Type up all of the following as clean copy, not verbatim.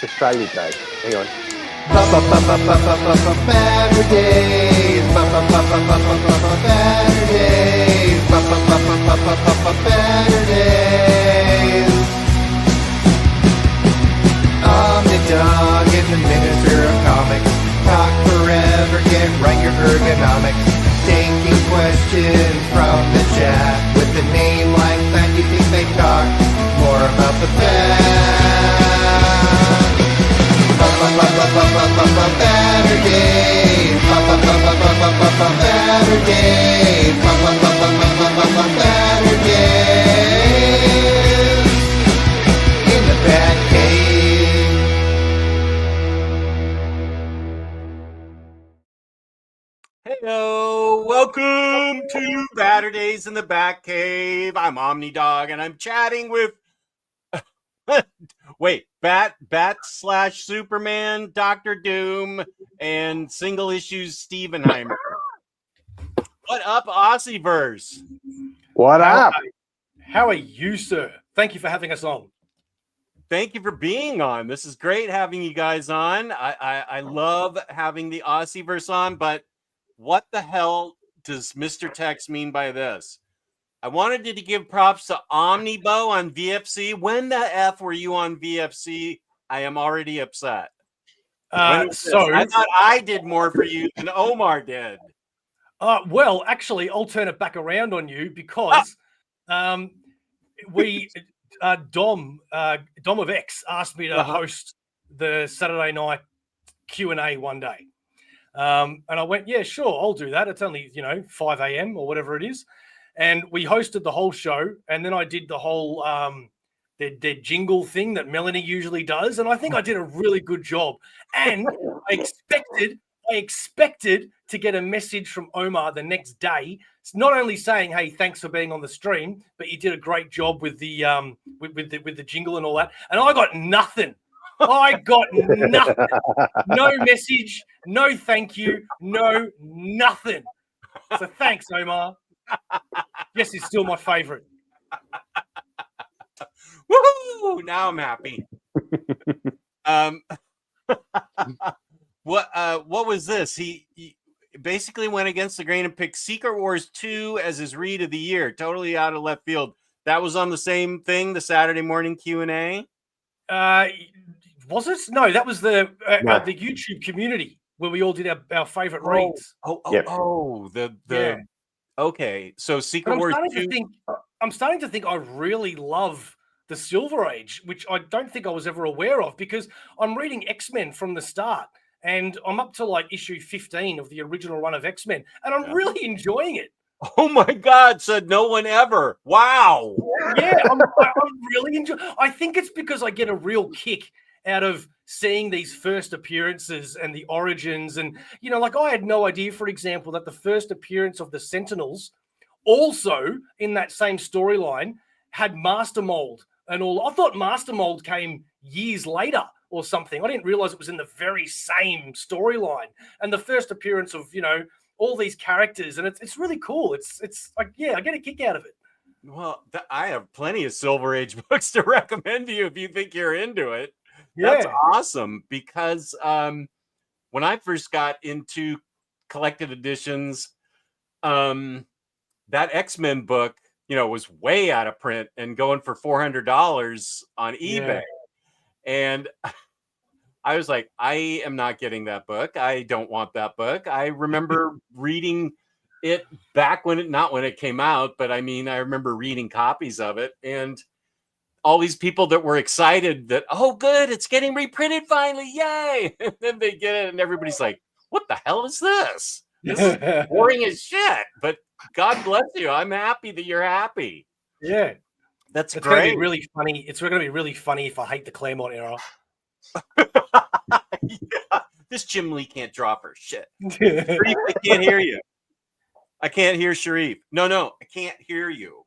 Australia Day. Hang on. Batterdays. Batterdays. Batterdays. Omnidog is the minister of comics. Talk forever, get right your ergonomics. Taking questions from the chat. With a name like that, you think they talk more about the bat. Batterdays. Batterdays. Batterdays. In the Batcave. Hello, welcome to Baturdays in the Batcave. I'm Omnidog, and I'm chatting with Bat/Superman, Dr. Doom, and Single Issues Stevenheimer. What up, Aussieverse? What up? How are you, sir? Thank you for having us on. Thank you for being on. This is great having you guys on. I love having the Aussieverse on, but what the hell does Mr. Tex mean by this? I wanted you to give props to Omnibus on VFC. When the F were you on VFC? I am already upset. I thought I did more for you than Omar did. Well, actually, I'll turn it back around on you because Dom of X asked me to host the Saturday night Q&A one day. And I went, yeah, sure, I'll do that. It's only, 5 a.m. or whatever it is. And we hosted the whole show. And then I did the whole their jingle thing that Melanie usually does. And I think I did a really good job. And I expected to get a message from Omar the next day, not only saying, hey, thanks for being on the stream, but you did a great job with the with the jingle and all that. And I got nothing. I got nothing. No message, no thank you, no nothing. So thanks, Omar. Yes, he's still my favorite. Woohoo! Now I'm happy. What was this? He basically went against the grain and picked Secret Wars 2 as his read of the year. Totally out of left field. That was on the same thing, the Saturday morning Q&A? Was it? No, that was the YouTube community where we all did our favorite reads. Okay. So Secret Wars 2. I'm starting to think I really love the Silver Age, which I don't think I was ever aware of, because I'm reading X-Men from the start and I'm up to like issue 15 of the original run of X-Men and I'm really enjoying it. Oh my God, said no one ever. Wow. Yeah, I'm really enjoying. I think it's because I get a real kick out of seeing these first appearances and the origins. And, like I had no idea, for example, that the first appearance of the Sentinels also in that same storyline had Master Mold and all. I thought Master Mold came years later or something. I didn't realize it was in the very same storyline. And the first appearance of, all these characters. And it's really cool. It's like, yeah, I get a kick out of it. Well, I have plenty of Silver Age books to recommend to you if you think you're into it. Yeah. That's awesome, because when I first got into collected editions, that X-Men book, was way out of print and going for $400 on eBay. And I was like, I am not getting that book. I don't want that book. I remember reading it back not when it came out, but I remember reading copies of it, and all these people that were excited that, oh, good, it's getting reprinted finally, yay! And then they get it, and everybody's like, what the hell is this? This is boring as shit. But God bless you. I'm happy that you're happy. Yeah. It's great. Gonna be really funny. It's going to be really funny if I hate the Claremont era. Yeah. This Jim Lee can't draw for shit. Sharif, I can't hear you. I can't hear Sharif. No, I can't hear you.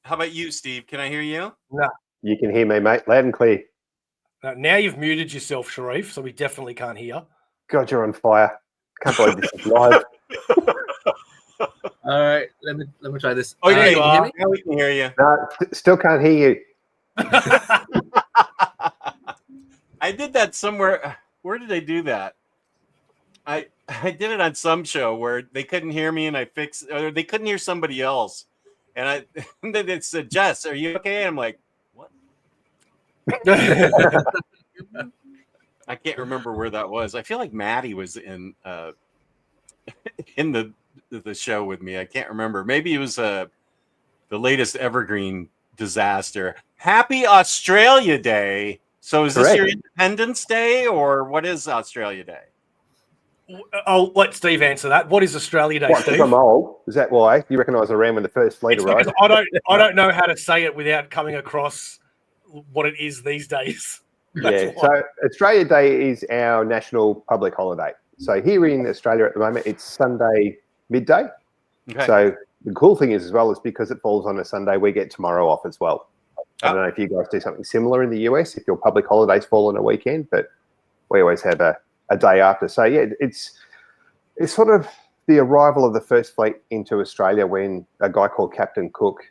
How about you, Steve? Can I hear you? No. You can hear me, mate. Loud and clear. Now you've muted yourself, Sharif, so we definitely can't hear. God, you're on fire. Can't believe this is live. All right, let me try this. Okay, can you hear me? now we can hear you. No, still can't hear you. I did that somewhere. Where did I do that? I did it on some show where they couldn't hear me and I fixed, or they couldn't hear somebody else. And and then it said, Jess, are you okay? And I'm like, what? I can't remember where that was. I feel like Maddie was in the show with me. I can't remember. Maybe it was the latest Evergreen disaster. Happy Australia Day. So is this your Independence Day, or what is Australia Day? I'll let Steve answer that. What is Australia Day, What, Steve? 'cause I'm old? Is that why? You reckon I was around when the first fleet It's arrived? because I don't know how to say it without coming across what it is these days. Yeah, so Australia Day is our national public holiday. So here in Australia at the moment, it's Sunday midday. Okay. So the cool thing is, as well, is because it falls on a Sunday, we get tomorrow off as well. I don't know if you guys do something similar in the US, if your public holidays fall on a weekend, but we always have a day after. So yeah, it's sort of the arrival of the first fleet into Australia when a guy called Captain Cook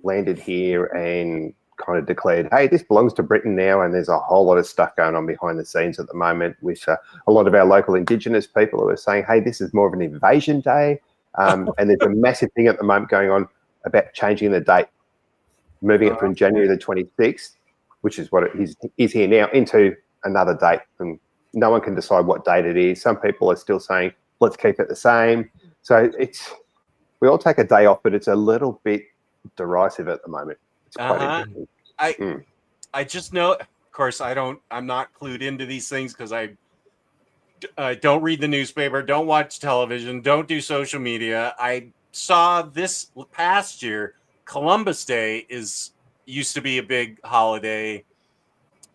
landed here and kind of declared, hey, this belongs to Britain now, and there's a whole lot of stuff going on behind the scenes at the moment with a lot of our local Indigenous people who are saying, hey, this is more of an invasion day, and there's a massive thing at the moment going on about changing the date, moving it from January the 26th, which is what it is here now, into another date, and no one can decide what date it is. Some people are still saying, let's keep it the same. So we all take a day off, but it's a little bit derisive at the moment. It's quite interesting. I just know, of course, I'm not clued into these things because I don't read the newspaper, don't watch television, don't do social media. I saw this past year, Columbus Day used to be a big holiday.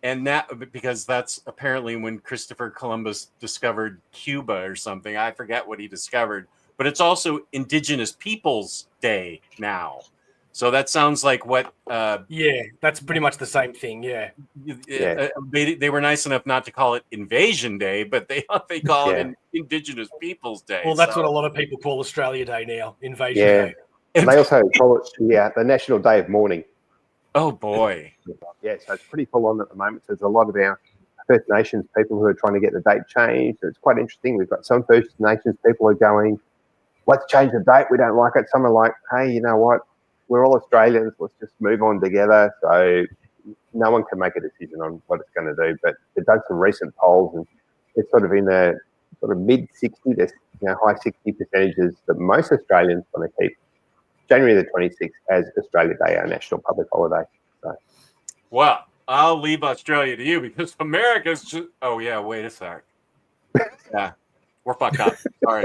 And that, because that's apparently when Christopher Columbus discovered Cuba or something. I forget what he discovered, but it's also Indigenous Peoples Day now. So that sounds like what. Yeah, that's pretty much the same thing. Yeah. They were nice enough not to call it Invasion Day, but they call it Indigenous Peoples Day. Well, that's what a lot of people call Australia Day now, Invasion Day. And they also call it the National Day of Mourning. Oh boy. Yeah, so it's pretty full on at the moment. There's a lot of our First Nations people who are trying to get the date changed. It's quite interesting. We've got some First Nations people who are going, let's change the date. We don't like it. Some are like, hey, you know what? We're all Australians. Let's just move on together. So no one can make a decision on what it's going to do. But they've done some recent polls, and it's sort of in the sort of mid 60 to high 60 percentages that most Australians want to keep January the 26th as Australia Day, our national public holiday. So. Well, I'll leave Australia to you because America's just... Oh, yeah, wait a sec. Yeah, we're fucked up. Sorry.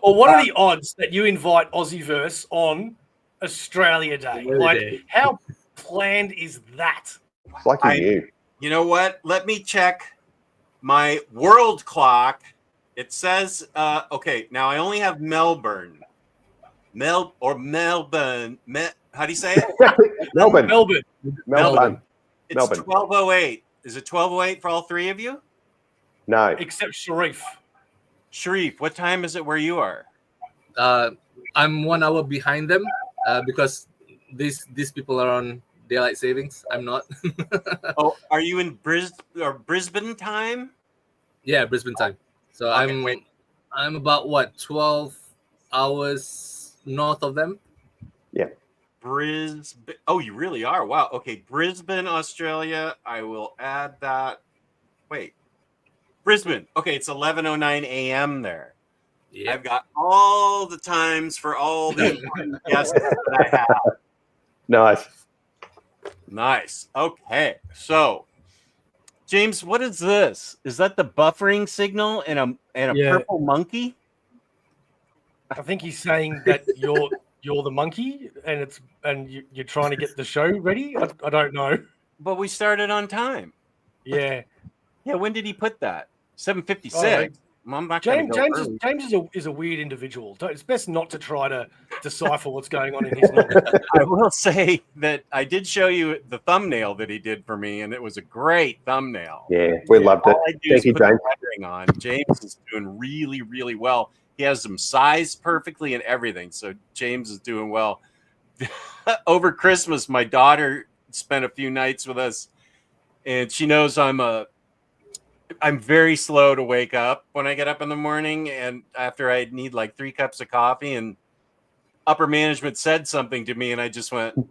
Or what are the odds that you invite Aussieverse on Australia Day? Like, how planned is that? It's like you. You know what? Let me check my world clock. It says, okay, now I only have Melbourne. Melbourne. How do you say it? Melbourne. It's 12:08. Is it 12:08 for all three of you? No. Except Sharif. Sharif, what time is it where you are? I'm 1 hour behind them because these people are on daylight savings. I'm not. Oh, are you in Brisbane time? Yeah, Brisbane time. So okay, I'm about 12 hours north of them. Yeah. Brisbane. Oh, you really are. Wow. Okay, Brisbane, Australia. I will add that. Wait. Brisbane. Okay, it's 11:09 a.m. there. Yeah. I've got all the times for all the important guests that I have. Nice. Okay. So, James, what is this? Is that the buffering signal and a purple monkey? I think he's saying that you're the monkey and you're trying to get the show ready. I don't know. But we started on time. Yeah. Yeah. When did he put that? 7:56. James is a weird individual. It's best not to try to decipher what's going on in his novel. I will say that I did show you the thumbnail that he did for me, and it was a great thumbnail. Yeah, we loved it. All I do is put the lettering on. James is doing really, really well. He has them sized perfectly and everything. So James is doing well. Over Christmas, my daughter spent a few nights with us, and she knows I'm very slow to wake up when I get up in the morning, and after I need like 3 cups of coffee, and upper management said something to me, and I just went,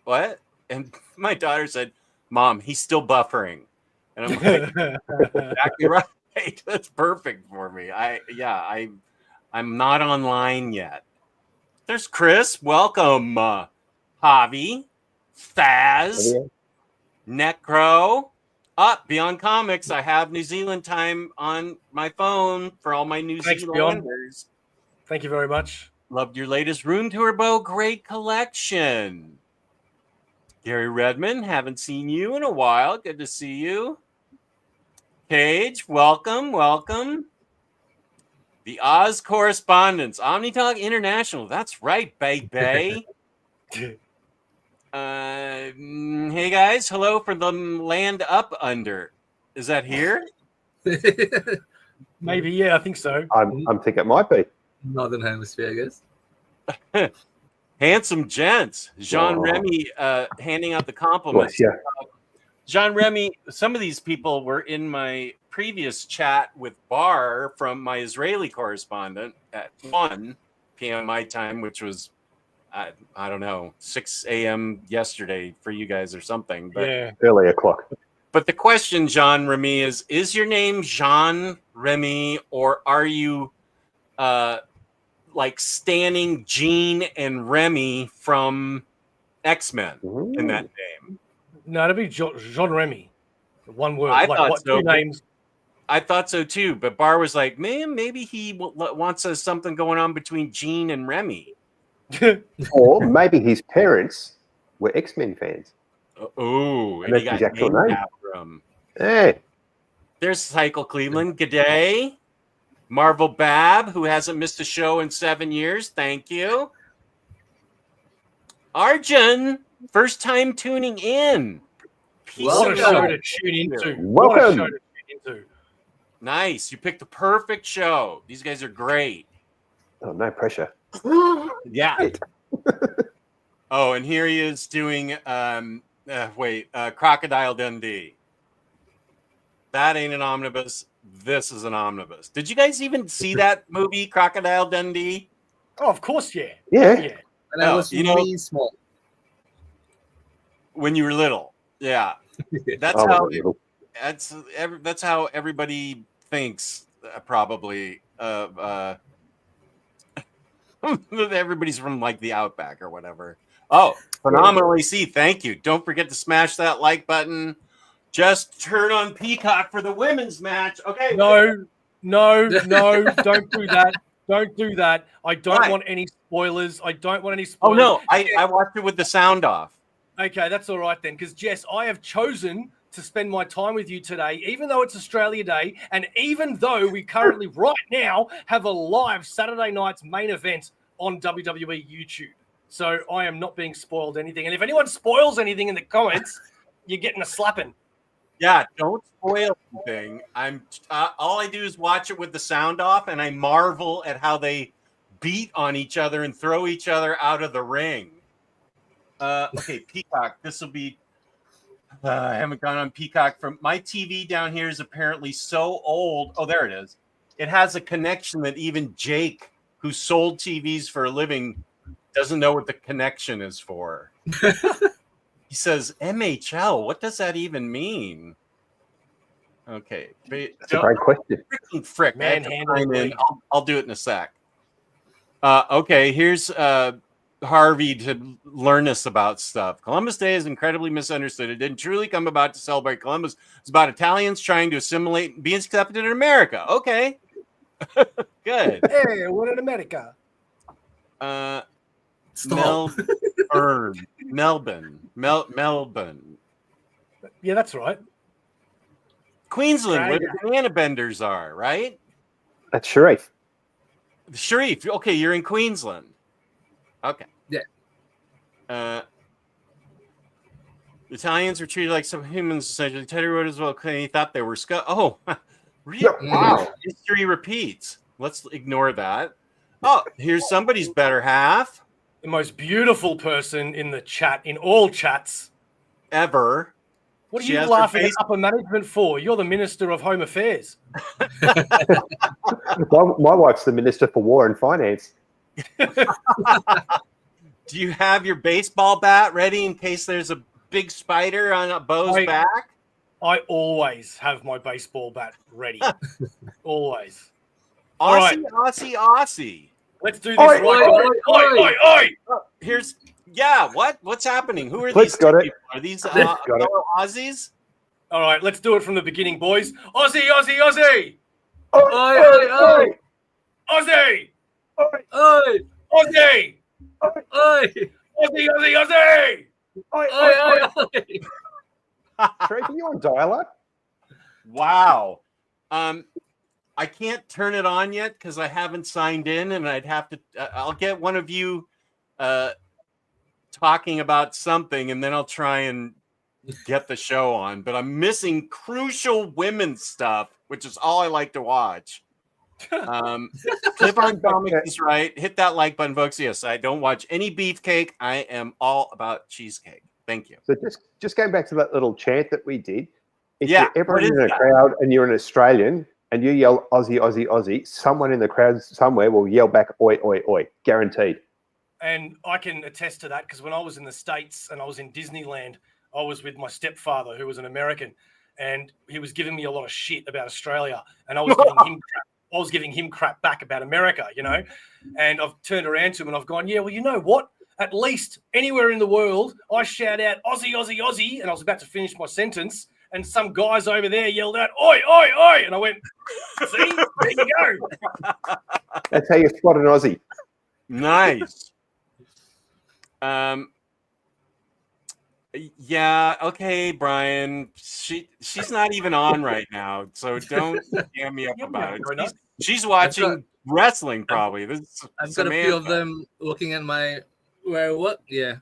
"What?" And my daughter said, "Mom, he's still buffering," and I'm like, "Exactly right. That's perfect for me." I'm not online yet. There's Chris. Welcome, Javi, Faz, Necro. Beyond Comics. I have New Zealand time on my phone for all my New Zealanders. Thank you very much. Loved your latest Rune Turbo. Great collection. Gary Redmond. Haven't seen you in a while. Good to see you. Paige. Welcome. The Oz Correspondence. Omnidog International. That's right, baby. Hey guys, hello from the land up under. Is that here? Maybe, yeah, I think so. I'm thinking it might be. Northern Hemisphere, I guess. Handsome gents. Jean Remy handing out the compliments. Yeah. Jean Remy, some of these people were in my previous chat with Bar from my Israeli correspondent at 1 p.m. my time, which was I don't know, 6 a.m. yesterday for you guys or something. But yeah, early o'clock. But the question, Jean Remy, is your name Jean Remy, or are you like standing Jean and Remy from X-Men in that name? No, it'd be Jean Remy. One word. I thought so. 2 names? I thought so too. But Bar was like, man, maybe he wants something going on between Jean and Remy. Or maybe his parents were X-Men fans. Oh, and that's his actual name. After him. Hey. There's Cycle Cleveland. G'day. Marvel Bab, who hasn't missed a show in 7 years. Thank you. Arjun, first time tuning in. What a show to tune into. Welcome. What a show to tune into. Nice. You picked the perfect show. These guys are great. Oh, no pressure. Yeah. Oh, and here he is doing Crocodile Dundee. That ain't an omnibus. This is an omnibus. Did you guys even see that movie, Crocodile Dundee? Oh, of course, yeah. Yeah. And I was really small. When you were little. Yeah. That's how everybody thinks probably of everybody's from like the Outback or whatever. Oh, phenomenally see. Thank you. Don't forget to smash that like button. Just turn on Peacock for the women's match. Okay. No, don't do that. Don't do that. I don't want any spoilers. Oh no, I watched it with the sound off. Okay, that's all right then. Because Jess, I have chosen to spend my time with you today, even though it's Australia Day, and even though we currently right now have a live Saturday night's main event on WWE YouTube. So I am not being spoiled anything. And if anyone spoils anything in the comments, you're getting a slapping. Yeah, don't spoil anything. All I do is watch it with the sound off, and I marvel at how they beat on each other and throw each other out of the ring. Okay, Peacock. This will be. I haven't gone on Peacock from my TV down here is apparently so old. Oh, there it is. It has a connection that even Jake, who sold TVs for a living, doesn't know what the connection is for. He says MHL. What does that even mean? Okay, that's a great question. Frick, manhandling. I'll do it in a sec. Okay, here's Harvey to learn us about stuff. Columbus Day is incredibly misunderstood. It didn't truly come about to celebrate Columbus. It's about Italians trying to assimilate and be accepted in America. Okay. Good. Hey, what in America? Melbourne. Yeah, that's right. Queensland, where the banana benders are, right? That's Sharif. Sharif. Okay, you're in Queensland. Okay. Yeah. Italians were treated like some humans, essentially. Teddy wrote as well. He thought they were Oh, really? Wow. History repeats. Let's ignore that. Oh, here's somebody's better half. The most beautiful person in the chat, in all chats. Ever. What are She you has her laughing at face- upper management for? You're the Minister of Home Affairs. My wife's the Minister for War and Finance. Do you have your baseball bat ready in case there's a big spider on a Bo's back? I always have my baseball bat ready. Always. Aussie, Aussie, Aussie. Let's do this Oi, right. Oi. Here's what's happening? Who are Cliff's these got two it. people? Are these Cliff's got it. fellow Aussies? All right, let's do it from the beginning, boys. Aussie, Aussie, Aussie. Oi, Oi. Aussie. Oi! Aussie. Oi! Aussie, Aussie, Aussie. Oi! Trey, are you on dial-up? Wow. I can't turn it on yet because I haven't signed in, and I'd have to. I'll get one of you talking about something, and then I'll try and get the show on. But I'm missing crucial women's stuff, which is all I like to watch. Cliff on Comics is right. Hit that like button, folks. Yes, I don't watch any beefcake. I am all about cheesecake. Thank you. So just going back to that little chant that we did. If Yeah, you're ever what in is a that? crowd and you're an Australian and you yell Aussie, Aussie, Aussie, someone in the crowd somewhere will yell back oi, oi, oi. Guaranteed. And I can attest to that because when I was in the States and I was in Disneyland, I was with my stepfather, who was an American, and he was giving me a lot of shit about Australia, and I was giving him crap back about America, you know. And I've turned around to him and I've gone, yeah, well, you know what? At least anywhere in the world, I shout out Aussie, Aussie, Aussie, and I was about to finish my sentence, and some guys over there yelled out, oi, oi, oi, and I went, see, there you go. That's how you spot an Aussie. Nice. Yeah, okay, Brian. She's not even on right now, so don't jam me up about it. She's watching wrestling probably. This is I've got a few of them looking at my what? Yeah.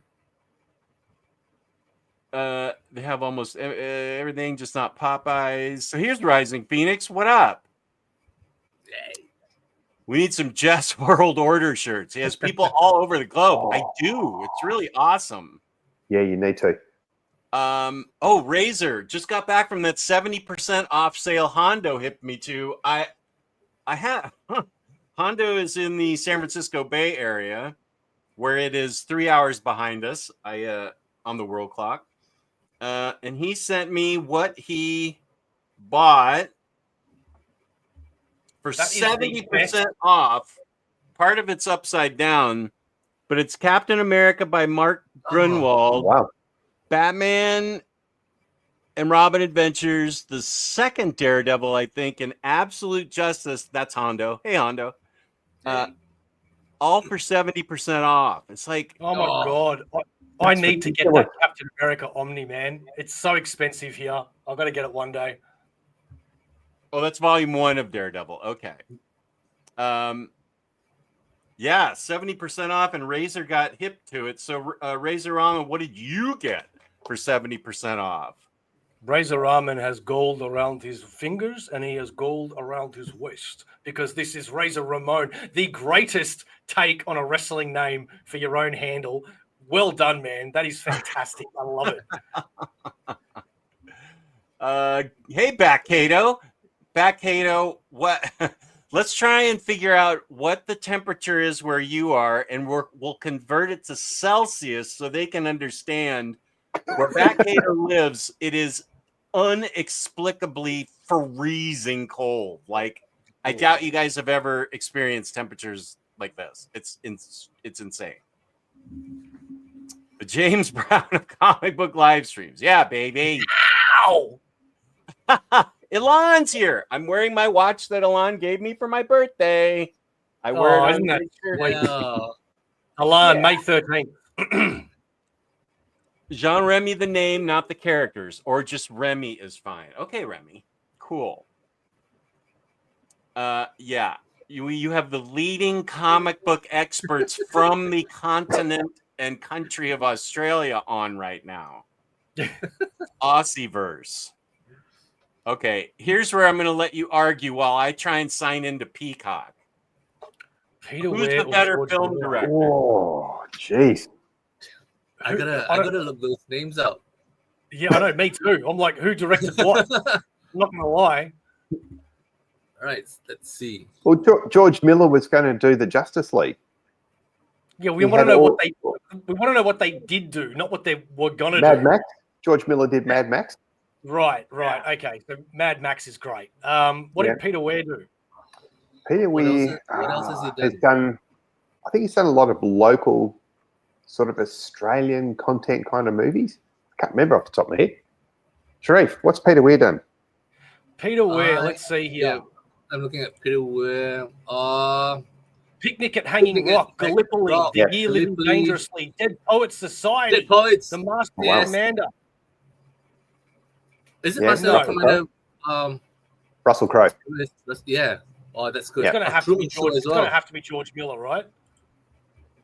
They have almost everything, just not Popeyes. So here's Rising Phoenix. What up? We need some Jess World Order shirts. He has people all over the globe. I do. It's really awesome. Yeah, you need to. Oh, Razor just got back from that 70% off sale Hondo hit me to. I have Hondo is in the San Francisco Bay Area, where it is 3 hours behind us. On the world clock. And he sent me what he bought for 70% off. Part of it's upside down, but it's Captain America by Mark Grunwald. Wow. Batman and Robin Adventures, the second Daredevil, I think, and Absolute Justice. That's Hondo. Hey, Hondo. All for 70% off. It's like, oh my God. I need to get that Captain America Omni, man. It's so expensive here. I've got to get it one day. Oh, that's volume 1 of Daredevil. Okay. Yeah, 70% off, and Razor got hip to it. So, Razor Ramen, what did you get for 70% off? Razor Ramen has gold around his fingers and he has gold around his waist because this is Razor Ramon, the greatest take on a wrestling name for your own handle. Well done, man. That is fantastic. I love it. Hey, Batcave, what? Let's try and figure out what the temperature is where you are, and we'll convert it to Celsius so they can understand where Batcave lives. It is inexplicably freezing cold. Like, I doubt you guys have ever experienced temperatures like this. It's insane. The James Brown of comic book live streams. Yeah, baby. Ow! Elon's here. I'm wearing my watch that Elon gave me for my birthday. I wear it on that picture. Elon, May 13th. Jean Remy, the name, not the characters, or just Remy is fine. Okay, Remy. Cool. Yeah. You have the leading comic book experts from the continent and country of Australia on right now. Aussieverse. Okay, here's where I'm going to let you argue while I try and sign into Peacock. Who's the better film director? Oh, jeez. I gotta look those names up. Yeah, I know. Me too. I'm like, who directed what? I'm not gonna lie. All right, let's see. Well, George Miller was going to do the Justice League. Yeah, we He want to had know all- we want to know what they did do, not what they were gonna Mad do. Max. George Miller did Mad Max. Right. Okay. So Mad Max is great. What did Peter Weir do? Peter Weir what else has he has done. I think he's done a lot of local, sort of Australian content kind of movies. I can't remember off the top of my head. Sharif, what's Peter Weir done? Peter Weir. Let's see here. Yeah, I'm looking at Peter Weir. Picnic at Hanging Rock, Gallipoli, Rock, The Year Living Gallipoli. Dangerously, Dead Poets Society, Dead Poets. The Master Yes. Commander. Is it Yeah, Master no. Commander? Russell Crowe. Yeah. Oh, that's good. It's going to have to be Truman Show George. as It's well. going to have to be George Miller, right?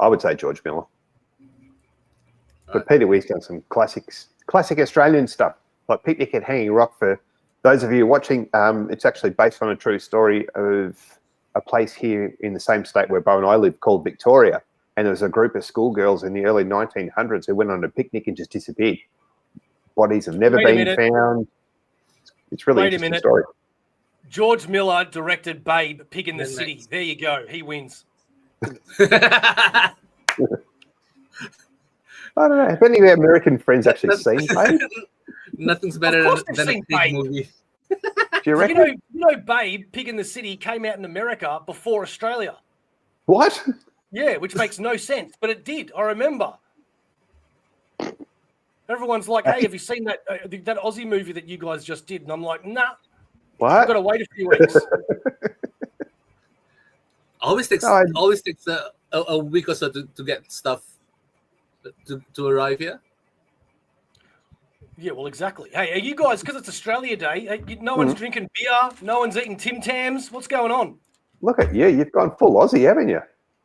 I would say George Miller. But Peter Weir's done some classic Australian stuff, like Picnic at Hanging Rock. For those of you watching, it's actually based on a true story of a place here in the same state where Bo and I live called Victoria. And there was a group of schoolgirls in the early 1900s who went on a picnic and just disappeared. Bodies have never been found. It's really Wait a interesting minute. story. George Miller directed Babe, Pig in the City. There you go. He wins. I don't know. Have any of our American friends actually seen Babe? Nothing's better Of course than they've a seen pig Babe. movie. Do you reckon? You know, Babe, Pig in the City came out in America before Australia. What? Yeah, which makes no sense, but it did. I remember. Everyone's like, "Hey, have you seen that Aussie movie that you guys just did?" And I'm like, "Nah, What? I've got to wait a few weeks." Always takes a week or so to get stuff to arrive here. Yeah, well, exactly. Hey, are you guys, because it's Australia Day, no one's drinking beer, no one's eating Tim Tams. What's going on? Look at you. You've gone full Aussie, haven't you?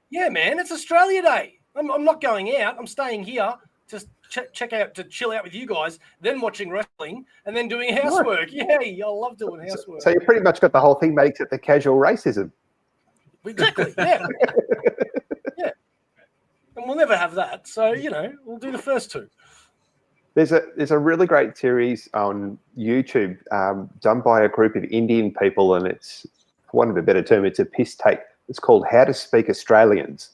Yeah, man, it's Australia Day. I'm not going out. I'm staying here. Just check out, to chill out with you guys, then watching wrestling, and then doing housework. Yay, I love doing housework. So you pretty much got the whole thing, mate, except the casual racism. Exactly, yeah. Yeah. And we'll never have that. So, we'll do the first two. There's a really great series on YouTube done by a group of Indian people, and it's, for want of a better term, it's a piss take. It's called How to Speak Australians.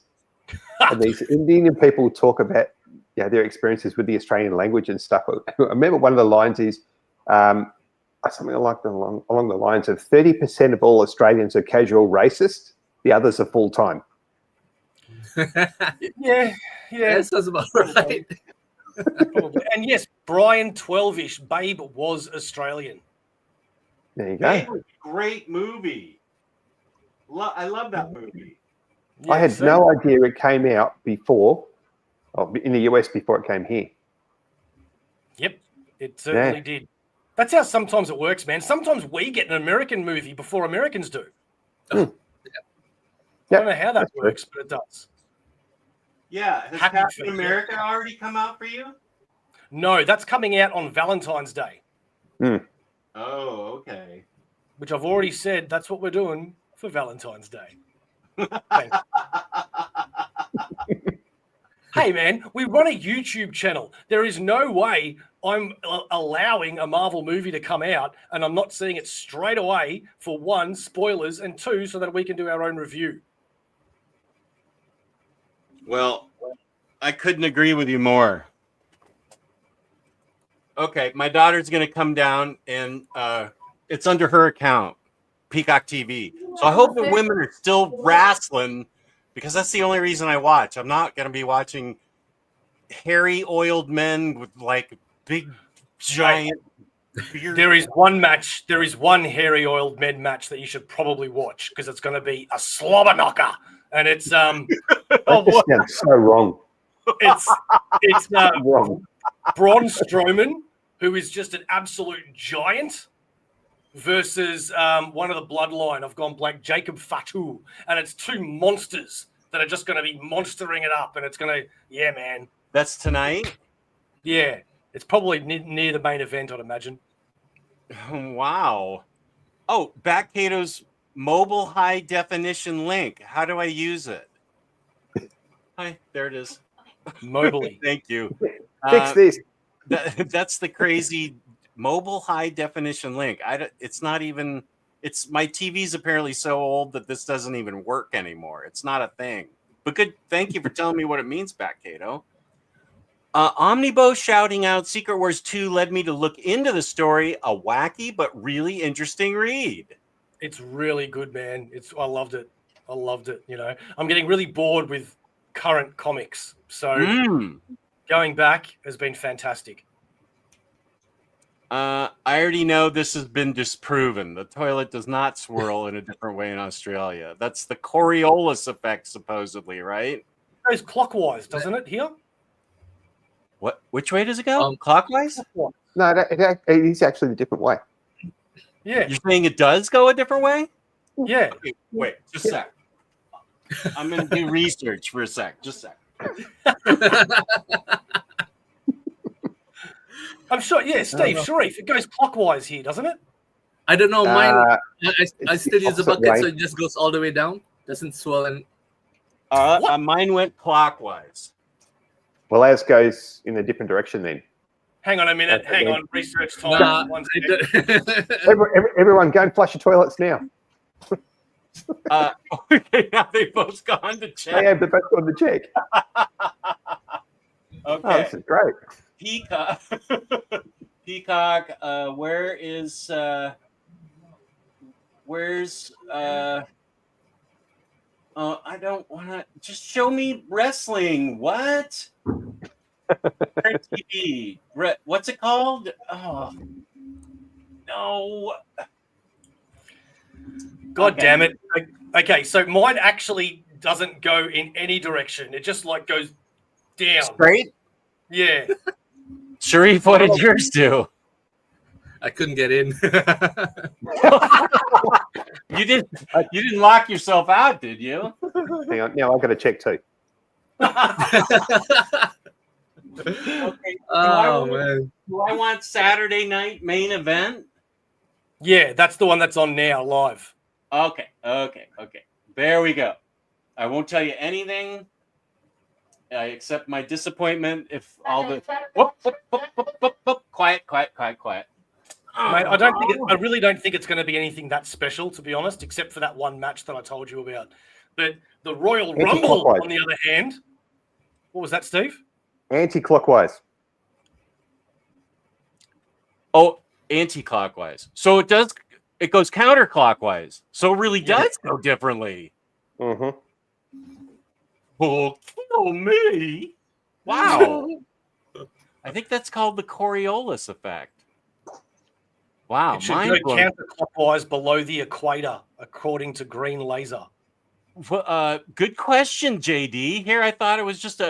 And these Indian people talk about their experiences with the Australian language and stuff. I remember one of the lines is something along the lines of 30% of all Australians are casual racist, the others are full-time. Yeah. That sounds about right. Probably. And yes, Brian 12-ish, Babe was Australian. There you go. Great movie. I love that movie. Yeah, I had no idea it came out in the US before it came here. Yep, it certainly did. That's how sometimes it works, man. Sometimes we get an American movie before Americans do. I don't know how that works, but it does. Yeah. Has Happy Captain for you. America already come out for you? No, that's coming out on Valentine's Day, Oh, okay. which I've already said that's what we're doing for Valentine's Day. Hey, man, we run a YouTube channel. There is no way I'm allowing a Marvel movie to come out and I'm not seeing it straight away, for one, spoilers, and two, so that we can do our own review. Well, I couldn't agree with you more. Okay, my daughter's going to come down, and it's under her account, Peacock TV. So I hope the women are still wrestling, because that's the only reason I watch. I'm not going to be watching hairy, oiled men with like big, giant beards. There is one match. There is one hairy oiled men match that you should probably watch, because it's going to be a slobber knocker, and it's That just sounds so wrong. it's Wrong. Braun Strowman, who is just an absolute giant, versus one of the bloodline. I've gone blank. Jacob Fatu, and it's two monsters that are just going to be monstering it up, and it's going to, yeah, man. That's tonight? Yeah, it's probably near the main event, I'd imagine. Wow. Oh, Backcato's mobile high definition link. How do I use it? Hi, there it is. Mobily. Thank you. Fix this. That's the crazy mobile high definition link. It's not even. It's my TV's apparently so old that this doesn't even work anymore. It's not a thing. But good. Thank you for telling me what it means, back, Cato. Omnibus shouting out Secret Wars 2 led me to look into the story. A wacky but really interesting read. It's really good, man. I loved it. You know, I'm getting really bored with current comics, so going back has been fantastic. I already know this has been disproven. The toilet does not swirl in a different way in Australia. That's the Coriolis effect, supposedly, right? It goes clockwise, doesn't it? Here. What? Which way does it go? Clockwise? No, it is actually a different way. Yeah. You're saying it does go a different way? Yeah. Okay, wait, just a sec. I'm going to do research for a sec. Just a sec. I'm sure. Yeah, Steve, Sharif, it goes clockwise here, doesn't it? I don't know. Mine, I still use a opposite bucket, way. so it just goes all the way down. Doesn't swell and. Mine went clockwise. Well, ours goes in a different direction then. Hang on a minute. Okay. Hang on. Research time. Nah, One I second. don't- Everyone, go and flush your toilets now. Okay, now they've both gone to check. They have the best on the check. Oh, Okay. this is great. Peacock, where's I don't want to just show me wrestling. What? TV. What's it called? Oh no. God damn it. Okay, so mine actually doesn't go in any direction. It just like goes down. Straight? Yeah. Sharif, what did yours do? I couldn't get in. You didn't lock yourself out, did you? Hang on. Now I've got to check too. Okay. Man. Do I want Saturday night main event? Yeah, that's the one that's on now live. Okay. There we go. I won't tell you anything. I accept my disappointment if all the quiet. Mate, I really don't think it's going to be anything that special, to be honest, except for that one match that I told you about. But the Royal Rumble, on the other hand, what was that, Steve? Anti-clockwise. Oh, anti-clockwise. So it goes counterclockwise. So it really does go differently. Mm-hmm. Oh, kill me. Wow. I think that's called the Coriolis effect. Wow. It should go counterclockwise below the equator, according to Green Laser. Good question, JD. Here I thought it was just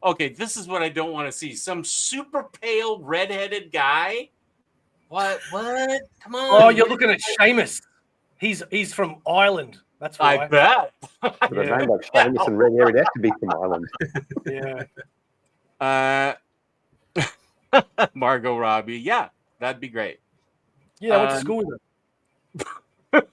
okay, this is what I don't want to see. Some super pale redheaded guy. What? Come on. Oh, you're looking at Sheamus. He's from Ireland. That's right. I bet. With a name like Seamus and Red Hair, it'd have to be from Ireland. Yeah. Margot Robbie. Yeah, that'd be great. Yeah, I went to school with her.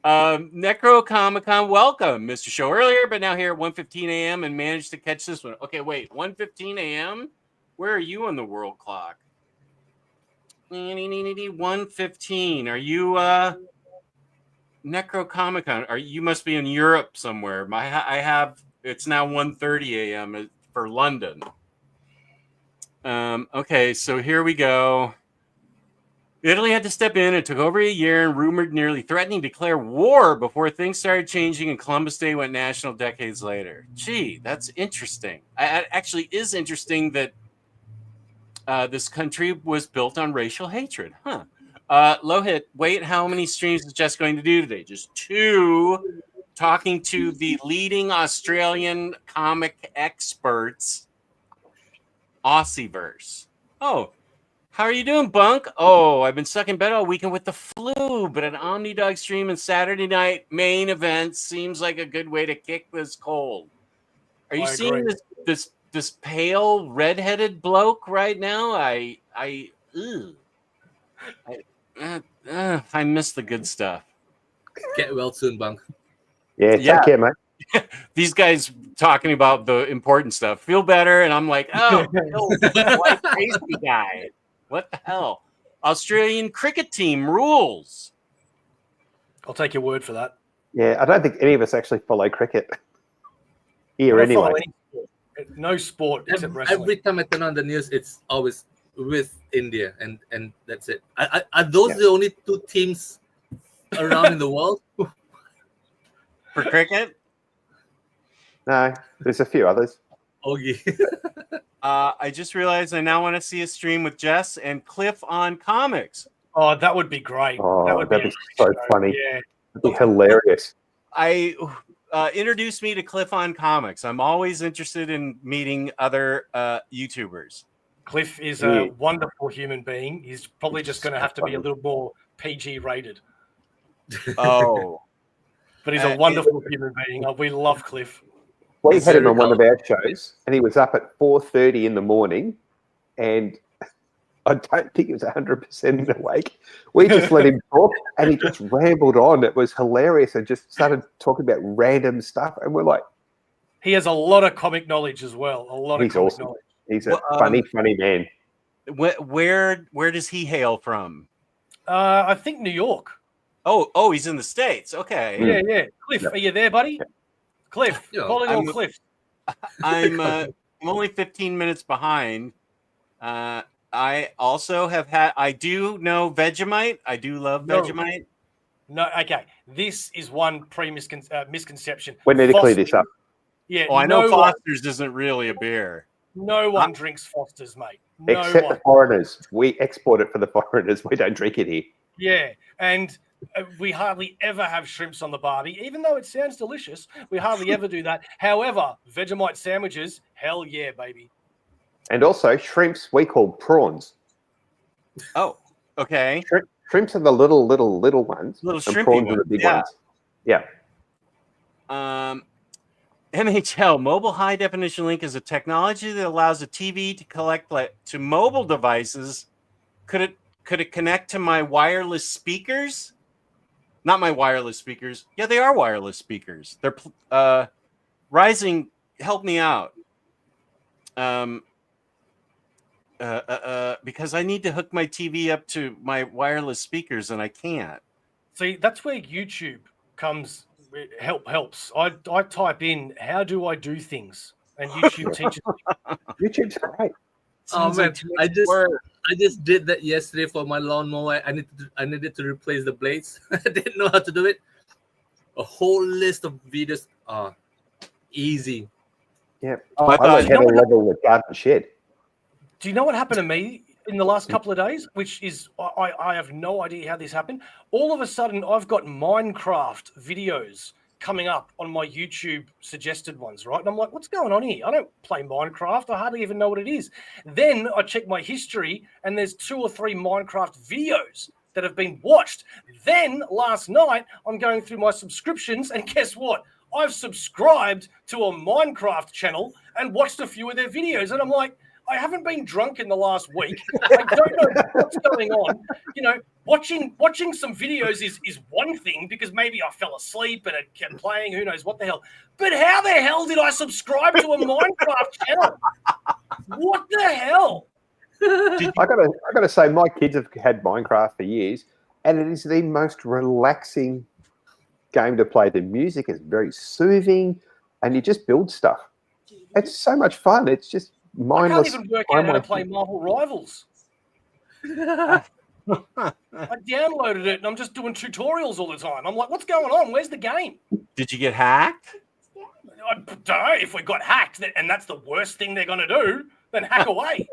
Necro Comic Con, welcome. Missed your show earlier, but now here at 1:15 a.m. and managed to catch this one. Okay, wait, 1:15 a.m.? Where are you on the world clock? 1:15. Are you Necro Comic Con? You must be in Europe somewhere. I have it's now 1:30 a.m. for London. Okay, so here we go. Italy had to step in. It took over a year and rumored nearly threatening to declare war before things started changing and Columbus Day went national decades later. Gee, that's interesting. It actually is interesting that this country was built on racial hatred. Huh. Lohit, wait, how many streams is Jess going to do today? Just 2, talking to the leading Australian comic experts, Aussieverse. Oh, how are you doing, Bunk? Oh, I've been stuck in bed all weekend with the flu, but an Omnidog stream and Saturday night main event seems like a good way to kick this cold. Are you seeing this pale redheaded bloke right now? I miss the good stuff. Get well soon, Bunk. Yeah, take care, mate. these guys talking about the important stuff. Feel better, and I'm like, oh, white crazy guy. What the hell? Australian cricket team rules. I'll take your word for that. Yeah, I don't think any of us actually follow cricket here I don't follow anyway. any sport. No sport except wrestling. Every time I turn on the news, it's always with India, and that's it. Are those the only two teams around in the world For cricket? No, there's a few others. Okay. I just realized I now want to see a stream with Jess and Cliff on comics. Oh, that would be great. Oh, that would that'd be be so funny. Yeah. It'd be hilarious. Introduce me to Cliff on comics. I'm always interested in meeting other YouTubers. Cliff is a wonderful human being. He's probably just going to have to be a little more PG rated. Oh. But he's a wonderful human being. We love Cliff. We had him on one of our shows, and he was up at 4:30 in the morning, and I don't think he was 100% awake. We just let him talk, and he just rambled on. It was hilarious, and just started talking about random stuff, and we're like, he has a lot of comic knowledge as well. A lot of comic knowledge. He's a funny man. Where does he hail from? I think New York. Oh, he's in the States. Okay. Yeah. Cliff, are you there, buddy? Cliff, calling on Cliff. I'm only 15 minutes behind. I also have had. I do know Vegemite. I do love Vegemite. No, okay. This is one misconception. We need to clear this up. Yeah. Oh, I know Foster's isn't really a beer. No one drinks Foster's, mate. Except the foreigners. We export it for the foreigners. We don't drink it here. Yeah, and we hardly ever have shrimps on the barbie, even though it sounds delicious. We hardly ever do that. However, Vegemite sandwiches, hell yeah, baby. And also, shrimps we call prawns. Oh, okay. Shrimps are the little ones. Little and shrimpy prawns are the big ones. Yeah. MHL, mobile high definition link, is a technology that allows a TV to collect to mobile devices. Could it connect to my wireless speakers? Not my wireless speakers. Yeah, they are wireless speakers. They're Rising. Help me out. Because I need to hook my TV up to my wireless speakers and I can't. See, that's where YouTube comes. Helps. I type in how do I do things, and YouTube teaches me. YouTube's great. Oh man, I just did that yesterday for my lawnmower. I needed to replace the blades. I didn't know how to do it. A whole list of videos. Easy. Yeah. I had a level with garden shed. Do you know what happened to me in the last couple of days? Which is, I have no idea how this happened. All of a sudden, I've got Minecraft videos coming up on my YouTube suggested ones, right? And I'm like, what's going on here? I don't play Minecraft. I hardly even know what it is. Then I check my history, and there's 2 or 3 Minecraft videos that have been watched. Then last night, I'm going through my subscriptions, and guess what? I've subscribed to a Minecraft channel and watched a few of their videos, and I'm like, I haven't been drunk in the last week. I don't know what's going on. You know, watching some videos is one thing because maybe I fell asleep and it kept playing. Who knows what the hell? But how the hell did I subscribe to a Minecraft channel? What the hell? I gotta say, my kids have had Minecraft for years, and it is the most relaxing game to play. The music is very soothing, and you just build stuff. It's so much fun. It's just mindless. I can't even work out how to play Marvel Rivals. I downloaded it and I'm just doing tutorials all the time. I'm like, what's going on? Where's the game? Did you get hacked? I don't know. If we got hacked and that's the worst thing they're going to do, then hack away.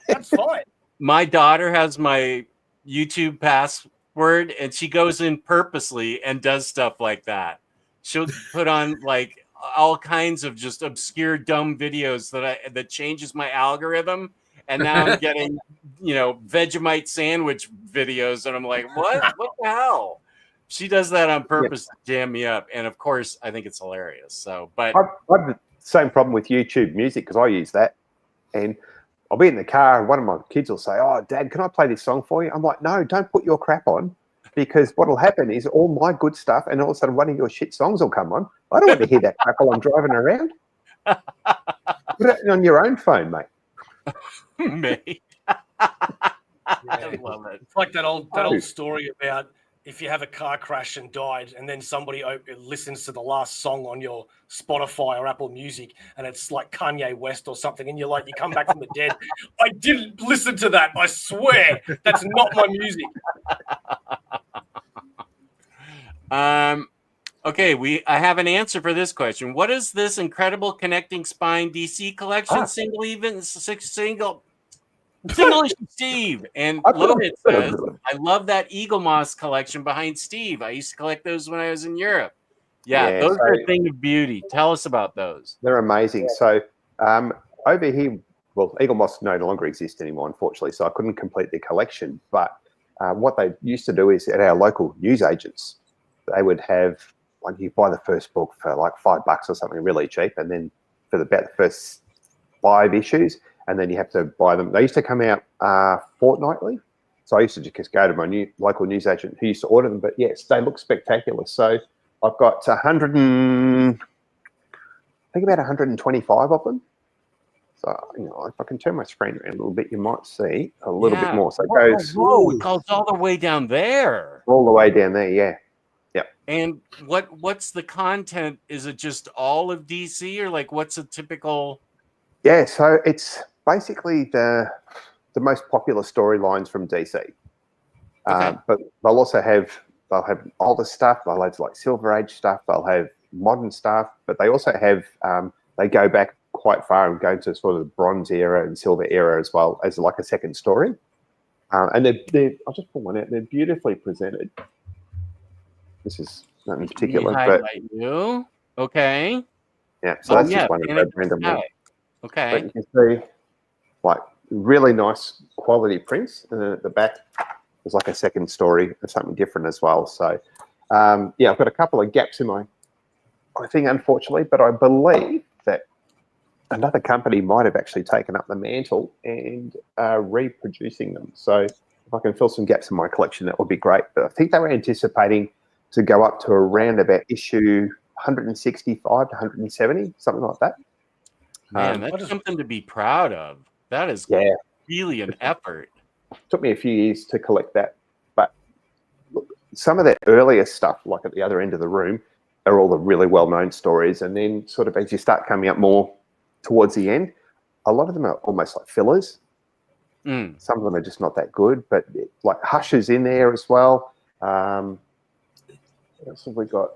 That's fine. My daughter has my YouTube password and she goes in purposely and does stuff like that. She'll put on like all kinds of just obscure dumb videos that changes my algorithm, and now I'm getting Vegemite sandwich videos, and I'm like, what the hell? She does that on purpose to jam me up, and of course I think it's hilarious. So, but I've the same problem with YouTube Music because I use that, and I'll be in the car and one of my kids will say, "Oh, Dad, can I play this song for you?" I'm like, "No, don't put your crap on. because what'll happen is all my good stuff, and all of a sudden one of your shit songs will come on. I don't want to hear that crap while I'm driving around. Put it on your own phone, mate. Mate. I love it. It's like that old story about if you have a car crash and died, and then somebody listens to the last song on your Spotify or Apple Music, and it's like Kanye West or something, and you're like, you come back from the dead. I didn't listen to that. I swear, that's not my music. Okay, I have an answer for this question. What is this incredible connecting spine DC collection? Single issue Steve. And Logan says, I love that Eaglemoss collection behind Steve. I used to collect those when I was in Europe. Yeah, those are a thing of beauty. Tell us about those. They're amazing. So over here, well, Eaglemoss no longer exists anymore, unfortunately, so I couldn't complete the collection. But what they used to do is at our local newsagents, they would have, like, you buy the first book for like $5 or something really cheap, and then for about the first 5 issues, and then you have to buy them. They used to come out fortnightly, so I used to just go to my local newsagent who used to order them. But yes, they look spectacular. So I've got 125 of them. So, you know, if I can turn my screen around a little bit, you might see a little bit more. So it goes, it goes all the way down there. All the way down there, yeah. Yep. And what's the content? Is it just all of DC, or like what's a typical? Yeah, so it's basically the most popular storylines from DC. Okay. But they'll have older stuff. They'll have like Silver Age stuff. They'll have modern stuff. But they also have they go back quite far and go to sort of the Bronze era and Silver era as well as like a second story. And they're I'll just pull one out. They're beautifully presented. This is not in particular, but okay. Yeah, so that's just one of the random ones. Okay. But you can see like really nice quality prints, and then at the back there's like a second story or something different as well. So yeah, I've got a couple of gaps in my thing, unfortunately, but I believe that another company might have actually taken up the mantle and reproducing them. So if I can fill some gaps in my collection, that would be great. But I think they were anticipating to go up to around about issue 165 to 170, something like that. Man, that's something to be proud of. That is really an effort. It took me a few years to collect that, but look, some of that earlier stuff, like at the other end of the room, are all the really well-known stories. And then sort of as you start coming up more towards the end, a lot of them are almost like fillers. Some of them are just not that good, but like Hush is in there as well. What else have we got?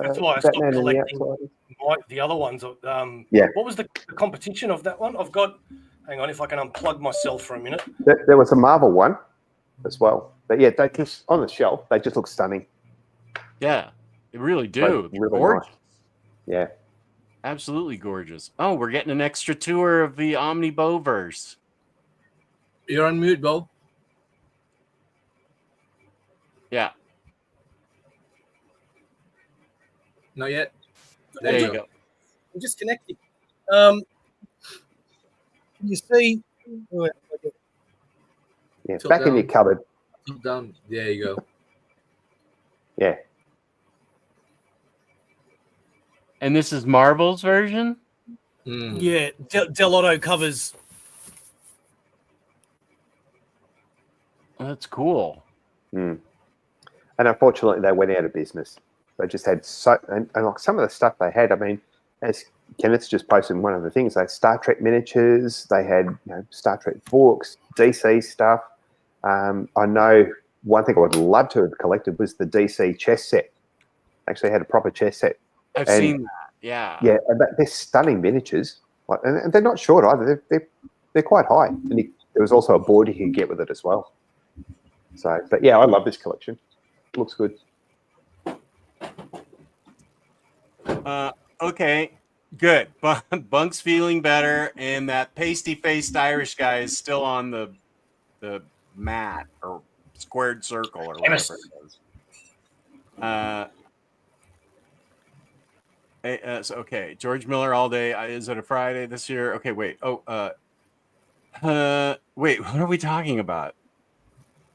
That's why I stopped collecting the other ones. What was the competition of that one? I've got, hang on, if I can unplug myself for a minute. There was a Marvel one as well. But yeah, they just, on the shelf, they just look stunning. Yeah, they really do. Really gorgeous. Nice. Yeah. Absolutely gorgeous. Oh, we're getting an extra tour of the Omniboverse. You're on mute, Bo. Yeah. Not yet. There you go. I'm just connecting. You see, yeah, back in your cupboard. Down. There you go. Yeah. And this is Marvel's version? Yeah, Delotto covers. That's cool. And unfortunately, they went out of business. They just had and like some of the stuff they had, I mean, as Kenneth's just posted one of the things, they had Star Trek miniatures, they had Star Trek books, DC stuff. I know one thing I would love to have collected was the DC chess set. Actually had a proper chess set. I've seen that, yeah. Yeah, and they're stunning miniatures. And they're not short either. They're quite high. And there was also a board you could get with it as well. So, but yeah, I love this collection. Looks good. Okay, good. Bunk's feeling better, and that pasty-faced Irish guy is still on the mat or squared circle or whatever it is. So, okay, George Miller all day. Is it a Friday this year? Okay, wait. Wait. What are we talking about?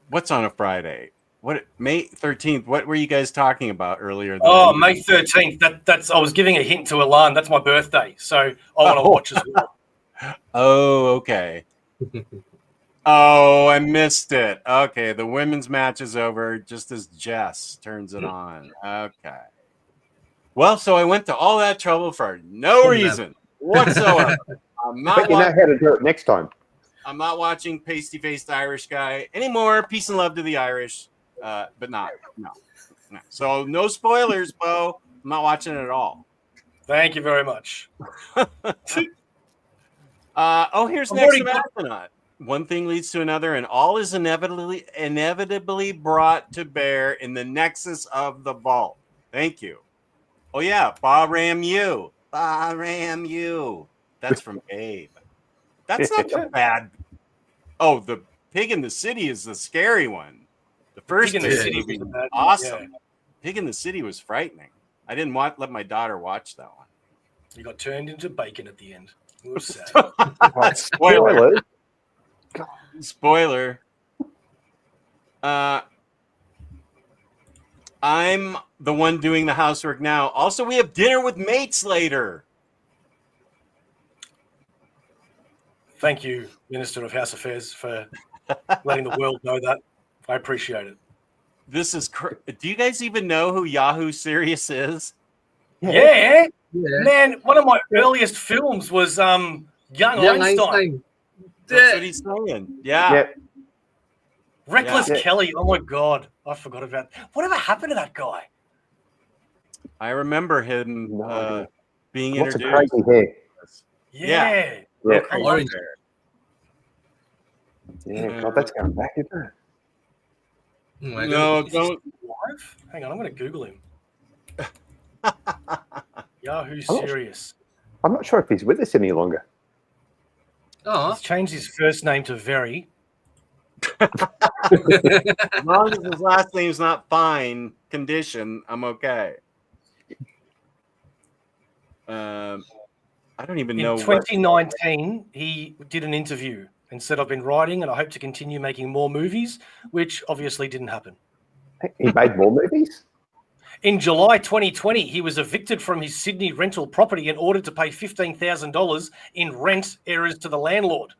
What's on a Friday? What May 13th? What were you guys talking about earlier? Oh, May 13th. That's I was giving a hint to Elan. That's my birthday, so I want to watch as well. Oh, okay. Oh, I missed it. Okay, the women's match is over just as Jess turns it on. Okay. Well, so I went to all that trouble for no reason whatsoever. But you know how to do it next time. I'm not watching pasty-faced Irish guy anymore. Peace and love to the Irish, but no. So no spoilers, Bo. I'm not watching it at all. Thank you very much. Here's next to Astronaut. One thing leads to another, and all is inevitably brought to bear in the nexus of the vault. Thank you. Oh yeah, Ba Ram You. Ba Ram You. That's from Abe. That's not the bad. Oh, the Pig in the City is the scary one. The first Pig in the City was awesome. Yeah. Pig in the City was frightening. I didn't let my daughter watch that one. You got turned into bacon at the end. It was sad. Spoiler. Spoiler. I'm the one doing the housework now. Also, we have dinner with mates later. Thank you, Minister of House Affairs, for letting the world know that. I appreciate it. This is do you guys even know who Yahoo Serious is? Yeah. Man, one of my earliest films was Young Einstein. That's what he's saying. Yeah. Reckless Kelly. Oh my God. I forgot about that. Whatever happened to that guy? I remember him being Lots introduced. of crazy hair. Yeah. Orange. Yeah, God, that's going back, isn't it? No, don't. Hang on, I'm going to Google him. Yahoo Serious. I'm not sure if he's with us any longer. Oh, he's changed his first name to Very. As long as his last name's not Fine Condition, I'm okay. I don't even know. In 2019, he did an interview and said, "I've been writing and I hope to continue making more movies," which obviously didn't happen. He made more movies? In July 2020, he was evicted from his Sydney rental property and ordered to pay $15,000 in rent errors to the landlord.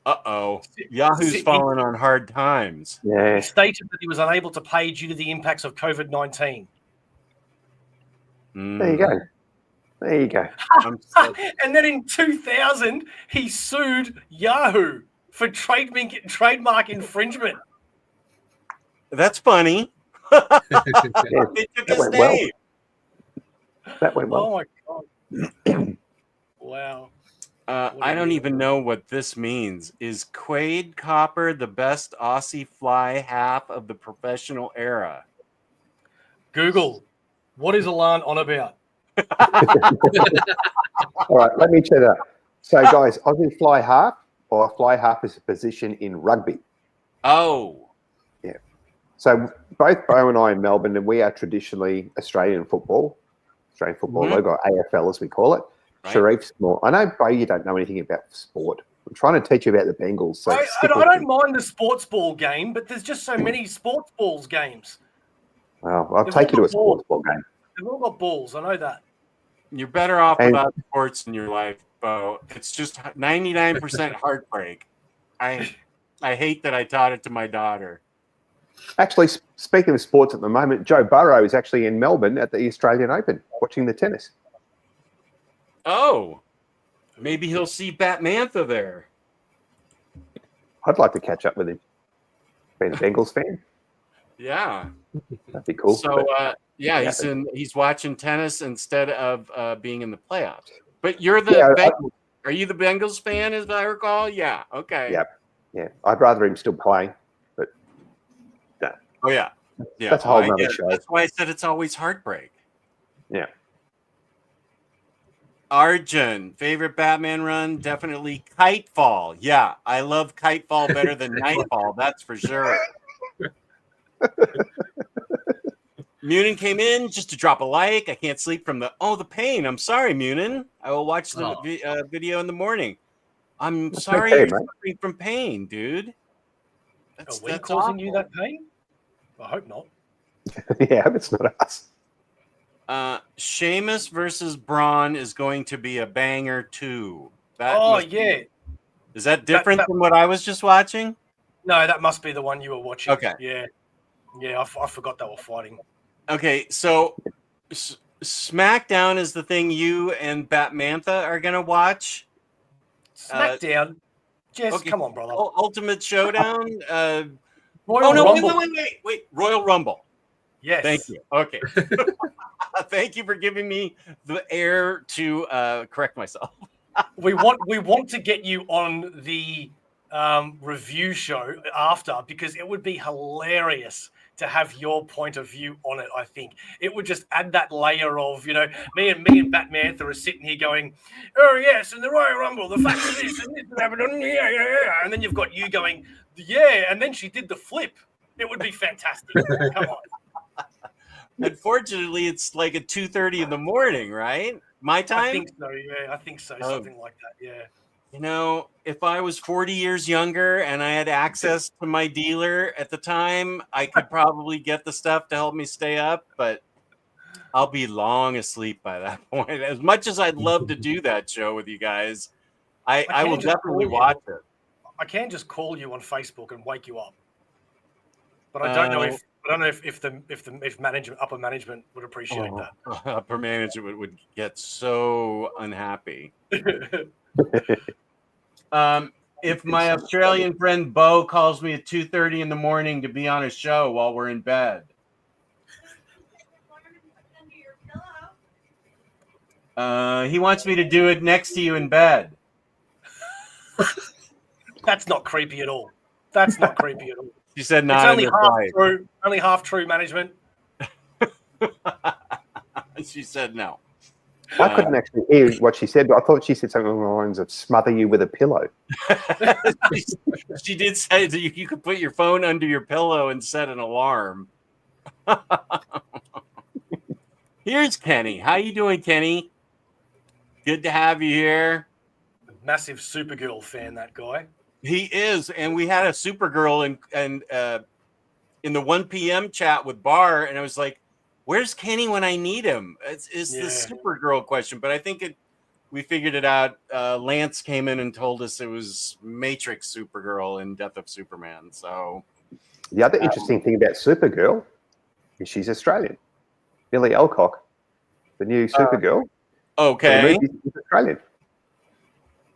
Uh-oh. Yahoo's fallen on hard times. Yeah. He stated that he was unable to pay due to the impacts of COVID-19. There you go. There you go. And then in 2000, he sued Yahoo for trademark infringement. That's funny. They took his name. That went well. Oh my God. Wow. I don't even know what this means. Is Quade Copper the best Aussie fly half of the professional era? Google, what is Elan on about? All right, let me check that. So, guys, Aussie fly half or fly half is a position in rugby. Oh. Yeah. So both Bo and I in Melbourne, and we are traditionally Australian football logo, AFL as we call it. Right. Sharif's more. I know, Bo, you don't know anything about sport. I'm trying to teach you about the Bengals. So I don't mind the sports ball game, but there's just so many sports balls games. Well, I'll take you to a sports ball game. They've all got balls. I know that. You're better off without sports in your life, Bo. It's just 99% heartbreak. I hate that I taught it to my daughter. Actually, speaking of sports at the moment, Joe Burrow is actually in Melbourne at the Australian Open watching the tennis. Oh, maybe he'll see Batmantha there. I'd like to catch up with him. Being a Bengals fan. Yeah. That'd be cool. So, he's watching tennis instead of being in the playoffs. But you're are you the Bengals fan, as I recall? Yeah. Okay. Yeah. I'd rather him still playing, but oh yeah. That's a whole nother show. That's why I said it's always heartbreak. Yeah. Arjun, favorite Batman run? Definitely Kitefall. Yeah, I love Kitefall better than Nightfall. That's for sure. Munin came in just to drop a like. I can't sleep from the pain. I'm sorry, Munin. I will watch the video in the morning. I'm sorry you're suffering from pain, dude. Are we causing you that pain? I hope not. Yeah, it's not us. Sheamus versus Braun is going to be a banger too. Yeah. Is that different from what I was just watching? No, that must be the one you were watching. Okay. Yeah. Yeah, I forgot they were fighting. Okay, so SmackDown is the thing you and Batmantha are going to watch. SmackDown? Jess, Okay. come on, brother. Ultimate Showdown? Royal Rumble. Wait. Royal Rumble. Yes. Thank you. Okay. Thank you for giving me the air to correct myself. we want to get you on the review show after, because it would be hilarious to have your point of view on it. I think it would just add that layer of, me and Batmantha are sitting here going, oh yes, and the Royal Rumble, the fact of this and this and happened, yeah, and then you've got you going, yeah, and then she did the flip. It would be fantastic. Come on. Unfortunately, it's like at 2:30 in the morning, right? My time? I think so, yeah. I think so. Something like that, yeah. If I was 40 years younger and I had access to my dealer at the time, I could probably get the stuff to help me stay up, but I'll be long asleep by that point. As much as I'd love to do that show with you guys, I will definitely watch it. I can just call you on Facebook and wake you up, but I don't know if management, upper management, would appreciate that. Upper management would get so unhappy. If my Australian friend Bo calls me at 2:30 in the morning to be on a show while we're in bed, he wants me to do it next to you in bed. That's not creepy at all. That's not creepy at all. She said not. It's only half true. Only half true, management. She said no. I couldn't actually hear what she said, but I thought she said something along the lines of smother you with a pillow. She did say that you could put your phone under your pillow and set an alarm. Here's Kenny. How you doing, Kenny? Good to have you here. Massive Supergirl fan, that guy. He is, and we had a Supergirl in the 1 p.m. chat with Bar, and I was like, where's Kenny when I need him? It's the Supergirl question, but I think we figured it out. Lance came in and told us it was Matrix Supergirl in Death of Superman. So the other interesting thing about Supergirl is she's Australian. Billy Alcock, the new Supergirl. Okay. She's Australian.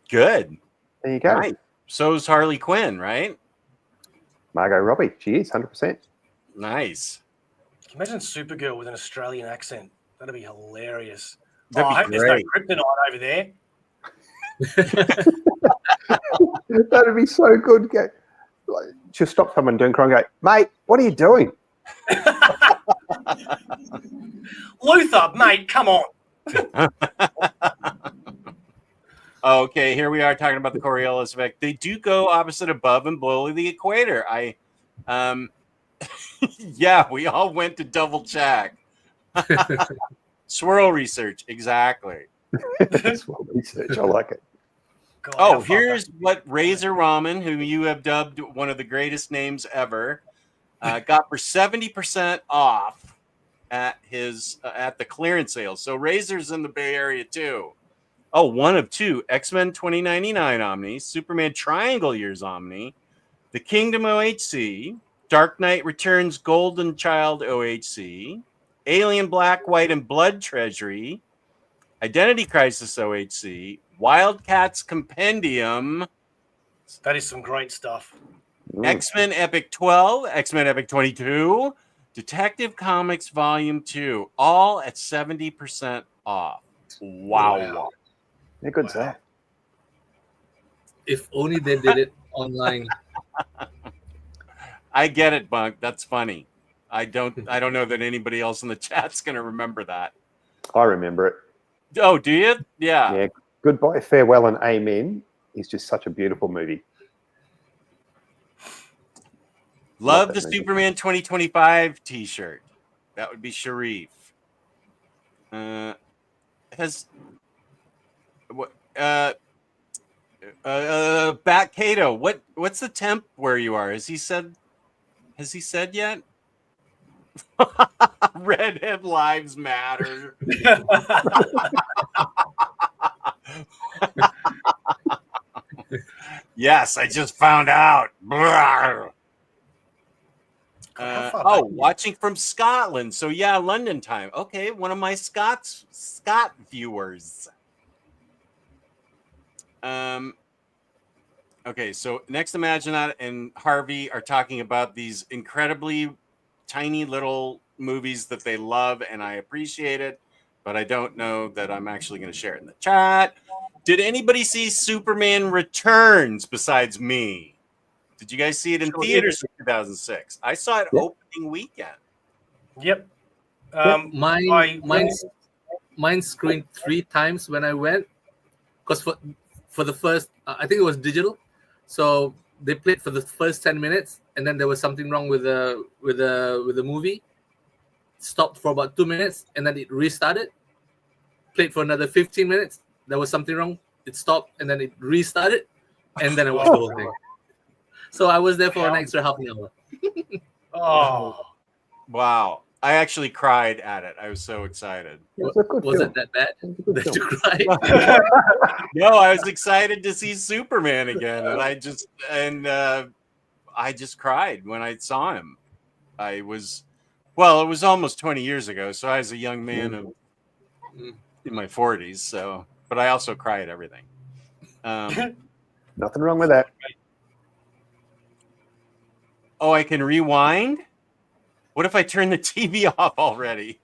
Good. There you go. Right. So's Harley Quinn, right? Margot Robbie. She is 100%. Nice. Can you imagine Supergirl with an Australian accent? That'd be hilarious. That'd be I hope great. there's no kryptonite over there. That'd be so good. Just stop someone doing crime and go, mate, what are you doing? Luther, mate, come on. Okay, here we are talking about the Coriolis effect. They do go opposite above and below the equator. Yeah, we all went to double check. Swirl research, exactly. Swirl research, I like it. God, here's what Razor Ramen, who you have dubbed one of the greatest names ever, got for 70% off at the clearance sale. So Razor's in the Bay Area too. Oh, one of two: X-Men 2099 Omni, Superman Triangle Years Omni, The Kingdom OHC, Dark Knight Returns Golden Child OHC, Alien Black, White, and Blood Treasury, Identity Crisis OHC, Wildcats Compendium. That is some great stuff. X-Men Epic 12, X-Men Epic 22, Detective Comics Volume 2, all at 70% off. Wow. How good's that? If only they did it online. I get it, Bunk. That's funny. I don't know that anybody else in the chat's going to remember that. I remember it. Oh, do you? Yeah. Yeah. Goodbye, Farewell, and Amen is just such a beautiful movie. Love the Superman 2025 t-shirt. That would be Sharif. Bat Cato, what's the temp where you are? Has he said yet? Redhead lives matter. Yes, I just found out. Watching from Scotland. So yeah, London time. Okay, one of my Scott viewers. Okay, so next Imaginaut and Harvey are talking about these incredibly tiny little movies that they love, and I appreciate it, but I don't know that I'm actually going to share it in the chat. Did anybody see Superman Returns besides me? Did you guys see it in theaters in 2006? I saw it opening weekend. Yep. Mine screened 3 times when I went, because for the first, I think it was digital, so they played for the first 10 minutes, and then there was something wrong with the movie. Stopped for about 2 minutes, and then it restarted. Played for another 15 minutes. There was something wrong. It stopped, and then it restarted, and then I watched the whole thing. So I was there for an extra half an hour. Oh, wow! I actually cried at it. I was so excited. Was it that bad that you cried? No, I was excited to see Superman again, and I just cried when I saw him. It was almost 20 years ago, so I was a young man in my 40s. So, but I also cry at everything. Nothing wrong with that. Oh, I can rewind? What if I turn the TV off already?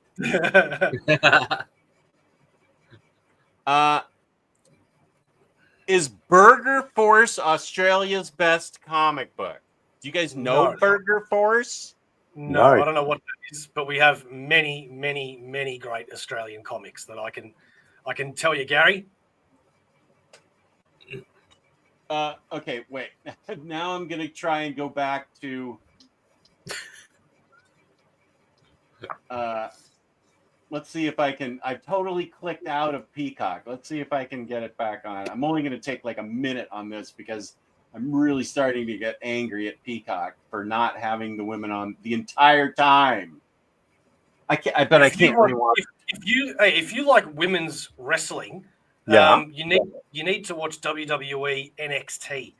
Is Burger Force Australia's best comic book? Do you guys know Burger Force? No, I don't know what that is, but we have many, many, many great Australian comics that I can tell you, Gary. Okay, wait. Now I'm gonna try and go back to. Let's see if I can. I've totally clicked out of Peacock. Let's see if I can get it back on. I'm only gonna take like a minute on this because I'm really starting to get angry at Peacock for not having the women on the entire time. I can't. I bet I can't. If you like women's wrestling. You need to watch WWE NXT.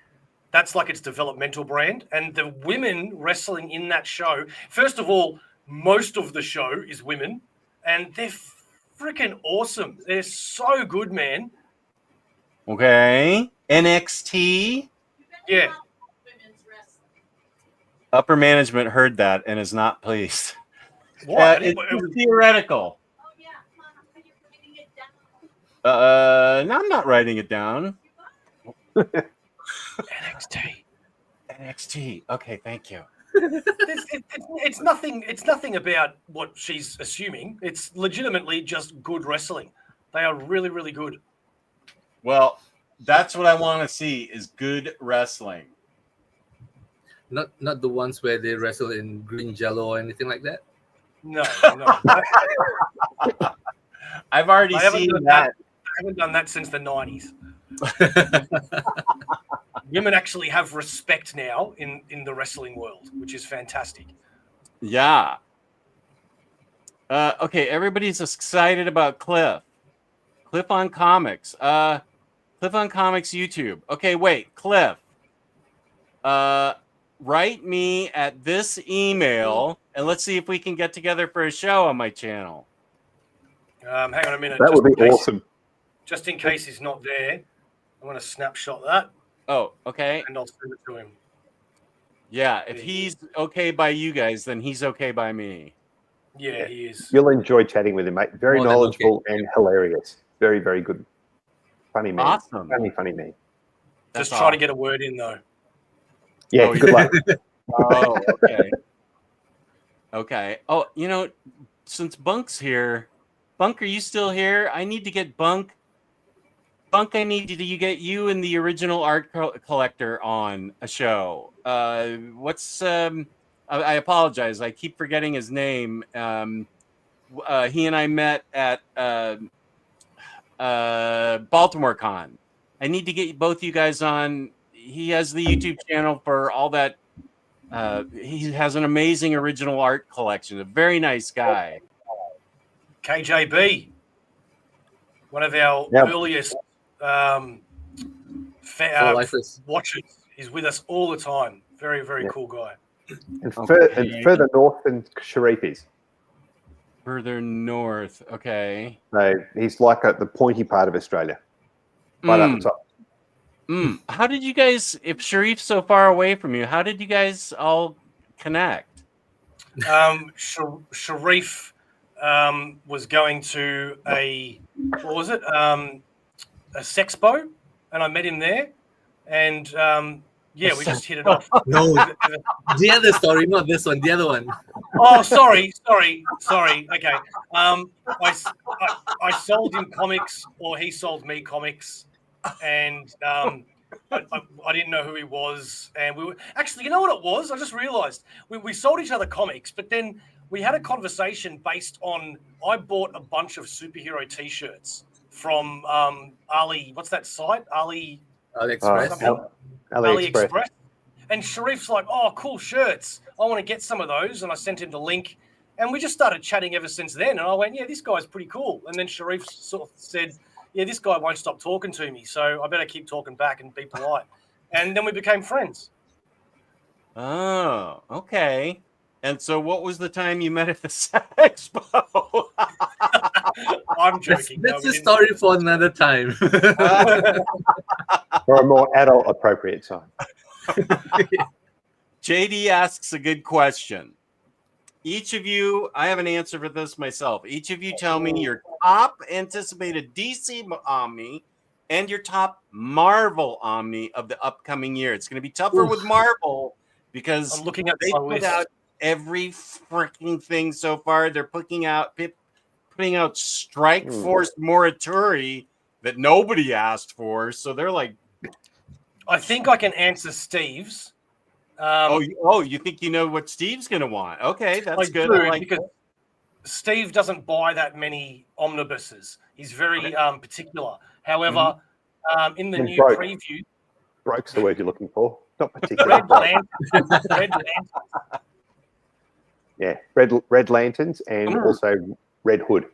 That's like its developmental brand. And the women wrestling in that show, first of all, most of the show is women, and they're freaking awesome. They're so good, man. Okay. NXT? Yeah. Upper management heard that and is not pleased. What? It's theoretical. No, I'm not writing it down. NXT. Okay, thank you. It's nothing about what she's assuming. It's legitimately just good wrestling. They are really, really good. Well, that's what I want to see is good wrestling. Not the ones where they wrestle in green jello or anything like that. No. I've already seen that. I haven't done that since the 90s. Women actually have respect now in the wrestling world, which is fantastic. Yeah. Okay, everybody's excited about Cliff. Cliff on Comics. Cliff on Comics YouTube. Okay, wait, Cliff. Write me at this email, and let's see if we can get together for a show on my channel. Hang on a minute. That would be awesome. Just in case he's not there, I'm going to snapshot that. Oh, okay. And I'll send it to him. Yeah, if he's okay by you guys, then he's okay by me. Yeah, he is. You'll enjoy chatting with him, mate. Very knowledgeable and hilarious. Very, very good. Funny man. Awesome. Funny man. Just try to get a word in, though. Yeah, good luck. Oh, okay. Okay. Oh, since Bunk's here, Bunk, are you still here? I need to get Bunk. Bunk, I need to get you and the original art collector on a show. I apologize. I keep forgetting his name. He and I met at Baltimore Con. I need to get both you guys on. He has the YouTube channel for all that He has an amazing original art collection. A very nice guy. KJB, one of our Yep. earliest lifers. watchers. He's with us all the time. Very, very Yep. cool guy. And, Okay. and further north than Sharif is. Further north. Okay. So he's like at the pointy part of Australia. Right up the top. How did you guys, if Sharif's so far away from you, how did you guys all connect? Sharif was going to a sexpo, and I met him there, and we just hit it off. No, the other story, not this one. The other one. Oh, sorry. Okay. I sold him comics, or he sold me comics, and I didn't know who he was. And we were actually, you know what it was? I just realized we sold each other comics, but then we had a conversation based on I bought a bunch of superhero T-shirts from Ali. What's that site? AliExpress. AliExpress. And Sharif's like, "Oh, cool shirts. I want to get some of those." And I sent him the link, and we just started chatting ever since then. And I went, "Yeah, this guy's pretty cool." And then Sharif sort of said, "Yeah, this guy won't stop talking to me, so I better keep talking back and be polite." And then we became friends. Oh, okay. And so what was the time you met at the expo? I'm joking. That's a story for another time. For a more adult appropriate time. JD asks a good question. Each of you, I have an answer for this myself. Each of you tell me your top anticipated DC Omni and your top Marvel Omni of the upcoming year. It's going to be tougher with Marvel because I'm looking at they my put list. out every freaking thing so far. They're putting out Strike Force Morituri that nobody asked for. So they're like, I think I can answer Steve's. you think you know what Steve's going to want? Okay, that's good. I like because Steve doesn't buy that many omnibuses. He's very particular. However, in the new preview, Broke's the word you're looking for. Not particular. Red Lantern. Yeah, red lanterns and also Red Hood.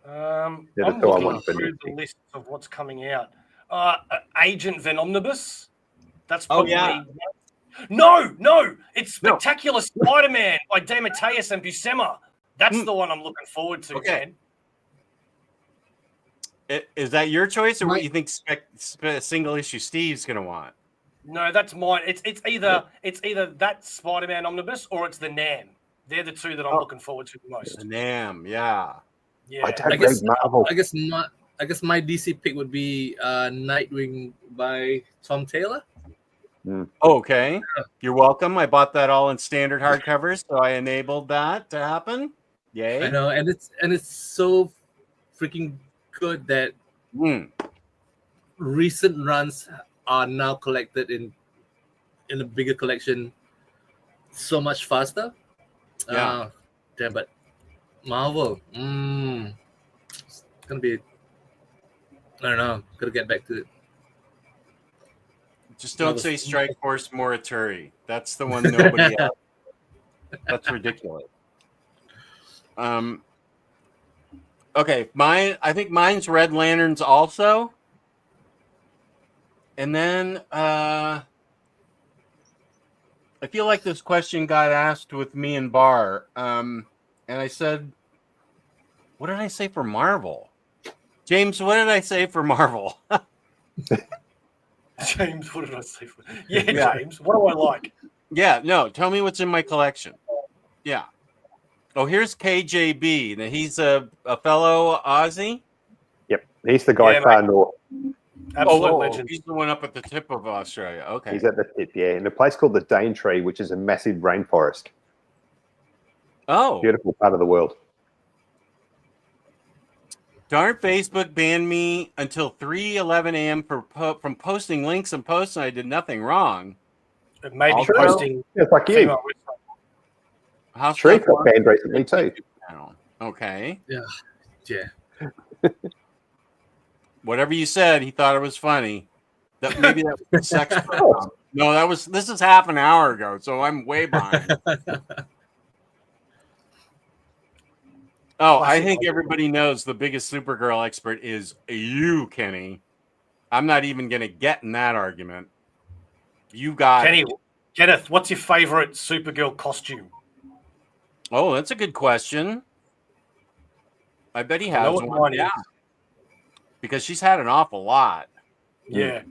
I'm the two I looking want for through next the week. list of what's coming out. Agent Van Omnibus. That's probably no. It's Spectacular Spider-Man by DeMatteis and Buscema. That's the one I'm looking forward to. Okay. Is that your choice, or what you think single issue Steve's going to want? No, that's mine. It's either that Spider-Man omnibus or it's the Nam. They're the two that I'm looking forward to the most. The Nam, yeah. I don't read Marvel. I guess my DC pick would be Nightwing by Tom Taylor. Okay, you're welcome. I bought that all in standard hardcovers, so I enabled that to happen. Yay! I know, and it's so freaking good that recent runs are now collected in a bigger collection so much faster. Yeah. But Marvel, it's gonna be. I don't know. Gotta get back to it. Just don't say Strike Force Morituri. That's the one nobody else. That's ridiculous. Okay, I think mine's Red Lanterns also. And then I feel like this question got asked with me and Bar. And I said, what did I say for Marvel? James, what did I say for Marvel? James, what did I say? James, what do I like? Yeah, no, tell me what's in my collection. Yeah. Oh, here's KJB. Now, he's a fellow Aussie. Yep, he's the guy far north. Absolute legend. He's the one up at the tip of Australia. Okay. He's at the tip, in a place called the Daintree, which is a massive rainforest. Oh. Beautiful part of the world. Darn Facebook banned me until 3:11 a.m. from posting links and posts, and I did nothing wrong. It made me posting. It's like you. Sharif got banned recently too. Okay. Yeah. Whatever you said, he thought it was funny. Maybe that was sex. No, this is half an hour ago, so I'm way behind. Oh, I think everybody knows the biggest Supergirl expert is you, Kenny. I'm not even going to get in that argument. You got Kenny, Kenneth, what's your favorite Supergirl costume? Oh, that's a good question. I bet he I know has what one. mine Yeah, is. because she's had an awful lot. Yeah.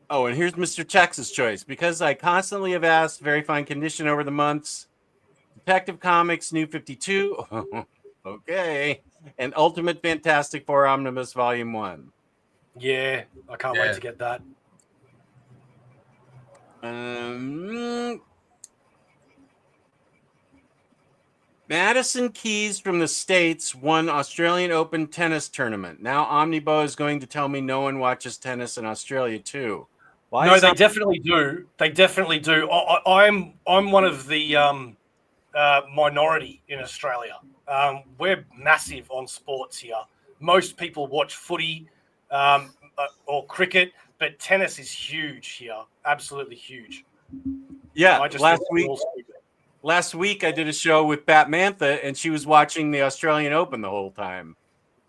Oh, and here's Mr. Texas choice. Because I constantly have asked, very fine condition over the months. Detective Comics, New 52. Okay. And Ultimate Fantastic Four Omnibus Volume 1. Yeah, I can't wait to get that. Madison Keys from the States won Australian Open tennis tournament. Now Omnibus is going to tell me no one watches tennis in Australia too. Why No, they definitely do. They definitely do. I'm one of the minority in Australia. We're massive on sports here. Most people watch footy or cricket, but tennis is huge here. Absolutely huge. Yeah, I just last week I did a show with Batmantha, and she was watching the Australian Open the whole time.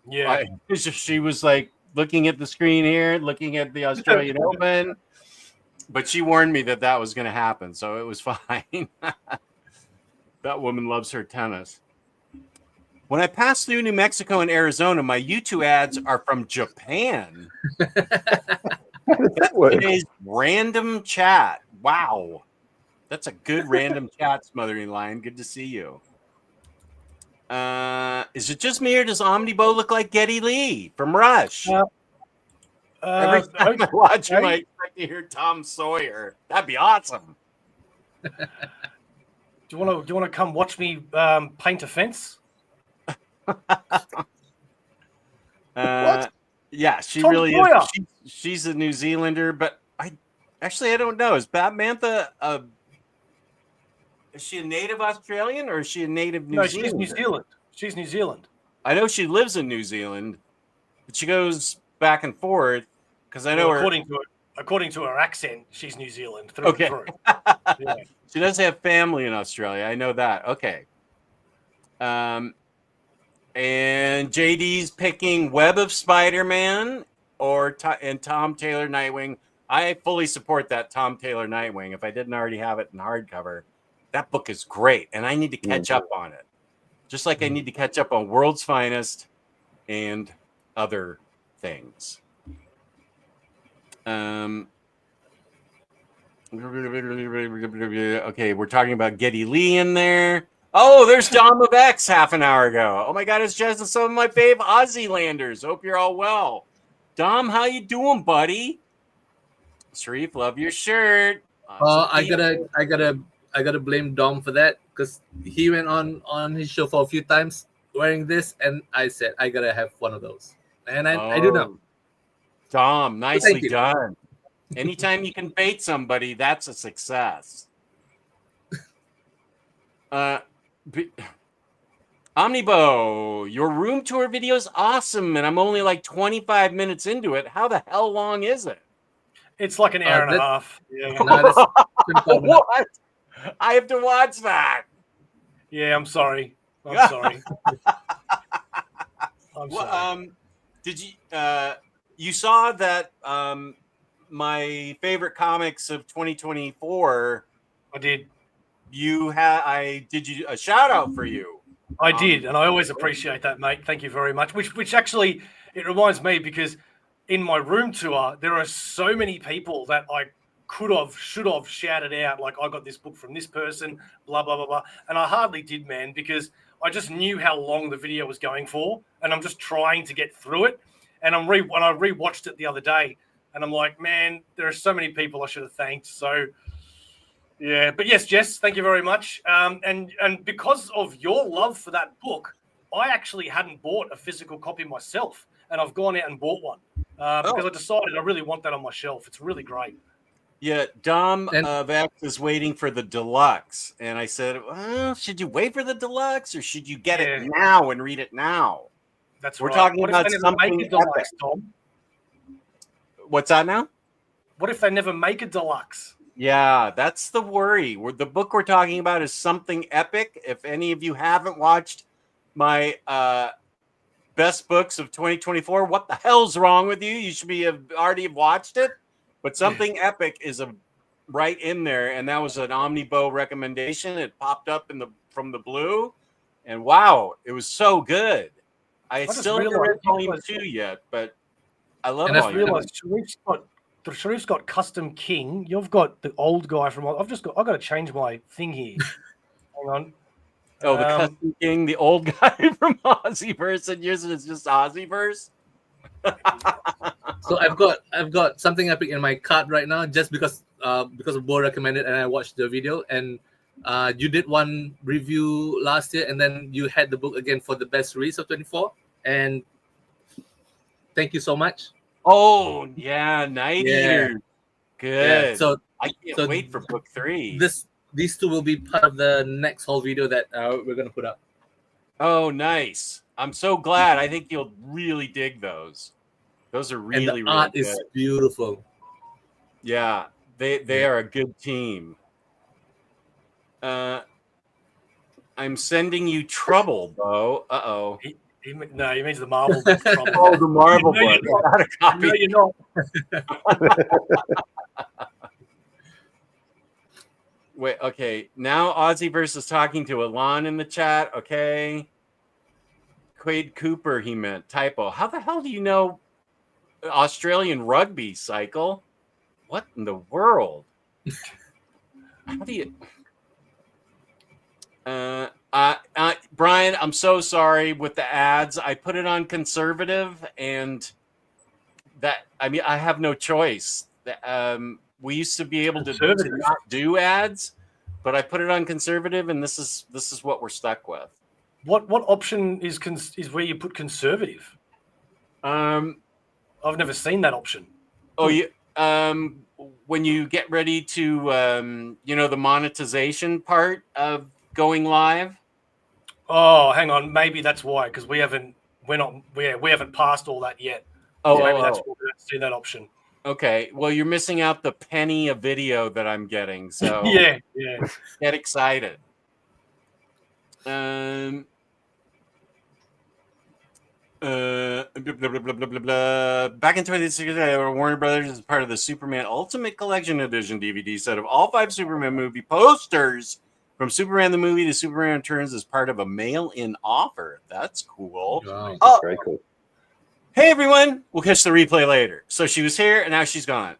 Yeah, she was like looking at the screen here, looking at the Australian Open, but she warned me that was going to happen, so it was fine. That woman loves her tennis. When I pass through New Mexico and Arizona, my YouTube ads are from Japan. Today's random chat. Wow. That's a good random chat, Smothering Lion. Good to see you. Is it just me, or does Omnibo look like Geddy Lee from Rush? Every time I watch him, I expect to hear Tom Sawyer. That'd be awesome. Do you want to come watch me paint a fence? Yeah, she Tom really Sawyer. is. She's a New Zealander, but I don't know. Is Batmantha is she a native Australian or is she a native New Zealander? No, she's New Zealand. She's New Zealand. I know she lives in New Zealand, but she goes back and forth because I know according to her accent, she's New Zealand through and through. Yeah. She does have family in Australia. I know that. Okay. And JD's picking Web of Spider-Man and Tom Taylor Nightwing. I fully support that Tom Taylor Nightwing. If I didn't already have it in hardcover, that book is great, and I need to catch up on it. Just like I need to catch up on World's Finest and other things. Okay, we're talking about Geddy Lee in there. Oh, there's Dom of X half an hour ago. Oh my God, it's just some of my fave Aussie landers. Hope you're all well. Dom, how you doing, buddy? Sharif, love your shirt. I gotta blame Dom for that because he went on his show for a few times wearing this, and I said I gotta have one of those, and I do now. Dom, nicely done. Anytime you can bait somebody, that's a success. Omnibo, your room tour video is awesome, and I'm only like 25 minutes into it. How the hell long is it? It's like an hour and a half. Yeah. What? I have to watch that. Yeah, I'm sorry. I'm sorry. I'm sorry. Did you you saw that my favorite comics of 2024? I did. I did you a shout out for you. I did, and I always appreciate that, mate. Thank you very much. Which actually it reminds me because in my room tour there are so many people that I should have shouted out, like, I got this book from this person, blah blah blah blah, and I hardly did, man, because I just knew how long the video was going for, and I'm just trying to get through it. And when I rewatched it the other day, and I'm like, man, there are so many people I should have thanked. So. Yeah, but yes, Jess, thank you very much. And because of your love for that book, I actually hadn't bought a physical copy myself, and I've gone out and bought one because I decided I really want that on my shelf. It's really great. Yeah, Dom of X is waiting for the deluxe, and I said, well, should you wait for the deluxe or should you get it now and read it now? That's We're right. talking What if about they never something make a deluxe, epic. Tom? What's that now? What if they never make a deluxe? Yeah, that's the worry. The book we're talking about is something epic. If any of you haven't watched my best books of 2024, what the hell's wrong with you? You should be already have watched it. But something epic is right in there, and that was an Omnibus recommendation. It popped up from the blue, and wow, it was so good. I just still haven't realized read volume 2 yet, but I love And I volume 2. Realised Sharif's got Custom King. You've got the old guy from. I've got to change my thing here. Hang on. Oh, the Custom King, the old guy from Aussieverse, and yours is just Aussieverse. So I've got something epic in my cart right now, just because Bo recommended and I watched the video. And you did one review last year, and then you had the book again for the best release of 24. And thank you so much. Oh yeah, Night Yeah. Eater. Good. Yeah, so I can't wait for book 3. These two will be part of the next whole video that we're gonna put up. Oh, nice. I'm so glad. I think you'll really dig those. Those are really, And the really art good. is beautiful. Yeah, they are a good team. I'm sending you trouble, Bo. Uh-oh. No, he means the Marvel book. Oh, the Marvel No, book. you're I got a copy. No, you're not. Wait, okay. Now Aussieverse is talking to Alon in the chat. Okay. Quade Cooper, he meant. Typo. How the hell do you know Australian rugby, Cycle? What in the world? How do you... Brian, I'm so sorry with the ads. I put it on conservative, and I have no choice. We used to be able to not do ads, but I put it on conservative, and this is what we're stuck with. What option is where you put conservative? I've never seen that option. Oh, you when you get ready to the monetization part of going live. Oh, hang on. Maybe that's why, because we haven't passed all that yet. Oh, maybe that's why we don't see that option. Okay. Well, you're missing out the penny of video that I'm getting. So yeah. Get excited. Blah, blah, blah, blah, blah, blah. Back in 2016, Warner Brothers is part of the Superman Ultimate Collection Edition DVD set of all 5 Superman movie posters from Superman the movie to Superman Returns as part of a mail-in offer. That's cool. Wow. Oh, Very cool. hey everyone, we'll catch the replay later. So she was here and now she's gone.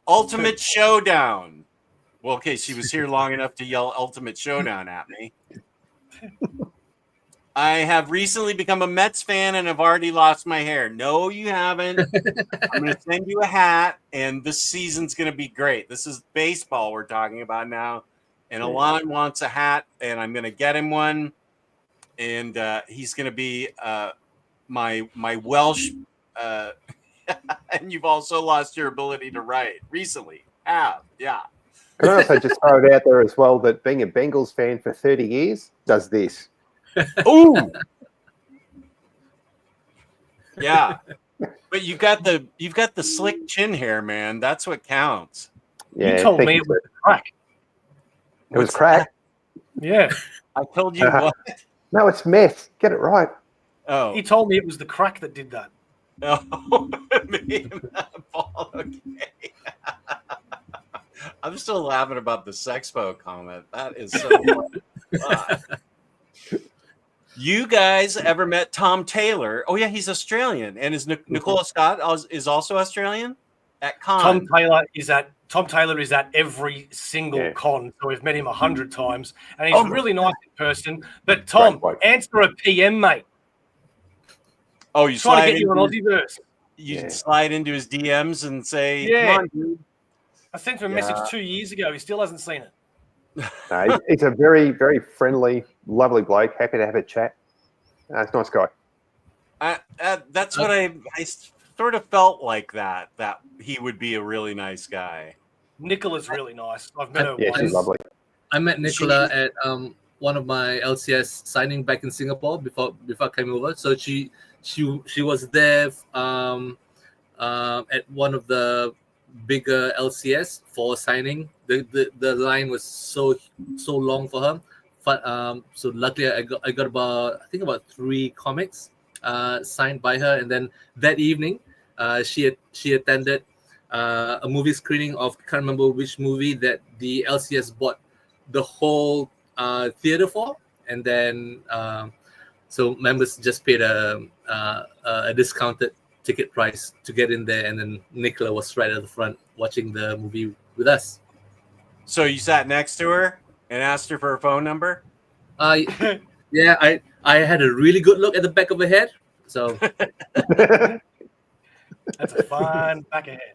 Ultimate Showdown. Well, okay, she was here long enough to yell Ultimate Showdown at me. I have recently become a Mets fan and have already lost my hair. No, you haven't. I'm going to send you a hat, and this season's going to be great. This is baseball we're talking about now. And Alon wants a hat, and I'm going to get him one. And he's going to be my Welsh. And you've also lost your ability to write recently. Yeah. Can I also just throw it out there as well that being a Bengals fan for 30 years does this. Ooh. Yeah. But you've got the slick chin hair, man. That's what counts. Yeah, you told me it was crack. It was crack. Yeah. I told you what? No, it's meth. Get it right. Oh. He told me it was the crack that did that. Oh, okay. I'm still laughing about the Sexpo comment. That is so funny. You guys ever met Tom Taylor? Oh yeah, he's Australian, and is Nicola Scott is also Australian at con. Tom Taylor is at every single con, so we've met him 100 times, and he's really nice in person. But Tom, answer a PM, mate. Oh, you trying to get you on Aussieverse. You slide into his DMs and say, "Come on, dude." I sent him a message 2 years ago. He still hasn't seen it. No, he's a very, very friendly, lovely bloke. Happy to have a chat. He's a nice guy. That's what I sort of felt like that he would be a really nice guy. Nicola's really nice. I've met her Yeah, once. she's lovely. I met Nicola at one of my LCS signing back in Singapore before I came over. So she she was there at one of the bigger LCS for signing. The line was so long for her. But so luckily I got about 3 comics signed by her, and then that evening she attended a movie screening of, can't remember which movie, that the LCS bought the whole theater for, and then so members just paid a discounted ticket price to get in there, and then Nicola was right at the front watching the movie with us. So you sat next to her and asked her for her phone number? Yeah, I had a really good look at the back of her head. So That's a fun back ahead.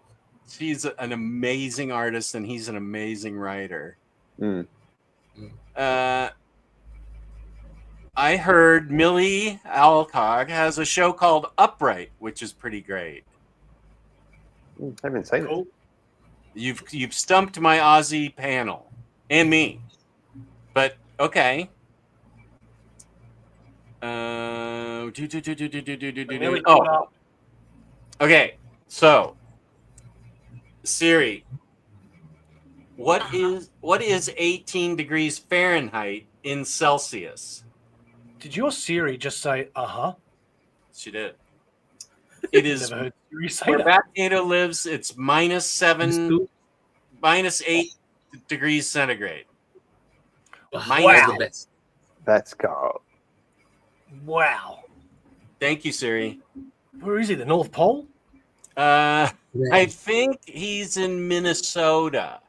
She's an amazing artist, and he's an amazing writer. Mm. I heard Millie Alcog has a show called Upright, which is pretty great. Haven't seen it. You've stumped my Aussie panel and me, but okay. Okay. So, Siri, what is 18 degrees Fahrenheit in Celsius? Did your Siri just say She did. It is Never heard Siri say where that. Batcave lives. It's -7, -8 degrees centigrade. wow, the best. That's cold. Wow. Thank you, Siri. Where is he? The North Pole? I think he's in Minnesota,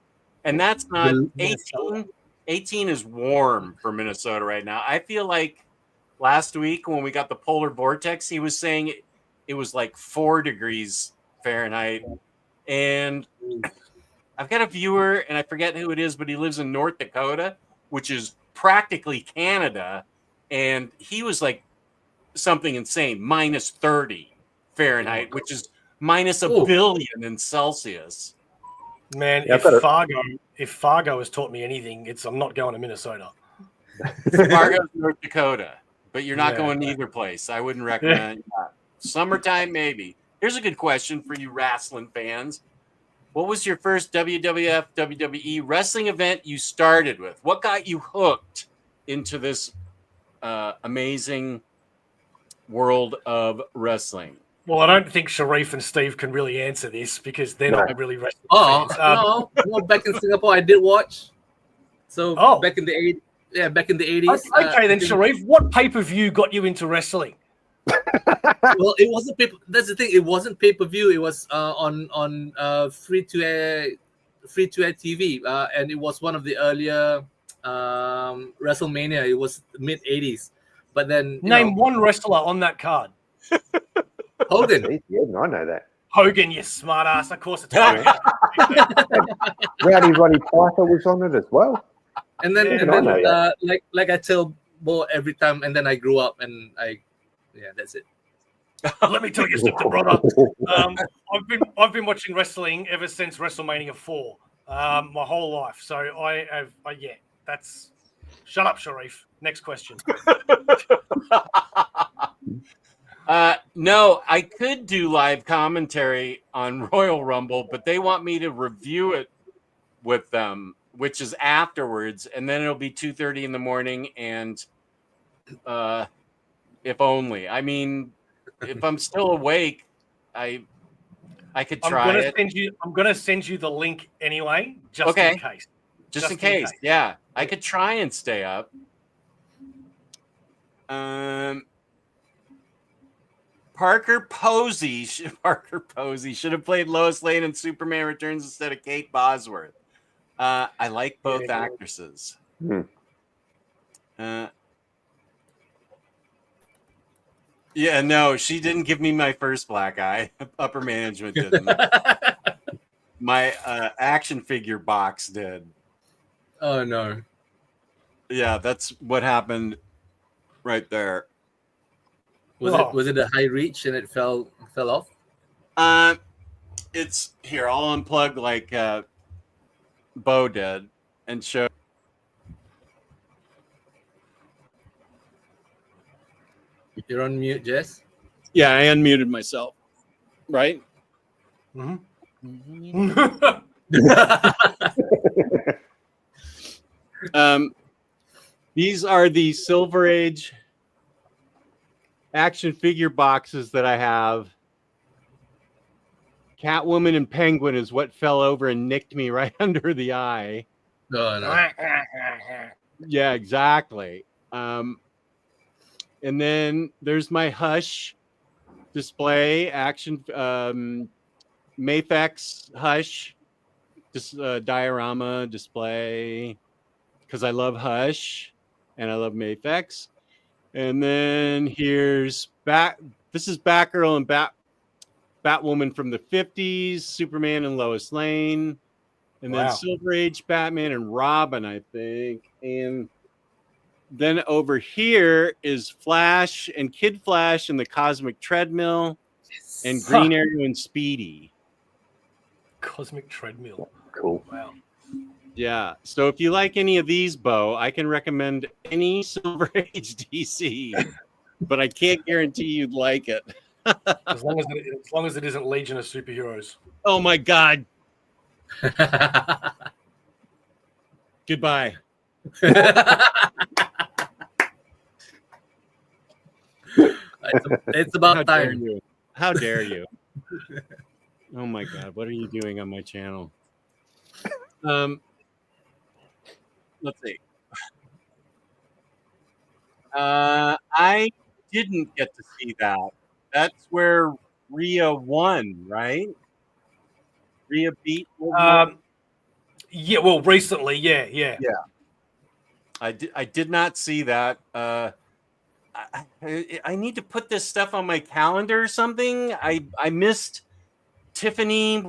and that's not 18. 18 is warm for Minnesota right now. I feel like last week when we got the polar vortex, he was saying it was like 4 degrees Fahrenheit. And I've got a viewer, and I forget who it is, but he lives in North Dakota, which is practically Canada. And he was like something insane, -30 Fahrenheit, which is minus a billion in Celsius. Man, Yeah, if Fargo has taught me anything, it's I'm not going to Minnesota. Fargo's North Dakota, but you're not going to either place. I wouldn't recommend that. Summertime, maybe. Here's a good question for you wrestling fans. What was your first WWF, WWE wrestling event you started with? What got you hooked into this amazing world of wrestling? Well, I don't think Sharif and Steve can really answer this because they're not really wrestling fans. No, back in Singapore I did watch. So back in the 80s. Okay, then Sharif, what pay-per-view got you into wrestling? Well, it wasn't pay. That's the thing. It wasn't pay-per-view. It was on free-to-air TV, and it was one of the earlier WrestleMania. It was mid-80s. But then name one wrestler on that card. Hogan. Yeah, I know that. Hogan, you smart ass. Of course it's Hogan. Rowdy Roddy Piper was on it as well. And then, like I tell Bo every time, and then I grew up, and that's it. Let me tell you something, brother. I've been watching wrestling ever since WrestleMania 4, my whole life. So that's. Shut up, Sharif. Next question. No, I could do live commentary on Royal Rumble, but they want me to review it with them, which is afterwards, and then it'll be 2:30 in the morning. And if only, I mean, if I'm still awake, I could try it. I'm gonna send you the link anyway, just in case. Just in case, yeah, I could try and stay up. Parker Posey should have played Lois Lane in Superman Returns instead of Kate Bosworth. I like both actresses. Yeah, no, she didn't give me my first black eye. Upper management didn't. My action figure box did. Oh no. Yeah, that's what happened right there. Was it a high reach and it fell off? It's here. I'll unplug like Bo did and show. You're on mute, Jess. Yeah, I unmuted myself. Right? These are the Silver Age action figure boxes that I have. Catwoman and Penguin is what fell over and nicked me right under the eye. No. Yeah, exactly. And then there's my Hush display action Mafex Hush diorama display because I love Hush and I love Mafex. And then here's this is Batgirl and Batwoman from the 50s, Superman and Lois Lane, and then Silver Age Batman and Robin, I think. And then over here is Flash and Kid Flash and the Cosmic Treadmill and Green Arrow and Speedy. Cosmic Treadmill. Cool. Wow. Yeah. So if you like any of these, Bo, I can recommend any Silver Age DC, but I can't guarantee you'd like it. as long as it isn't Legion of Superheroes. Oh my God. Goodbye. It's about time. How dare you? Oh my God, what are you doing on my channel? Let's see. I didn't get to see that. That's where Rhea won, right? Rhea beat. Yeah, well, recently, yeah. I did not see that. I need to put this stuff on my calendar or something. I missed Tiffany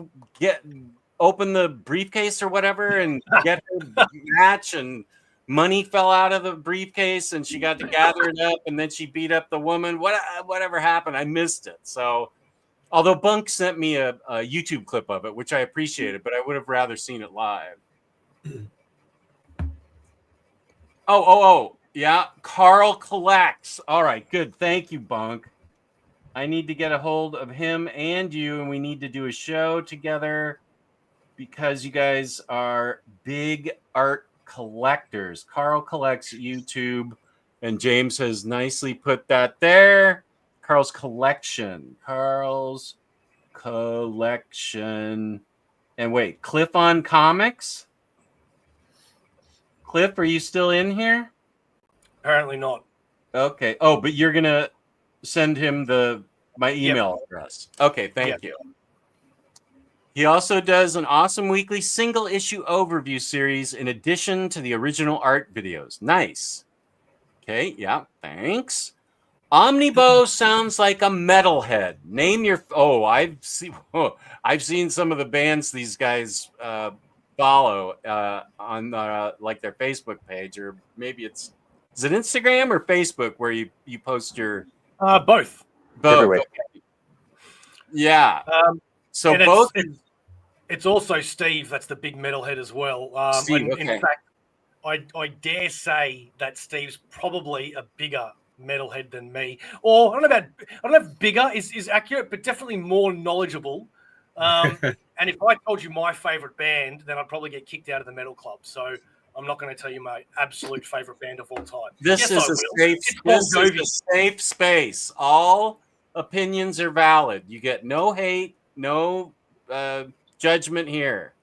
open the briefcase or whatever and get her match, and money fell out of the briefcase and she got to gather it up, and then she beat up the woman. Whatever happened, I missed it. So, although Bunk sent me a YouTube clip of it, which I appreciated, but I would have rather seen it live. Oh, yeah. Carl collects. All right, good. Thank you, Bunk. I need to get a hold of him and you, and we need to do a show together because you guys are big art collectors. Carl collects YouTube, and James has nicely put that there. Carl's collection. And wait, Cliff on Comics? Cliff, are you still in here? Apparently not. Okay. Oh, but you're going to send him my email address. Okay, thank you. He also does an awesome weekly single issue overview series in addition to the original art videos. Nice. Okay, yeah, thanks. Omnibus sounds like a metalhead. Name your I've seen some of the bands these guys follow on like their Facebook page, or maybe is it Instagram or Facebook where you post your both. Okay. Yeah. So both. It's also Steve. That's the big metalhead as well. Steve, okay. In fact, I dare say that Steve's probably a bigger metalhead than me. Or I don't know if bigger is accurate, but definitely more knowledgeable. And if I told you my favorite band, then I'd probably get kicked out of the metal club. So I'm not going to tell you my absolute favorite band of all time. This is a safe space. All opinions are valid. You get no hate, no judgment here.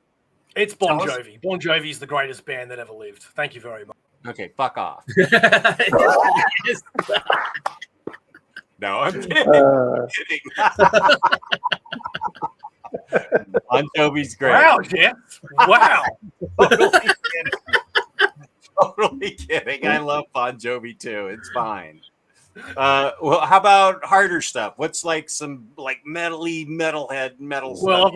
It's Bon Jovi. Bon Jovi is the greatest band that ever lived. Thank you very much. Okay, fuck off. No, I'm kidding. Bon Jovi's great. Wow, Jeff. Wow. Totally kidding. I love Bon Jovi too. It's fine. Well, how about harder stuff? What's like some metalhead metal stuff? Well,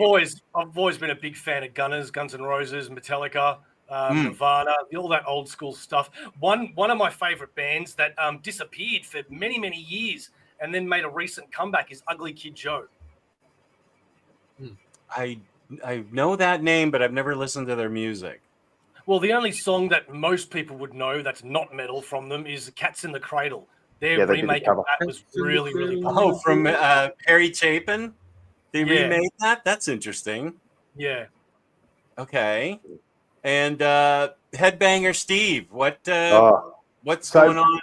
I've always been a big fan of Guns N' Roses, Metallica, Nirvana, all that old school stuff. One of my favorite bands that disappeared for many, many years and then made a recent comeback is Ugly Kid Joe. I know that name, but I've never listened to their music. Well, the only song that most people would know that's not metal from them is Cats in the Cradle. Their Yeah, they did a remake of cover. that was really, really good. Oh, from Perry Chapin? They Yeah. remade that? That's interesting. Yeah. Okay. And Headbanger Steve, what's So, going on?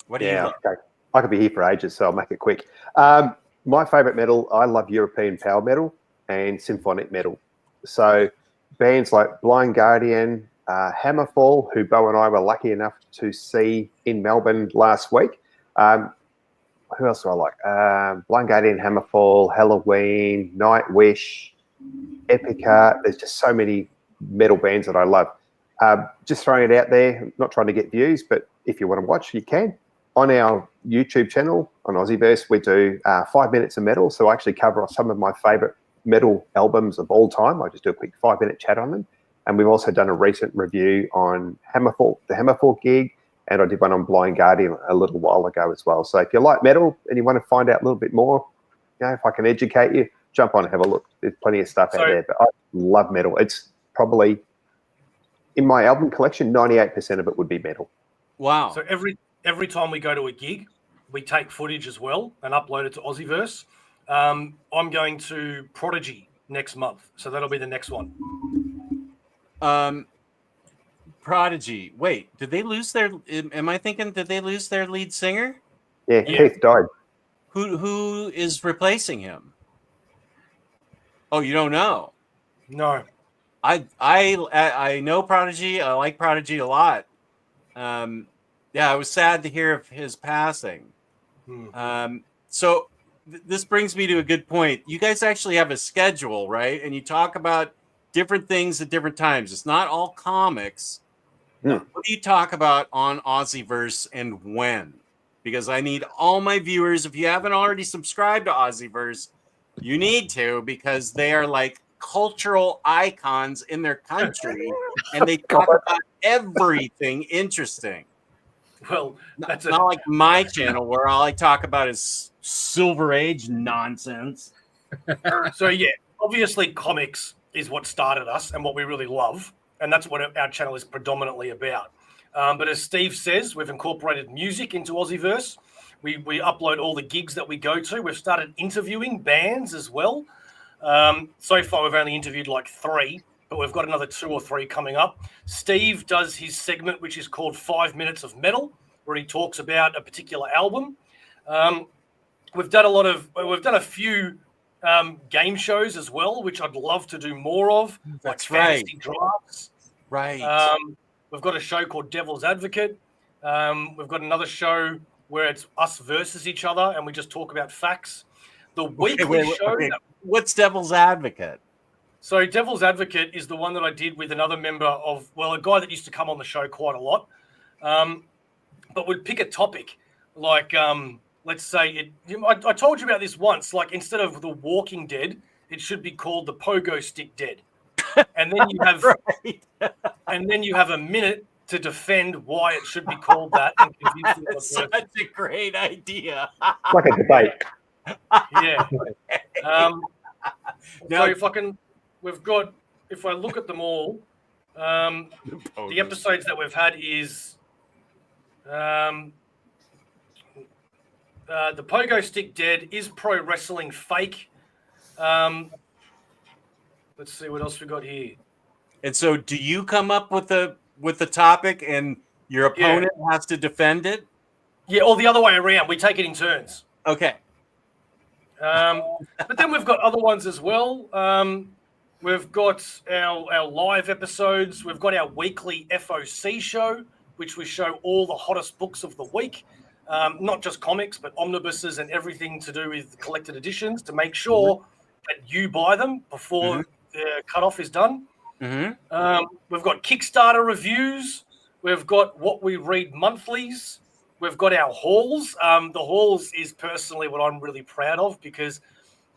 What do you yeah, love? okay. I could be here for ages, so I'll make it quick. My favourite metal, I love European power metal and symphonic metal. So bands like Blind Guardian, Hammerfall, who Bo and I were lucky enough to see in Melbourne last week. Who else do I like? Blind Guardian, Hammerfall, Halloween, Nightwish, Epica. There's just so many metal bands that I love. Just throwing it out there, not trying to get views, but if you want to watch, you can. On our YouTube channel, on Aussieverse, we do 5 minutes of metal. So I actually cover some of my favourite metal albums of all time. I just do a quick 5-minute chat on them. And we've also done a recent review on Hammerfall, the Hammerfall gig, and I did one on Blind Guardian a little while ago as well. So if you like metal and you want to find out a little bit more, if I can educate you, jump on and have a look. There's plenty of stuff out there. But I love metal. It's probably, in my album collection, 98% of it would be metal. Wow. So every time we go to a gig, we take footage as well and upload it to Aussieverse. I'm going to Prodigy next month, so that'll be the next one. Prodigy. Wait, did they lose their? Am I thinking? Did they lose their lead singer? Yeah, Keith died. Who is replacing him? Oh, you don't know? No. I know Prodigy. I like Prodigy a lot. Yeah, I was sad to hear of his passing. So this brings me to a good point. You guys actually have a schedule, right? And you talk about different things at different times. It's not all comics. What do you talk about on Aussieverse and when? Because I need all my viewers, if you haven't already subscribed to Aussieverse, you need to, because they are like cultural icons in their country and they talk about everything interesting. Well, that's not like my channel where all I talk about is Silver Age nonsense. So yeah, obviously comics is what started us and what we really love, and that's what our channel is predominantly about. But as Steve says, we've incorporated music into Aussieverse. We upload all the gigs that we go to. We've started interviewing bands as well. So far, we've only interviewed like 3, but we've got another 2 or 3 coming up. Steve does his segment, which is called 5 Minutes of Metal, where he talks about a particular album. We've done a few game shows as well, which I'd love to do more of. That's like right. Fantasy Drafts. Right. We've got a show called Devil's Advocate. We've got another show where it's us versus each other, and we just talk about facts. The weekly show. What's Devil's Advocate? So Devil's Advocate is the one that I did with another member of, well, a guy that used to come on the show quite a lot. But we'd pick a topic like, let's say, I told you about this once, like instead of The Walking Dead, it should be called The Pogo Stick Dead. And then you have, and then you have a minute to defend why it should be called that. And That's such a great idea. Like a debate. Yeah. So if I look at them all, the episodes that we've had is the Pogo Stick Dead, is pro wrestling fake. Let's see what else we got here. And so, do you come up with the topic, and your opponent has to defend it? Yeah, or the other way around. We take it in turns. Okay. But then we've got other ones as well. We've got our live episodes. We've got our weekly FOC show, which we show all the hottest books of the week. Not just comics, but omnibuses and everything to do with collected editions, to make sure that you buy them before the cutoff is done. We've got Kickstarter reviews. We've got what we read monthlies. We've got our hauls. The hauls is personally what I'm really proud of, because,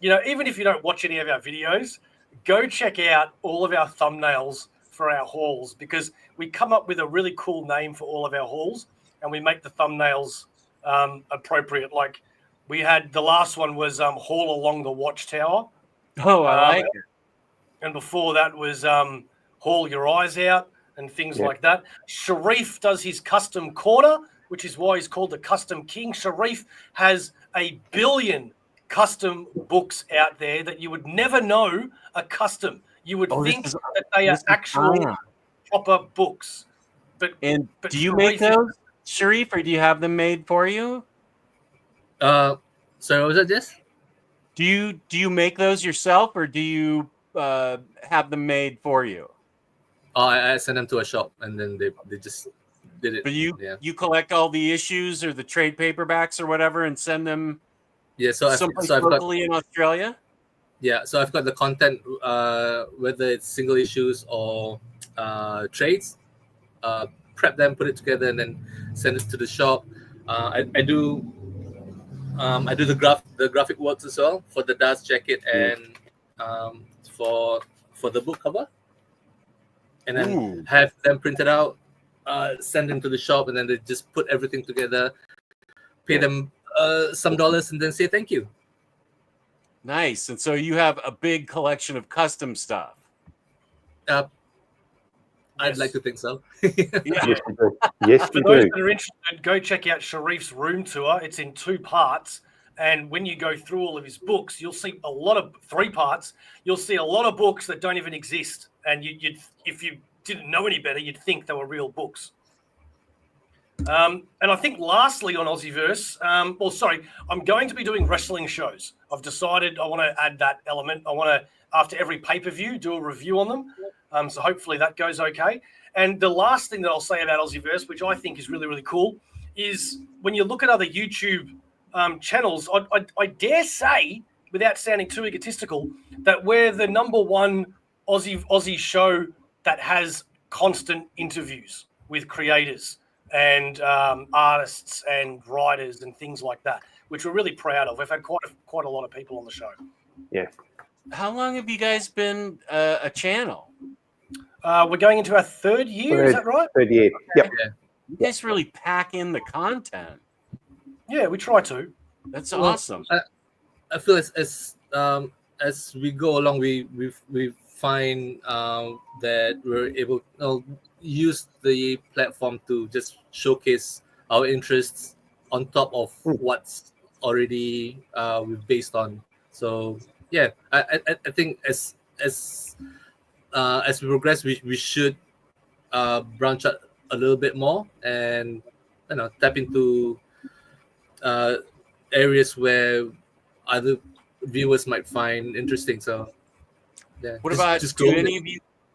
even if you don't watch any of our videos, go check out all of our thumbnails for our hauls, because we come up with a really cool name for all of our hauls, and we make the thumbnails appropriate. Like we had, the last one was Haul Along the Watchtower. Oh, I like it. And before that was Haul Your Eyes Out and things like that. Sharif does his custom corner, which is why he's called the Custom King. Sharif has 1 billion custom books out there that you would never know are custom. You would think that they are actual proper books. But do you make those, Sharif, or do you have them made for you? Sorry, what was that, Jess? Do you make those yourself, or do you have them made for you? Oh, I sent them to a shop, and then they just did it. But you collect all the issues or the trade paperbacks or whatever and send them someplace locally in Australia? Yeah, so I've got the content, whether it's single issues or trades, prep them, put it together, and then send it to the shop. I do the graphic works as well for the dust jacket and for the book cover, and then have them printed out, send them to the shop, and then they just put everything together, pay them some dollars, and then say thank you. Nice. And so you have a big collection of custom stuff. I'd like to think so. Yes, you do. Yes, For you those do. that are interested, go check out Sharif's room tour. It's in 2 parts. And when you go through all of his books, you'll see 3 parts. You'll see a lot of books that don't even exist. And you'd if you didn't know any better, you'd think they were real books. And I think lastly on Aussieverse, I'm going to be doing wrestling shows. I've decided I want to add that element. I want to, after every pay-per-view, do a review on them. So hopefully that goes okay. And the last thing that I'll say about Aussieverse, which I think is really, really cool, is when you look at other YouTube channels, I dare say, without sounding too egotistical, that we're the #1 Aussie show that has constant interviews with creators and artists and writers and things like that, which we're really proud of. We've had quite a lot of people on the show. Yeah. How long have you guys been a channel? We're going into our 3rd year, is that right? 3rd year. Yep. Yeah. You guys really pack in the content. Yeah, we try to. That's awesome. I feel as we go along, we find that we're able to use the platform to just showcase our interests on top of what's already we've based on. So yeah, I think as we progress, we should branch out a little bit more and tap into areas where other viewers might find interesting. So yeah. What about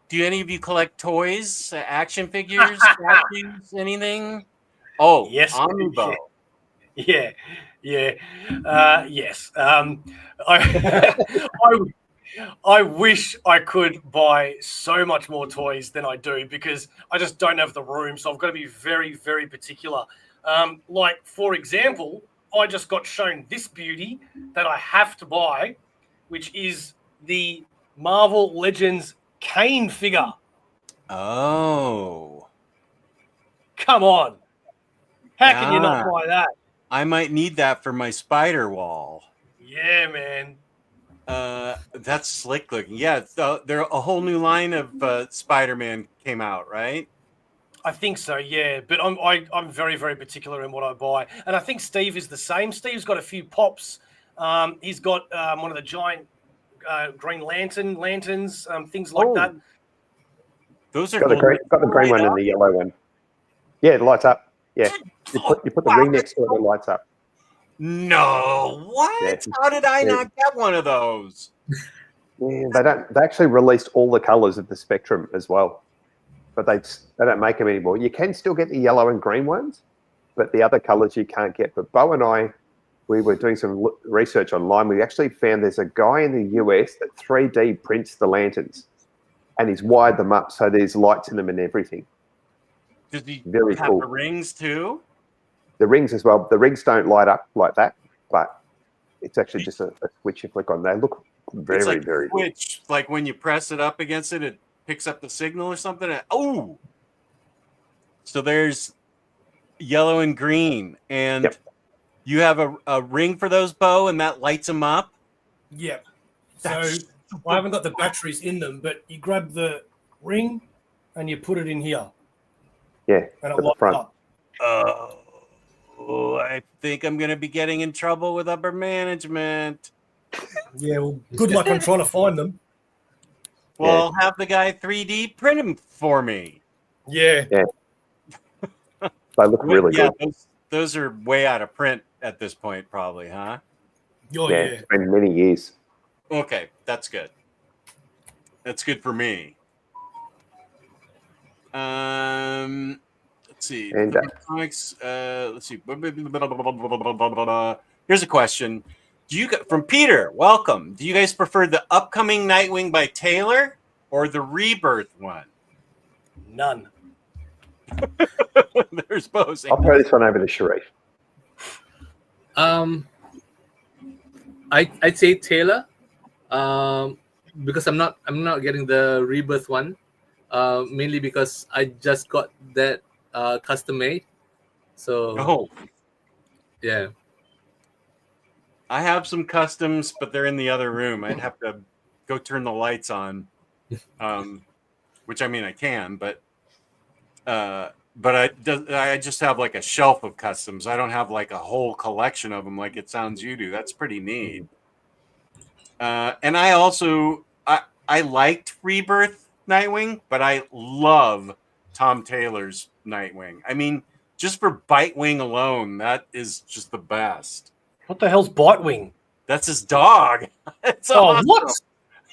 do any of you collect toys, action figures, statues, anything? Oh, yes, Omnibus. Yeah. Yes. I wish I could buy so much more toys than I do because I just don't have the room. So I've got to be very, very particular. Like, for example, I just got shown this beauty that I have to buy, which is the Marvel Legends Kane figure. Oh. Come on. How can you not buy that? I might need that for my spider wall. Yeah, man. That's slick looking. Yeah, there a whole new line of Spider-Man came out, right? I think so, yeah. But I'm very, very particular in what I buy. And I think Steve is the same. Steve's got a few pops. He's got one of the giant Green lanterns, things like that. Those are got the green one and the yellow one. Yeah, it lights up. Yeah, you put the ring next to it and it lights up. No, what? Yeah. How did I not get one of those? Yeah, they actually released all the colours of the spectrum as well, but they don't make them anymore. You can still get the yellow and green ones, but the other colours you can't get. But Bo and I, we were doing some research online. We actually found there's a guy in the US that 3D prints the lanterns, and he's wired them up so there's lights in them and everything. Does he Very have cool. the rings too? The rings as well. The rings don't light up like that, but it's actually just a switch you flick on. They look very, It's like very a switch, like when you press it up against it, it picks up the signal or something. Oh, so there's yellow and green, and Yep. you have a ring for those, Bo, and that lights them up. Yeah. So That's I haven't got the batteries in them, but you grab the ring and you put it in here, Yeah, and at it the lights front. up. Oh, I think I'm going to be getting in trouble with upper management. Yeah, well, good luck on trying to find them. Well, have the guy 3D print them for me. Yeah. They look really good. Those are way out of print at this point, probably, huh? Oh, Yeah, yeah. it's been many years. Okay, that's good. That's good for me. Let's see. And, Comics. Let's see. Here's a question. From Peter? Welcome. Do you guys prefer the upcoming Nightwing by Taylor or the Rebirth one? None. There's both. I'll throw this one over to Sharif. I'd say Taylor, because I'm not getting the Rebirth one, mainly because I just got that custom made. So yeah, I have some customs, but they're in the other room. I'd have to go turn the lights on, which I mean I can, but I just have like a shelf of customs. I don't have like a whole collection of them like it sounds you do. That's pretty neat. And I also I liked Rebirth Nightwing, but I love Tom Taylor's Nightwing. I mean, just for Bitewing alone, that is just the best. What the hell's Bitewing? That's his dog. It's awesome. What?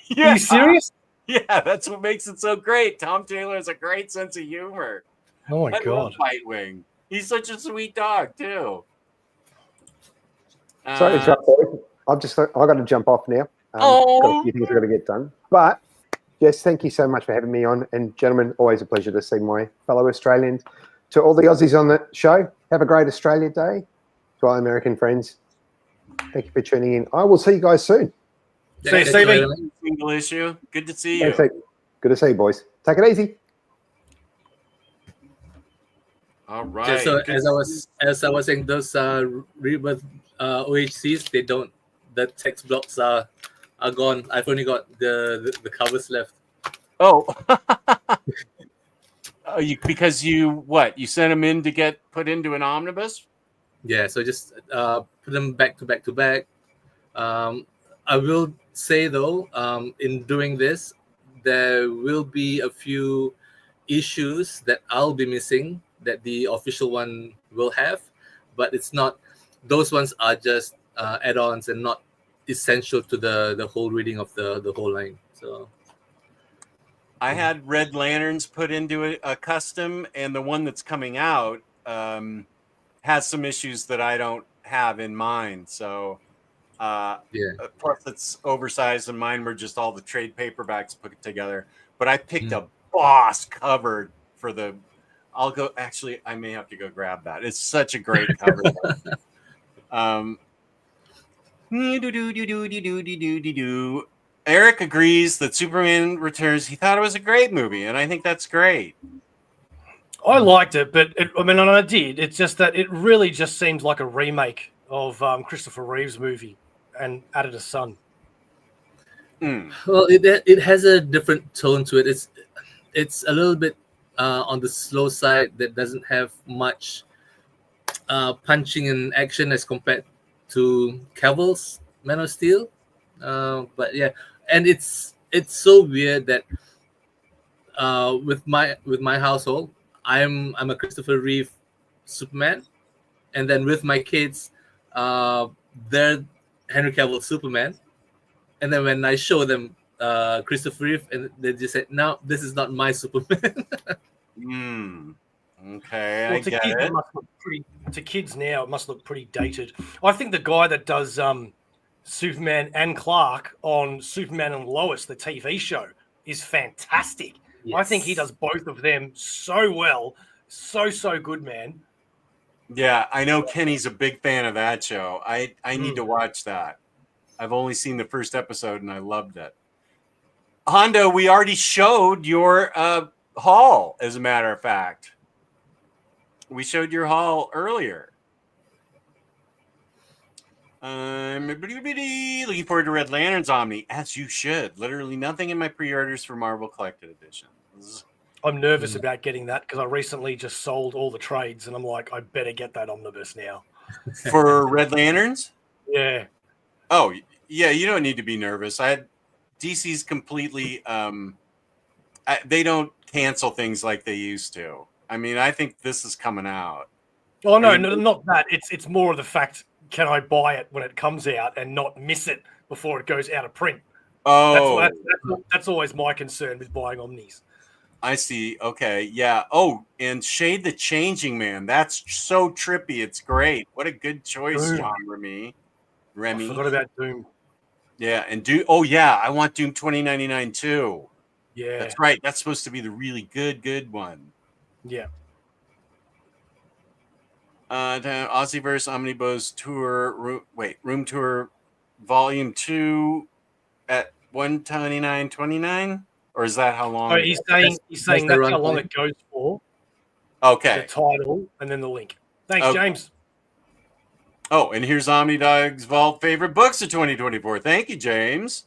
Yeah. Are you serious? Yeah, that's what makes it so great. Tom Taylor has a great sense of humor. Oh my I god! love Bitewing. He's such a sweet dog too. Sorry to interrupt, boys. I've got to jump off now. Got a few things I've got to get done. But Jess, thank you so much for having me on. And gentlemen, always a pleasure to see my fellow Australians. To all the Aussies on the show, have a great Australia Day. To our American friends, thank you for tuning in. I will see you guys soon. See you, Stevie. Single issue. Good to see you. Good to see you, boys. Take it easy. All right. So as I was saying, those Rebirth OHCs, the text blocks are gone. I've only got the covers left. Oh. Because you sent them in to get put into an omnibus? Yeah, so just put them back to back to back. I will say though, in doing this, there will be a few issues that I'll be missing that the official one will have, but it's not. Those ones are just add-ons and not essential to the whole reading of the whole line. So I had Red Lanterns put into a custom, and the one that's coming out has some issues that I don't have in mind. So plus it's oversized, and mine were just all the trade paperbacks put together. But I picked a boss cover for the. I'll go. Actually, I may have to go grab that. It's such a great cover. Eric agrees that Superman Returns. He thought it was a great movie, and I think that's great. I liked it, but I did. It's just that it really just seems like a remake of Christopher Reeve's movie and added a son. Well, it has a different tone to it. It's a little bit on the slow side that doesn't have much punching and action as compared to Cavill's Man of Steel. But yeah, and it's so weird that with my household, I'm a Christopher Reeve Superman, and then with my kids, they're Henry Cavill Superman, and then when I show them Christopher Reeve, and they just say, "No, this is not my Superman." Okay, Well, I get it. To kids now, it must look pretty dated. I think the guy that does Superman and Clark on Superman and Lois, the TV show, is fantastic. Yes. I think he does both of them so well. So good, man. Yeah, I know Kenny's a big fan of that show. I need to watch that. I've only seen the first episode and I loved it. Hondo, we already showed your haul, as a matter of fact. We showed your haul earlier. Looking forward to Red Lanterns Omni, as you should. Literally nothing in my pre-orders for Marvel Collected Editions. I'm nervous about getting that because I recently just sold all the trades, and I'm like, I better get that omnibus now. For Red Lanterns? Yeah. Oh, yeah, you don't need to be nervous. DC's completely they don't cancel things like they used to. I mean, I think this is coming out. Oh no, no, not that. It's more of the fact, can I buy it when it comes out and not miss it before it goes out of print? Oh, that's always my concern with buying Omnis. I see. Okay, yeah. Oh, and Shade the Changing Man. That's so trippy. It's great. What a good choice, Doom. John Remy. I forgot about Doom. Yeah, and Oh yeah, I want Doom 2099 too. Yeah, that's right. That's supposed to be the really good one. Yeah. Aussieverse Omnibus Tour. Room Tour, Volume 2 at 129.29. Or is that how long? Oh, he's saying that's how long it goes for. Okay. The title and then the link. Thanks, James. Oh, and here's Omnidog's Vault favorite books of 2024. Thank you, James.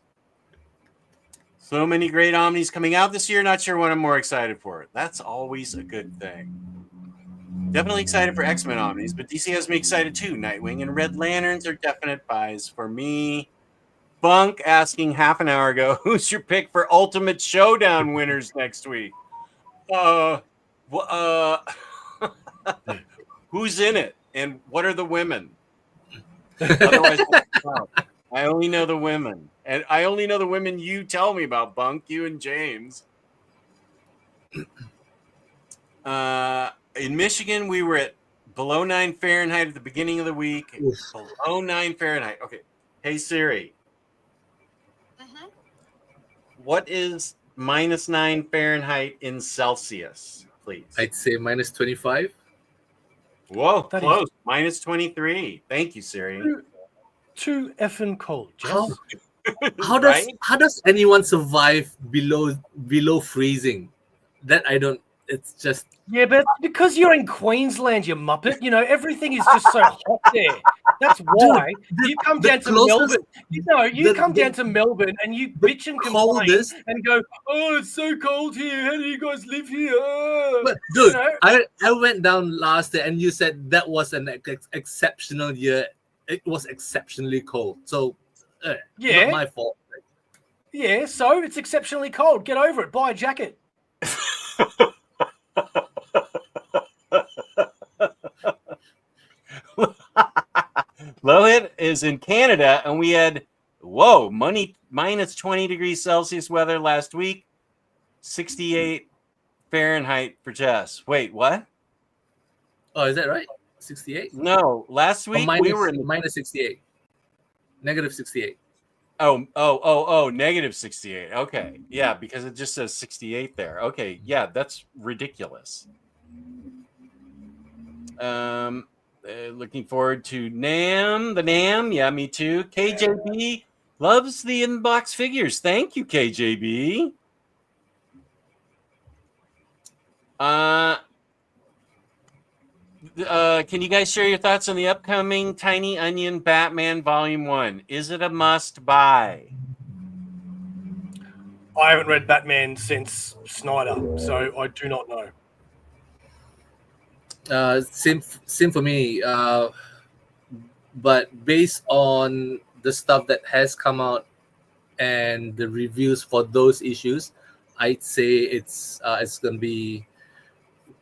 So many great Omnis coming out this year. Not sure what I'm more excited for. That's always a good thing. Definitely excited for X-Men Omnis, but DC has me excited too. Nightwing and Red Lanterns are definite buys for me. Bunk asking half an hour ago, who's your pick for Ultimate Showdown winners next week? Who's in it? And what are the women? Otherwise, I only know the women. And I only know the women you tell me about, Bunk, you and James. In Michigan, we were at below 9 Fahrenheit at the beginning of the week. Oof. Below 9 Fahrenheit. Okay. Hey, Siri. What is -9 Fahrenheit in Celsius, please? I'd say -25. Whoa, close. -23. Thank you, Siri. Too effing cold. How does anyone survive below freezing? That I don't. It's just but because you're in Queensland, you muppet. You know everything is just so hot there. That's why you come down to Melbourne. You come down to Melbourne and you bitch and complain and go, "Oh, it's so cold here. How do you guys live here?" But dude, I went down last year and you said that was an exceptional year. It was exceptionally cold. So, not my fault. Yeah, so it's exceptionally cold. Get over it. Buy a jacket. Lohit is in Canada, and we had -20 degrees Celsius weather last week, 68 Fahrenheit for Jess. Wait, what? Oh, is that right? 68? No, last week we were in -68, -68. Oh, -68. Okay, yeah, because it just says 68 there. Okay, yeah, that's ridiculous. Looking forward to NAM. The NAM, yeah, me too. KJB loves the inbox figures. Thank you, KJB. Can you guys share your thoughts on the upcoming Tiny Onion Batman Volume 1? Is it a must buy? I haven't read Batman since Snyder, so I do not know. Same for me. But based on the stuff that has come out and the reviews for those issues, I'd say it's going to be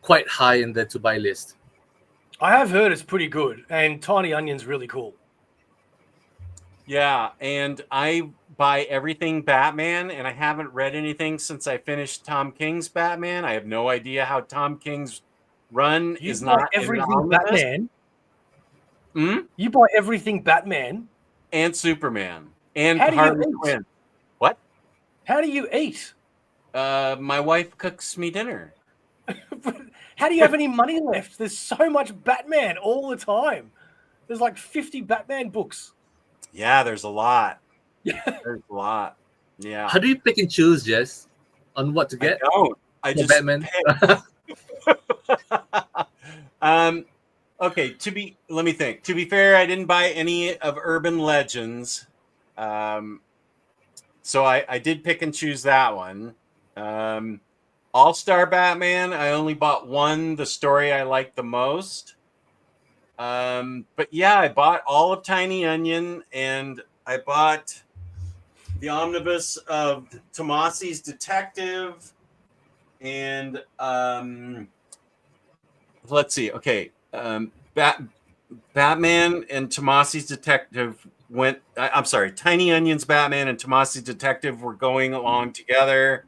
quite high in the to buy list. I have heard it's pretty good, and Tiny Onion's really cool. Yeah, and I buy everything Batman, and I haven't read anything since I finished Tom King's Batman. I have no idea how Tom King's run is not everything Batman. You buy everything Batman and Superman and How do Harley you Quinn. What? How do you eat? My wife cooks me dinner. How do you have any money left? There's so much Batman all the time. There's like 50 Batman books. Yeah, there's a lot. There's a lot. Yeah. How do you pick and choose, Jess, on what to get? I just Batman. Okay, let me think. To be fair, I didn't buy any of Urban Legends. So I did pick and choose that one. All-Star Batman, I only bought one, the story I liked the most. But yeah, I bought all of Tiny Onion, and I bought the omnibus of Tomasi's Detective, and let's see. Okay, Batman and Tomasi's Detective went. I'm sorry, Tiny Onion's Batman and Tomasi's Detective were going along together.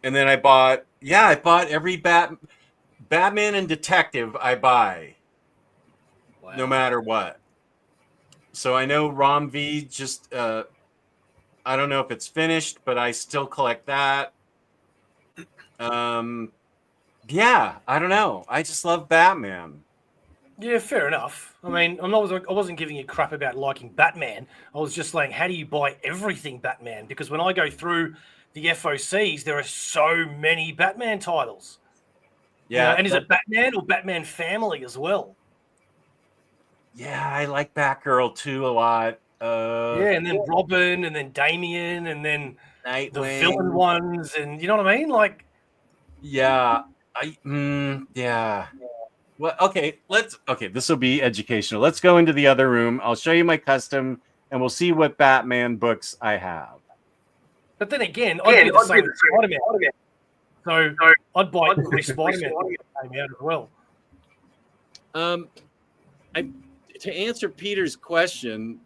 And then I bought every Batman and Detective I buy, no matter what. So I know Rom V just, I don't know if it's finished, but I still collect that. Yeah, I don't know. I just love Batman. Yeah, fair enough. I mean, I wasn't giving you crap about liking Batman. I was just saying, how do you buy everything Batman? Because when I go through the FOCs, there are so many Batman titles. Yeah. And is it Batman or Batman Family as well? Yeah, I like Batgirl too a lot. Yeah, and then Robin, and then Damian, and then Nightwing. the villain ones, and you know what I mean? Like, yeah, yeah. Well, okay, this will be educational. Let's go into the other room. I'll show you my custom, and we'll see what Batman books I have. But then again, I'd be the same with Spider-Man. So I'd buy every Spider-Man that came out as well. To answer Peter's question,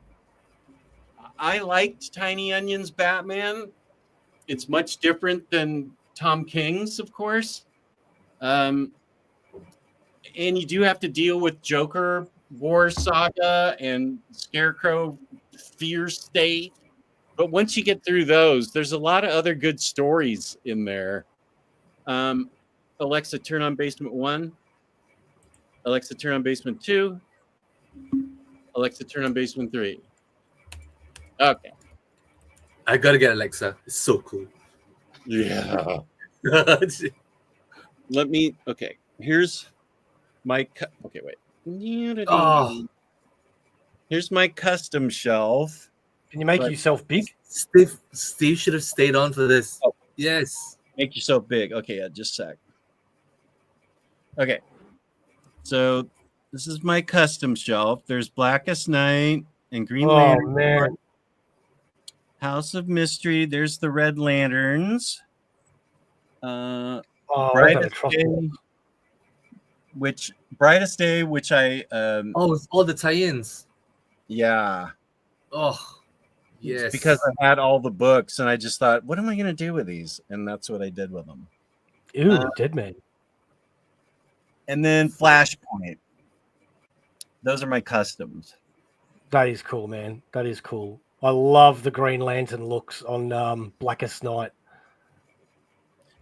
I liked Tiny Onion's Batman. It's much different than Tom King's, of course. And you do have to deal with Joker War Saga and Scarecrow Fear State. But once you get through those, there's a lot of other good stories in there. Alexa, turn on Basement 1. Alexa, turn on Basement 2. Alexa, turn on Basement 3. Okay. I gotta get Alexa. It's so cool. Yeah. Okay. Here's my, okay, wait. Oh. Here's my custom shelf. Can you make yourself big? Steve should have stayed on for this. Oh. Yes. Make yourself big. Okay, yeah, just a sec. Okay. So this is my custom shelf. There's Blackest Night and Green Lantern. Man. House of Mystery. There's the Red Lanterns. Brightest Day, which I with all the tie-ins. Yeah. Oh, yes. It's because I had all the books and I just thought, what am I gonna do with these? And that's what I did with them. Ooh, Deadman. And then Flashpoint. Those are my customs. That is cool, man. That is cool. I love the Green Lantern looks on Blackest Night.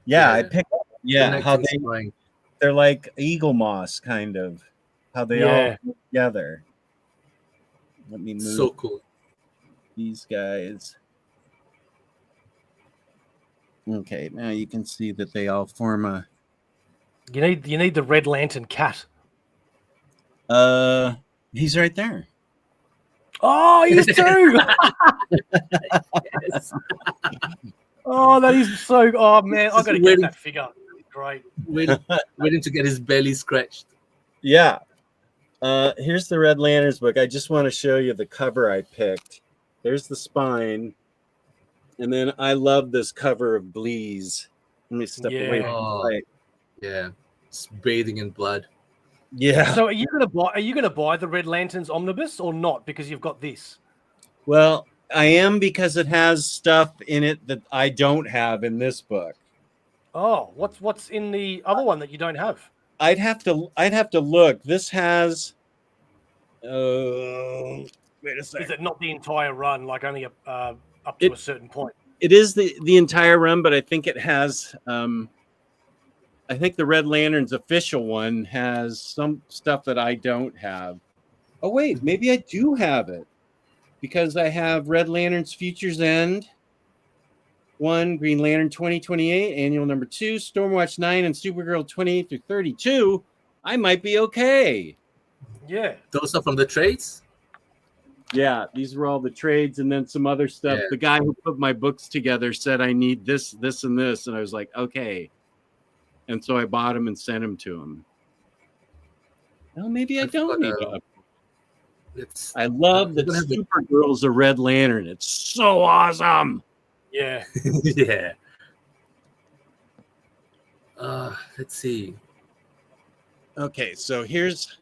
Yeah, I picked up. Yeah, how they're like Eaglemoss, kind of. How they all go together. Let me move. So cool. These guys. Okay, now you can see that they all form a. You need the Red Lantern cat. He's right there. Oh, he is too. Yes. Oh, that is so. Oh man, I got to get that figure. Great. Waiting to get his belly scratched. Yeah. Here's the Red Lanterns book. I just want to show you the cover I picked. There's the spine. And then I love this cover of Bleeze. Let me step away from the light. Yeah. It's bathing in blood. Yeah. So are you gonna buy the Red Lanterns omnibus or not because you've got this? Well, I am because it has stuff in it that I don't have in this book. Oh, what's in the other one that you don't have? I'd have to look. This has wait a second. Is it not the entire run, like only up to a certain point? It is the entire run, but I think it has I think the Red Lantern's official one has some stuff that I don't have. Oh wait, maybe I do have it. Because I have Red Lantern's Futures End 1, Green Lantern 2028, Annual number 2, Stormwatch 9, and Supergirl 28 through 32. I might be okay. Yeah. Those are from the trades? Yeah, these were all the trades and then some other stuff. Yeah. The guy who put my books together said I need this, this, and this. And I was like, okay. And so I bought him and sent him to him. Well, maybe I don't need it. I love that Supergirl's a Red Lantern. It's so awesome. Yeah. Yeah. Let's see. Okay, so here's.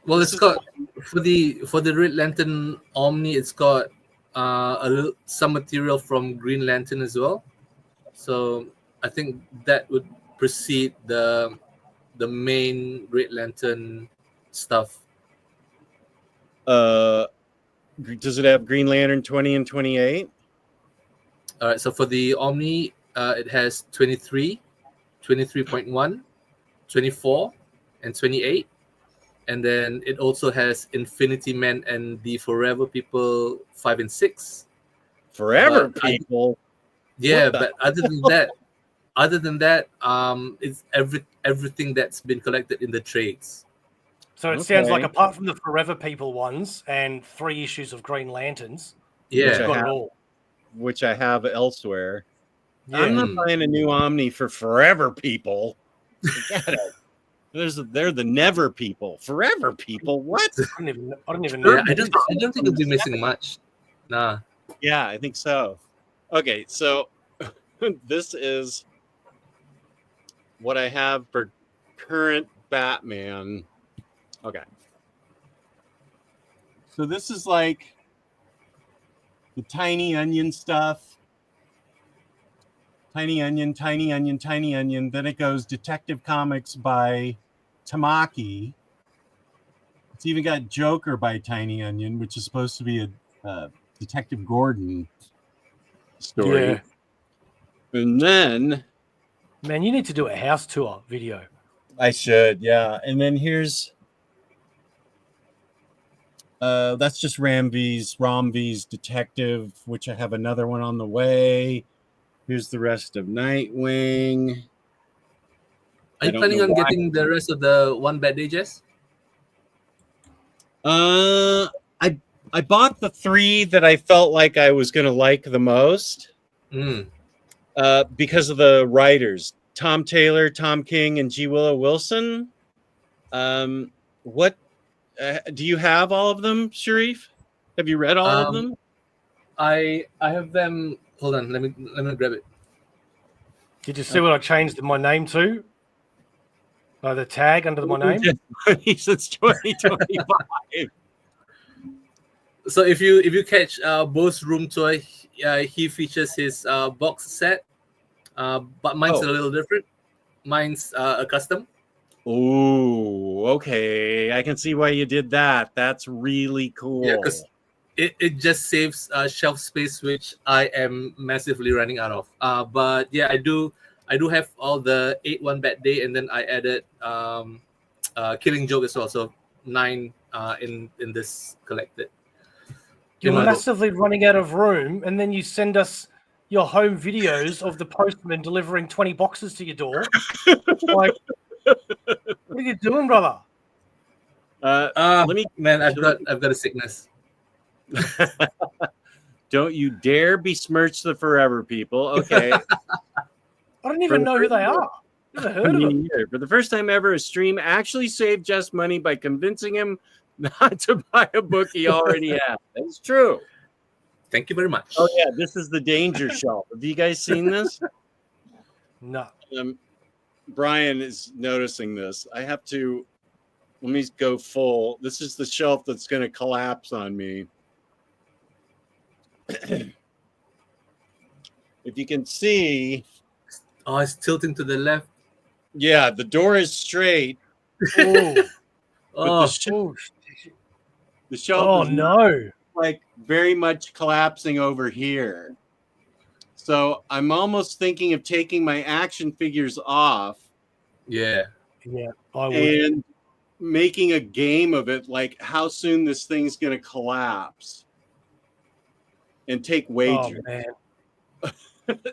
Well, it's got for the Red Lantern Omni. It's got some material from Green Lantern as well. So I think that would precede the main Red Lantern stuff. Does it have Green Lantern 20 and 28? All right. So for the Omni, it has 23, 23.1, 24, and 28. And then it also has Infinity Man and the Forever People 5 and 6. Forever People? But other than that, it's everything that's been collected in the trades. So it sounds like apart from the Forever People ones and 3 issues of Green Lanterns, yeah, got it all. Which I have elsewhere. Yeah. I'm not buying a new Omni for Forever People. Forget it. They're the Never People. Forever People? What? I don't even know. Yeah, I don't think it'll be missing much. Nah. Yeah, I think so. Okay, so this is what I have for current Batman. Okay. So this is like the Tiny Onion stuff. Tiny Onion, Tiny Onion, Tiny Onion. Then it goes Detective Comics by Tamaki. It's even got Joker by Tiny Onion, which is supposed to be a Detective Gordon story. Yeah. And then... Man, you need to do a house tour video. I should, yeah. And then here's... that's just Ramv's Detective, which I have another one on the way. Here's the rest of Nightwing. Are you planning on getting the rest of the One Bad Day, Jess? I bought the 3 that I felt like I was going to like the most because of the writers, Tom Taylor, Tom King, and G. Willow Wilson. What do you have all of them, Sharif? Have you read all of them? I have them. Hold on, let me grab it. Did you see what I changed my name to? The tag under my name? Since 2025. So if you catch Bo's room tour, he features his box set, but mine's a little different. Mine's a custom. Oh, okay. I can see why you did that. That's really cool. Yeah, because it just saves shelf space, which I am massively running out of. But yeah, I do have all the 8 One Bad Day, and then I added Killing Joke as well. So 9 in this collected. You're massively running out of room, and then you send us your home videos of the postman delivering 20 boxes to your door. Like, what are you doing, brother? Let me, man. I've got a sickness. Don't you dare besmirch the Forever People. Okay. I don't even know who they are. Never heard of them. For the first time ever, a stream actually saved Jess money by convincing him not to buy a book he already had. That's true. Thank you very much. Oh yeah, this is the Danger Shelf. Have you guys seen this? No. Brian is noticing this. I have to. Let me go full. This is the shelf that's going to collapse on me. If you can see. Oh, it's tilting to the left. Yeah, the door is straight. Oh, the shelf. Oh is no! Like very much collapsing over here. So I'm almost thinking of taking my action figures off. Yeah, I would. And making a game of it, like how soon this thing's going to collapse, and take wagers. Oh, man.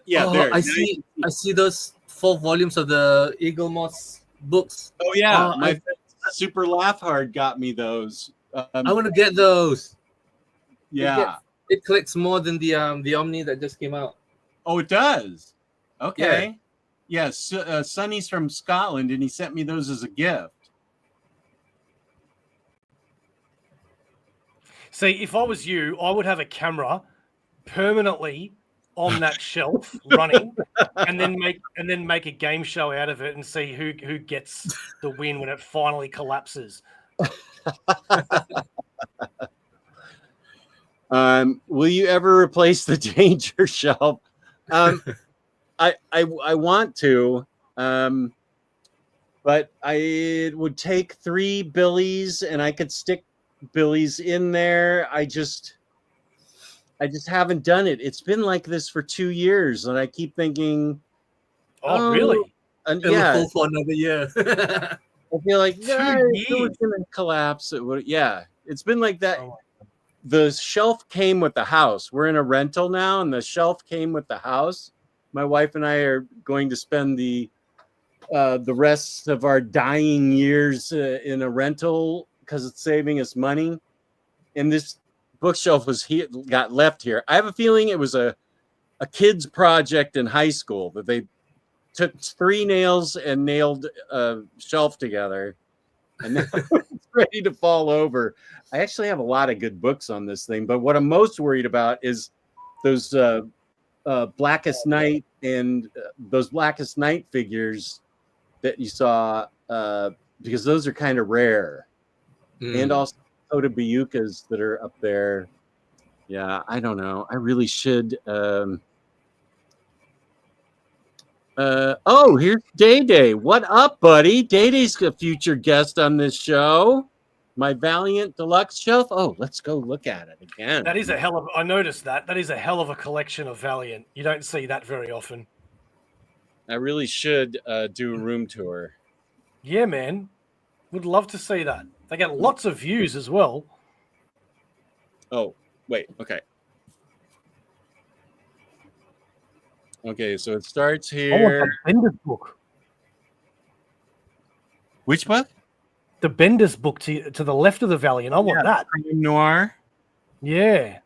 Yeah, there. I see those 4 volumes of the Eaglemoss books. Oh yeah, my friend Super Laugh Hard got me those. I want to get those. Yeah. It clicks more than the Omni that just came out. Oh, it does. Okay. Yes. Sonny's from Scotland, and he sent me those as a gift. See, if I was you, I would have a camera permanently on that shelf running, and then make a game show out of it and see who gets the win when it finally collapses. Will you ever replace the danger shelf? I want to, but it would take 3 Billies, and I could stick Billies in there. I just haven't done it. It's been like this for 2 years, and I keep thinking, oh really? And It will for another year. I feel like it was gonna collapse. It's been like that. Oh. The shelf came with the house. We're in a rental now, and the shelf came with the house. My wife and I are going to spend the rest of our dying years in a rental because it's saving us money. And this bookshelf got left here. I have a feeling it was a kid's project in high school that they took 3 nails and nailed a shelf together, and then it's ready to fall over. I actually have a lot of good books on this thing, but what I'm most worried about is those Blackest Night and those Blackest Night figures that you saw, because those are kind of rare, and also Kota Bayukas that are up there. Yeah, I don't know. I really should. Here's Day Day. What up, buddy? Day Day's a future guest on this show. My Valiant Deluxe shelf. Oh, let's go look at it again. That is a hell of. I noticed that. That is a hell of a collection of Valiant. You don't see that very often. I really should do a room tour. Yeah, man. Would love to see that. They get lots of views as well. Oh, wait. Okay. Okay, so it starts here. I want the Bendis book. Which book? The Bendis book to the left of the Valiant. I want that. Crime Noir. Yeah.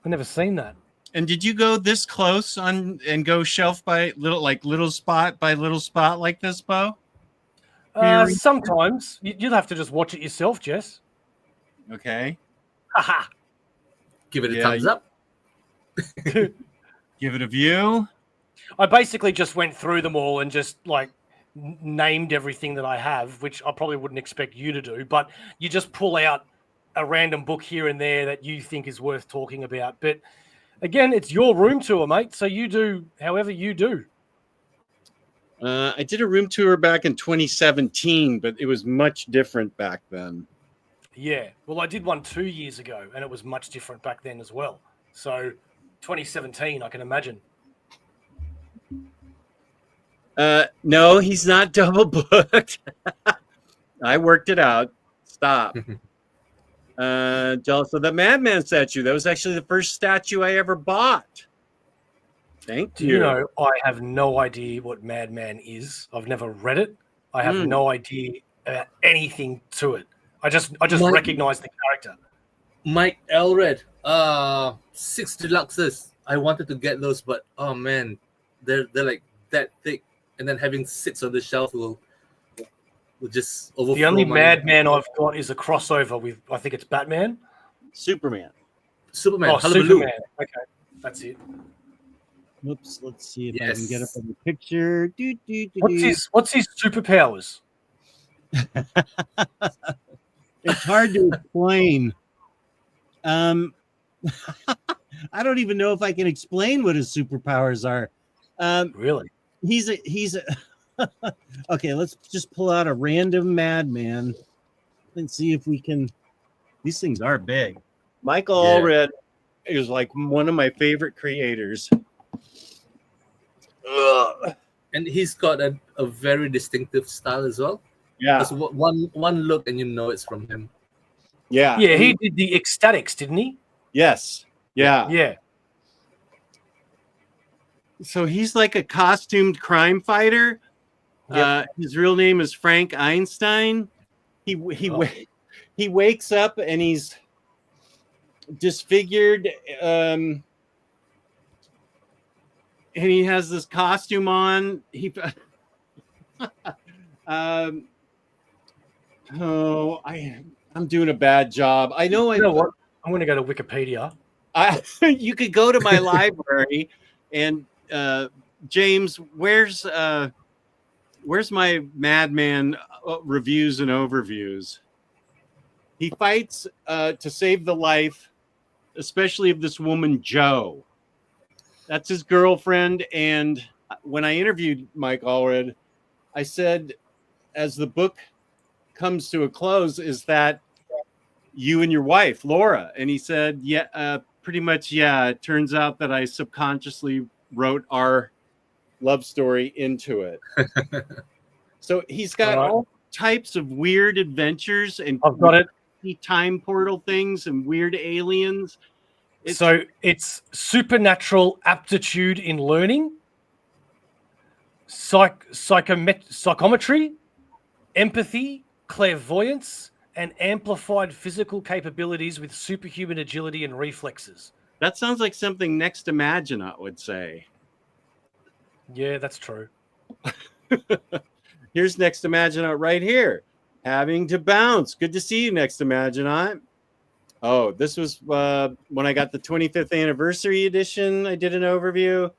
I've never seen that. And did you go this close on and go shelf by little spot by little spot like this, Bo? Sometimes. You'll have to just watch it yourself, Jess. Okay. Haha. Give it a thumbs up. Give it a view. I basically just went through them all and just named everything that I have, which I probably wouldn't expect you to do, but you just pull out a random book here and there that you think is worth talking about. But again, it's your room tour, mate, so you do however you do. I did a room tour back in 2017, but it was much different back then. Yeah, well, I did one 2 years ago, and it was much different back then as well. So 2017, I can imagine. No, he's not double booked. I worked it out. Stop. So the Madman statue, that was actually the first statue I ever bought. Thank you. You know, I have no idea what Madman is. I've never read it. I have no idea about anything to it. I just recognize the character. Mike Elred, 6 deluxes. I wanted to get those, but oh man, they're like that thick, and then having 6 on the shelf will just overflow. The only Madman I've got is a crossover with, I think it's Batman. Superman. Oh, Superman. Okay, that's it. Oops, let's see if I can get up on the picture. What's his superpowers? It's hard to explain. I don't even know if I can explain what his superpowers are. Really? He's a okay, let's just pull out a random Madman and see if we can. These things are big. Michael Allred is like one of my favorite creators. And he's got a very distinctive style as well. Yeah. Just one look and you know it's from him. Yeah. Yeah, he did the Ecstatics, didn't he? Yes. Yeah. Yeah. So he's like a costumed crime fighter. His real name is Frank Einstein. He wakes up and he's disfigured, and he has this costume on. I'm doing a bad job. I know. You know what? I'm going to go to Wikipedia. You could go to my library and James, where's my Madman reviews and overviews? He fights to save the life, especially of this woman, Jo. That's his girlfriend. And when I interviewed Mike Allred, I said, as the book comes to a close, is that you and your wife, Laura? And he said, yeah, pretty much. Yeah. It turns out that I subconsciously wrote our love story into it. So he's got all types of weird adventures and I've got it. Time portal things and weird aliens. It's supernatural aptitude in learning, psychometry, empathy, clairvoyance, and amplified physical capabilities with superhuman agility and reflexes. That sounds like something Next Imaginaut would say. Yeah, that's true. Here's Next Imaginaut right here. Having to bounce. Good to see you, Next Imaginaut. Oh, this was when I got the 25th anniversary edition. I did an overview.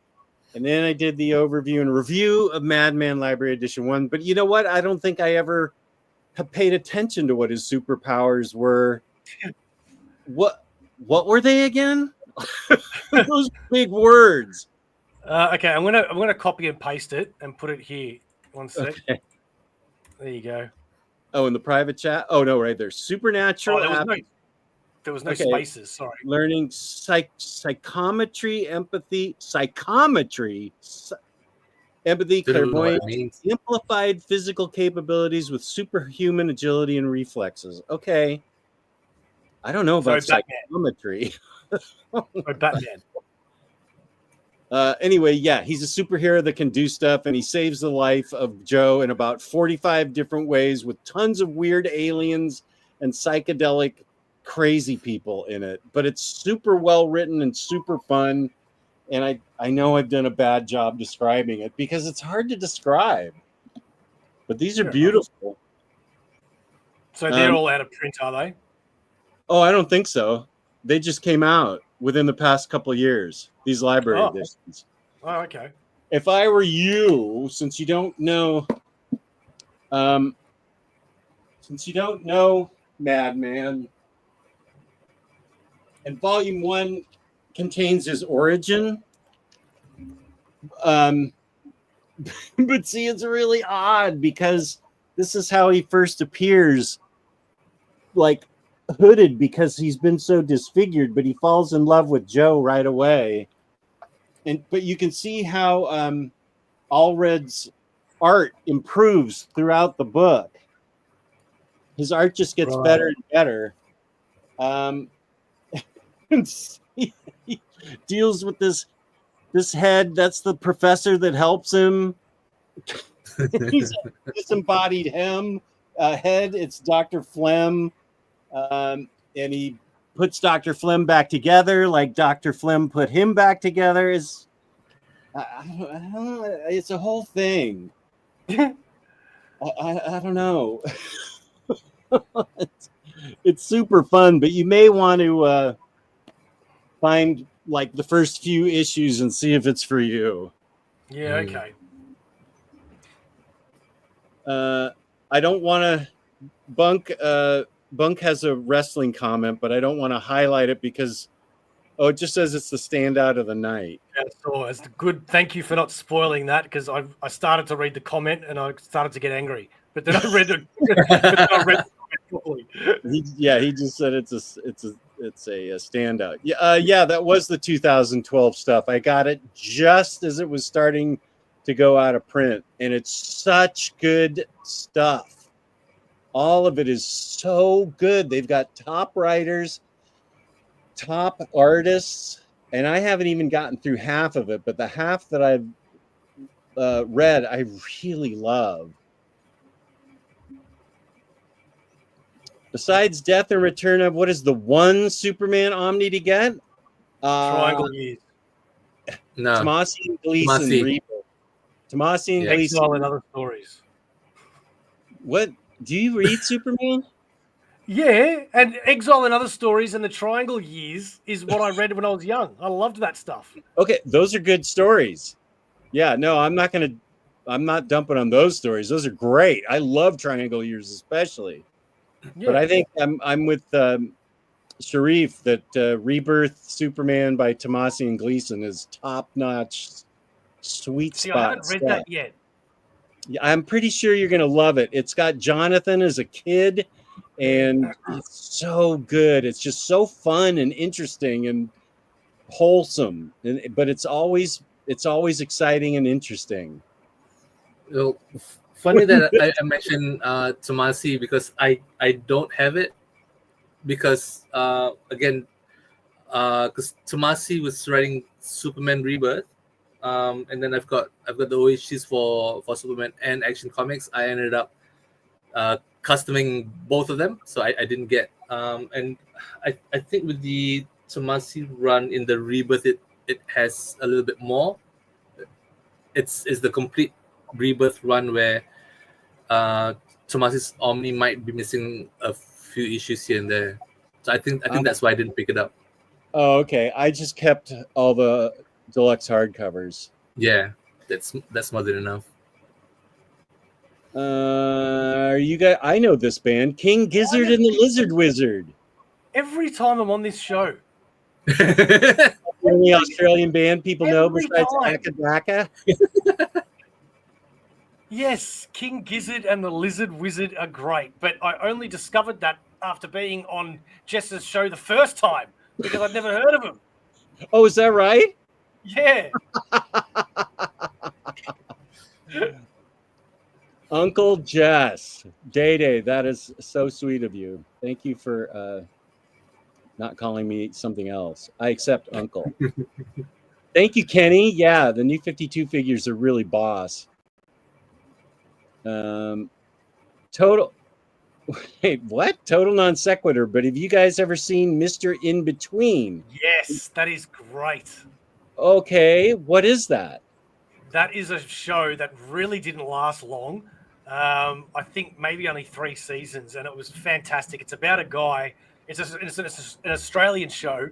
And then I did the overview and review of Madman Library Edition 1. But you know what? I don't think I ever have paid attention to what his superpowers were. What were they again? Those big words. Okay, I'm gonna copy and paste it and put it here. One sec. Okay. There you go. Oh, in the private chat? Oh, no, right there. Supernatural. There was no spaces. Sorry. Learning psychometry, empathy, empathy, clairvoyance, amplified physical capabilities with superhuman agility and reflexes. Okay. I don't know about psychometry. Batman. Anyway, yeah, he's a superhero that can do stuff, and he saves the life of Jo in about 45 different ways with tons of weird aliens and psychedelic crazy people in it. But it's super well written and super fun. And I know I've done a bad job describing it because it's hard to describe. But these are beautiful. So they're all out of print, are they? Oh, I don't think so. They just came out within the past couple of years, these library editions. Oh, okay. If I were you, since you don't know Madman, and Volume 1 contains his origin. But see, it's really odd because this is how he first appears, like hooded because he's been so disfigured, but he falls in love with Jo right away. But you can see how Allred's art improves throughout the book. His art just gets better and better. He deals with this head. That's the professor that helps him. He's a disembodied head. It's Dr. Flem. And he puts Dr. Flem back together like Dr. Flem put him back together. It's a whole thing. I don't know. It's super fun, but you may want to find like the first few issues and see if it's for you. Yeah, okay. I don't want to Bunk has a wrestling comment, but I don't want to highlight it because it just says it's the standout of the night. Yeah, it's good. Thank you for not spoiling that because I started to read the comment and I started to get angry, but then I read it. He just said it's a standout. Yeah, that was the 2012 stuff. I got it just as it was starting to go out of print, and it's such good stuff. All of it is so good. They've got top writers, top artists, and I haven't even gotten through half of it, but the half that I've read, I really love. Besides Death and Return of, what is the one Superman Omni to get? Triangle Years. No. Tomasi and Gleason. Tomasi. Tomasi and Yeah. Gleason. Exile and Other Stories. What? Do you read Superman? Yeah, and Exile and Other Stories and the Triangle Years is what I read when I was young. I loved that stuff. Okay, those are good stories. Yeah, no, I'm not dumping on those stories. Those are great. I love Triangle Years especially. Yeah. But I think I'm with Sharif that Rebirth Superman by Tomasi and Gleason is top-notch, sweet See, spot. I haven't read that yet. Yeah, I'm pretty sure you're going to love it. It's got Jonathan as a kid, and it's so good. It's just so fun and interesting and wholesome. But it's always exciting and interesting. Well, funny that I mentioned Tomasi because I don't have it because again because Tomasi was writing Superman Rebirth, and then I've got the OHCs for Superman and Action Comics. I ended up customing both of them, so I didn't get and I think with the Tomasi run in the Rebirth it has a little bit more. It's the complete Rebirth run where Tomasi's Omni might be missing a few issues here and there. So I think that's why I didn't pick it up. Oh, okay. I just kept all the deluxe hardcovers. Yeah, that's more than enough. Are you guys? I know this band, King Gizzard and the Lizard Wizard. Every time I'm on this show. The only Australian band people know Every besides time. Akadaka. Yes, King Gizzard and the Lizard Wizard are great, but I only discovered that after being on Jess's show the first time because I'd never heard of him. Oh, is that right? Yeah. Uncle Jess, Day, that is so sweet of you. Thank you for not calling me something else. I accept Uncle. Thank you, Kenny. Yeah, the new 52 figures are really boss. Total. Wait, what? Total non sequitur. But have you guys ever seen Mr. In Between? Yes, that is great. Okay, what is that? That is a show that really didn't last long. I think maybe only 3 seasons, and it was fantastic. It's about a guy. It's an Australian show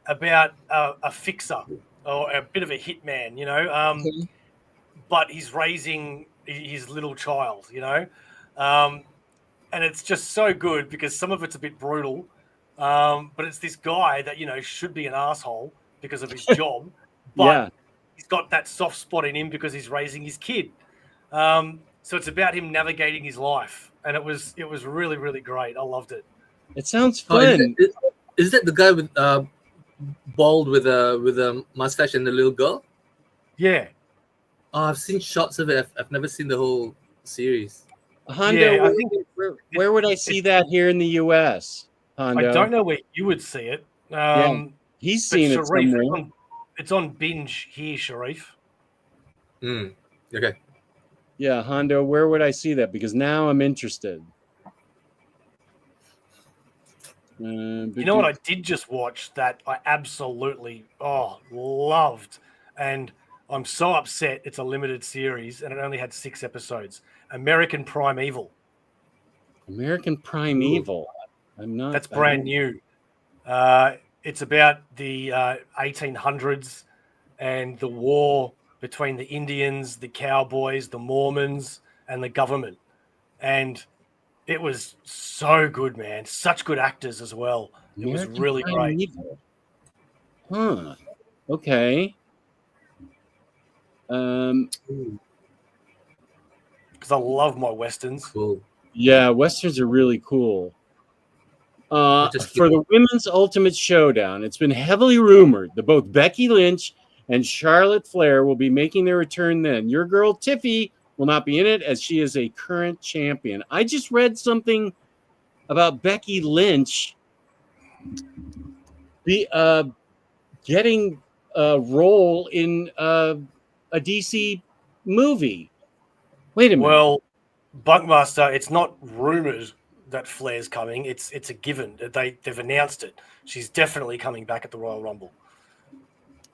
about a fixer or a bit of a hitman, you know. But he's raising his little child, you know. And it's just so good because some of it's a bit brutal. But it's this guy that, you know, should be an asshole because of his job. But he's got that soft spot in him because he's raising his kid. So it's about him navigating his life. And it was really, really great. I loved it. It sounds fun. Is that the guy with bald with a mustache and the little girl? Yeah. Oh, I've seen shots of it. I've never seen the whole series. Hondo, Yeah, I think where would I see that here in the U.S.? Hondo? I don't know where you would see it. He's but seen it Sharif, somewhere. it's on binge here, Sharif. Okay. Yeah, Hondo, where would I see that? Because now I'm interested. You know what I did just watch that I absolutely loved, and I'm so upset it's a limited series and it only had 6 episodes. American Primeval. American Primeval. I'm not. That's brand new. It's about the 1800s and the war between the Indians, the cowboys, the Mormons, and the government. And it was so good, man. Such good actors as well. It was really great. Huh. Okay. Because I love my westerns. Cool. Yeah, westerns are really cool. For the Women's Ultimate Showdown, it's been heavily rumored that both Becky Lynch and Charlotte Flair will be making their return then. Your girl Tiffy will not be in it as she is a current champion. I just read something about Becky Lynch getting a role in a DC movie. Wait a minute. Well, Bunkmaster, it's not rumored that Flair's coming. It's a given. They've announced it. She's definitely coming back at the Royal Rumble.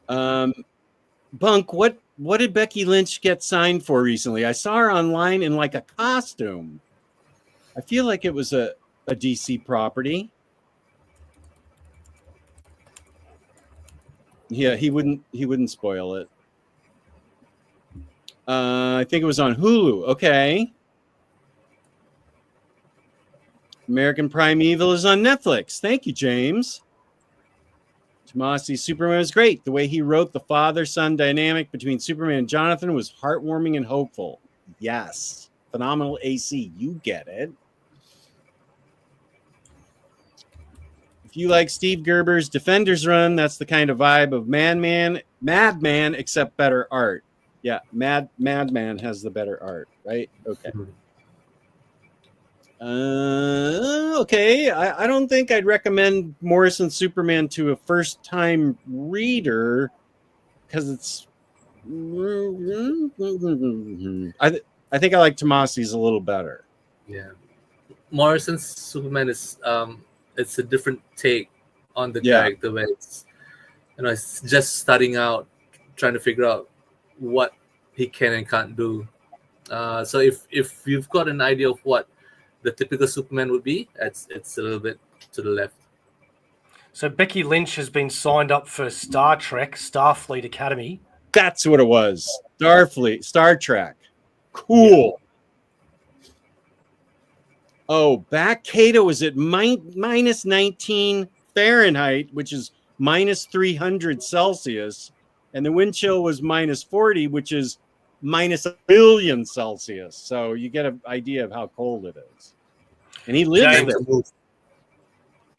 Bunk, what did Becky Lynch get signed for recently? I saw her online in like a costume. I feel like it was a DC property. Yeah, he wouldn't spoil it. I think it was on Hulu. Okay. American Primeval is on Netflix. Thank you, James. Tomasi's Superman was great. The way he wrote the father-son dynamic between Superman and Jonathan was heartwarming and hopeful. Yes. Phenomenal AC. You get it. If you like Steve Gerber's Defenders run, that's the kind of vibe of Madman, except better art. Yeah, Madman has the better art, right? Okay. Okay, I don't think I'd recommend Morrison Superman to a first-time reader because it's. I think I like Tomasi's a little better. Yeah, Morrison's Superman is it's a different take on the character where it's it's just starting out, trying to figure out what he can and can't do. So if you've got an idea of what the typical Superman would be, it's a little bit to the left. So Becky Lynch has been signed up for Star Trek, Starfleet Academy. That's what it was. Star Trek. Cool. Oh, Batcave is at minus 19 Fahrenheit, which is minus 300 Celsius. And the wind chill was minus 40, which is minus 1 billion Celsius. So you get an idea of how cold it is. And he lives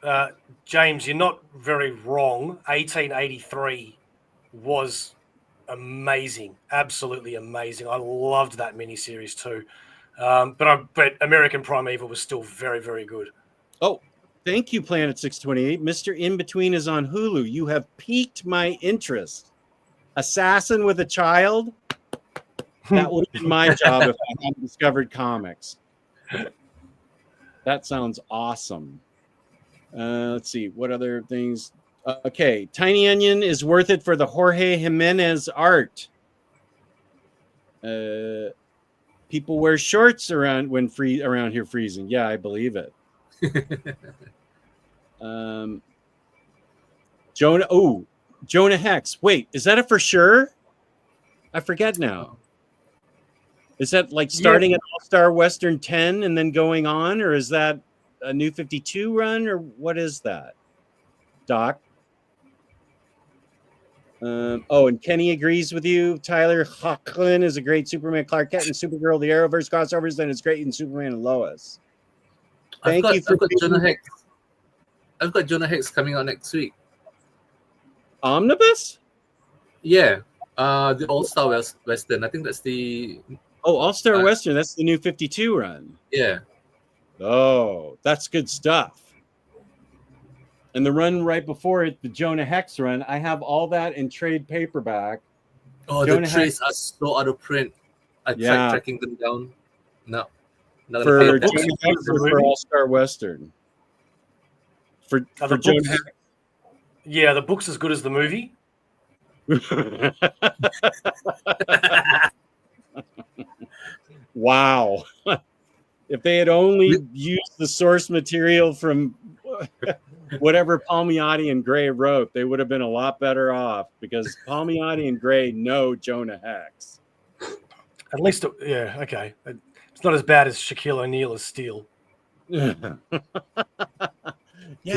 there. James, you're not very wrong. 1883 was amazing. Absolutely amazing. I loved that miniseries too. But American Primeval was still very, very good. Oh, thank you, Planet 628. Mr. In Between is on Hulu. You have piqued my interest. Assassin with a Child? That would have been my job if I hadn't discovered comics. That sounds awesome. Let's see. What other things? Okay. Tiny Onion is worth it for the Jorge Jimenez art. People wear shorts around here freezing. Yeah, I believe it. Jonah Hex. Wait, is that a for sure? I forget now. Is that like starting at All-Star Western 10 and then going on, or is that a New 52 run, or what is that, Doc? And Kenny agrees with you. Tyler Hoechlin is a great Superman, Clark Kent, and Supergirl, the Arrowverse crossovers, then it's great in Superman and Lois. I've got Jonah Hex. I've got Jonah Hex coming out next week. Omnibus? Yeah. The All-Star Western. I think that's the... Oh, All-Star Western. That's the New 52 run. Yeah. Oh, that's good stuff. And the run right before it, the Jonah Hex run, I have all that in trade paperback. Oh, Jonah the trades are so out of print. I tried tracking them down. No. For Jonah Hex or for All-Star Western? For Jonah Hex. Yeah, the book's as good as the movie. Wow. If they had only used the source material from whatever Palmiotti and Gray wrote, they would have been a lot better off, because Palmiotti and Gray know Jonah Hex. At least, okay. It's not as bad as Shaquille O'Neal as Steel. Yeah,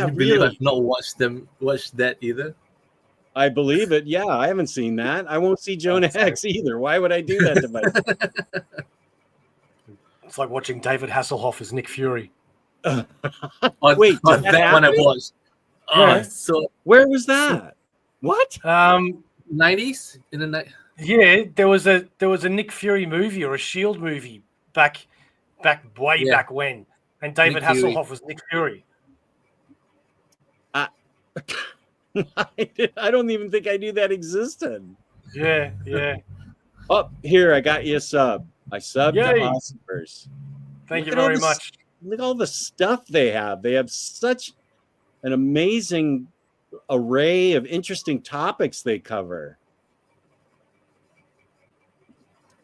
believe I've not watched that either. I believe it. Yeah, I haven't seen that. I won't see Jonah Hex either. Why would I do that to myself? It's like watching David Hasselhoff as Nick Fury. Wait, that one I watched. So where was that? What? 90s in the night. Yeah, there was a Nick Fury movie or a Shield movie back when, and David Hasselhoff was Nick Fury. I don't even think I knew that existed. Yeah. Oh, here, I got you a sub. I subbed to Yay. Aussieverse. Thank you Look at all very this- much. Look at all the stuff they have. They have such an amazing array of interesting topics they cover.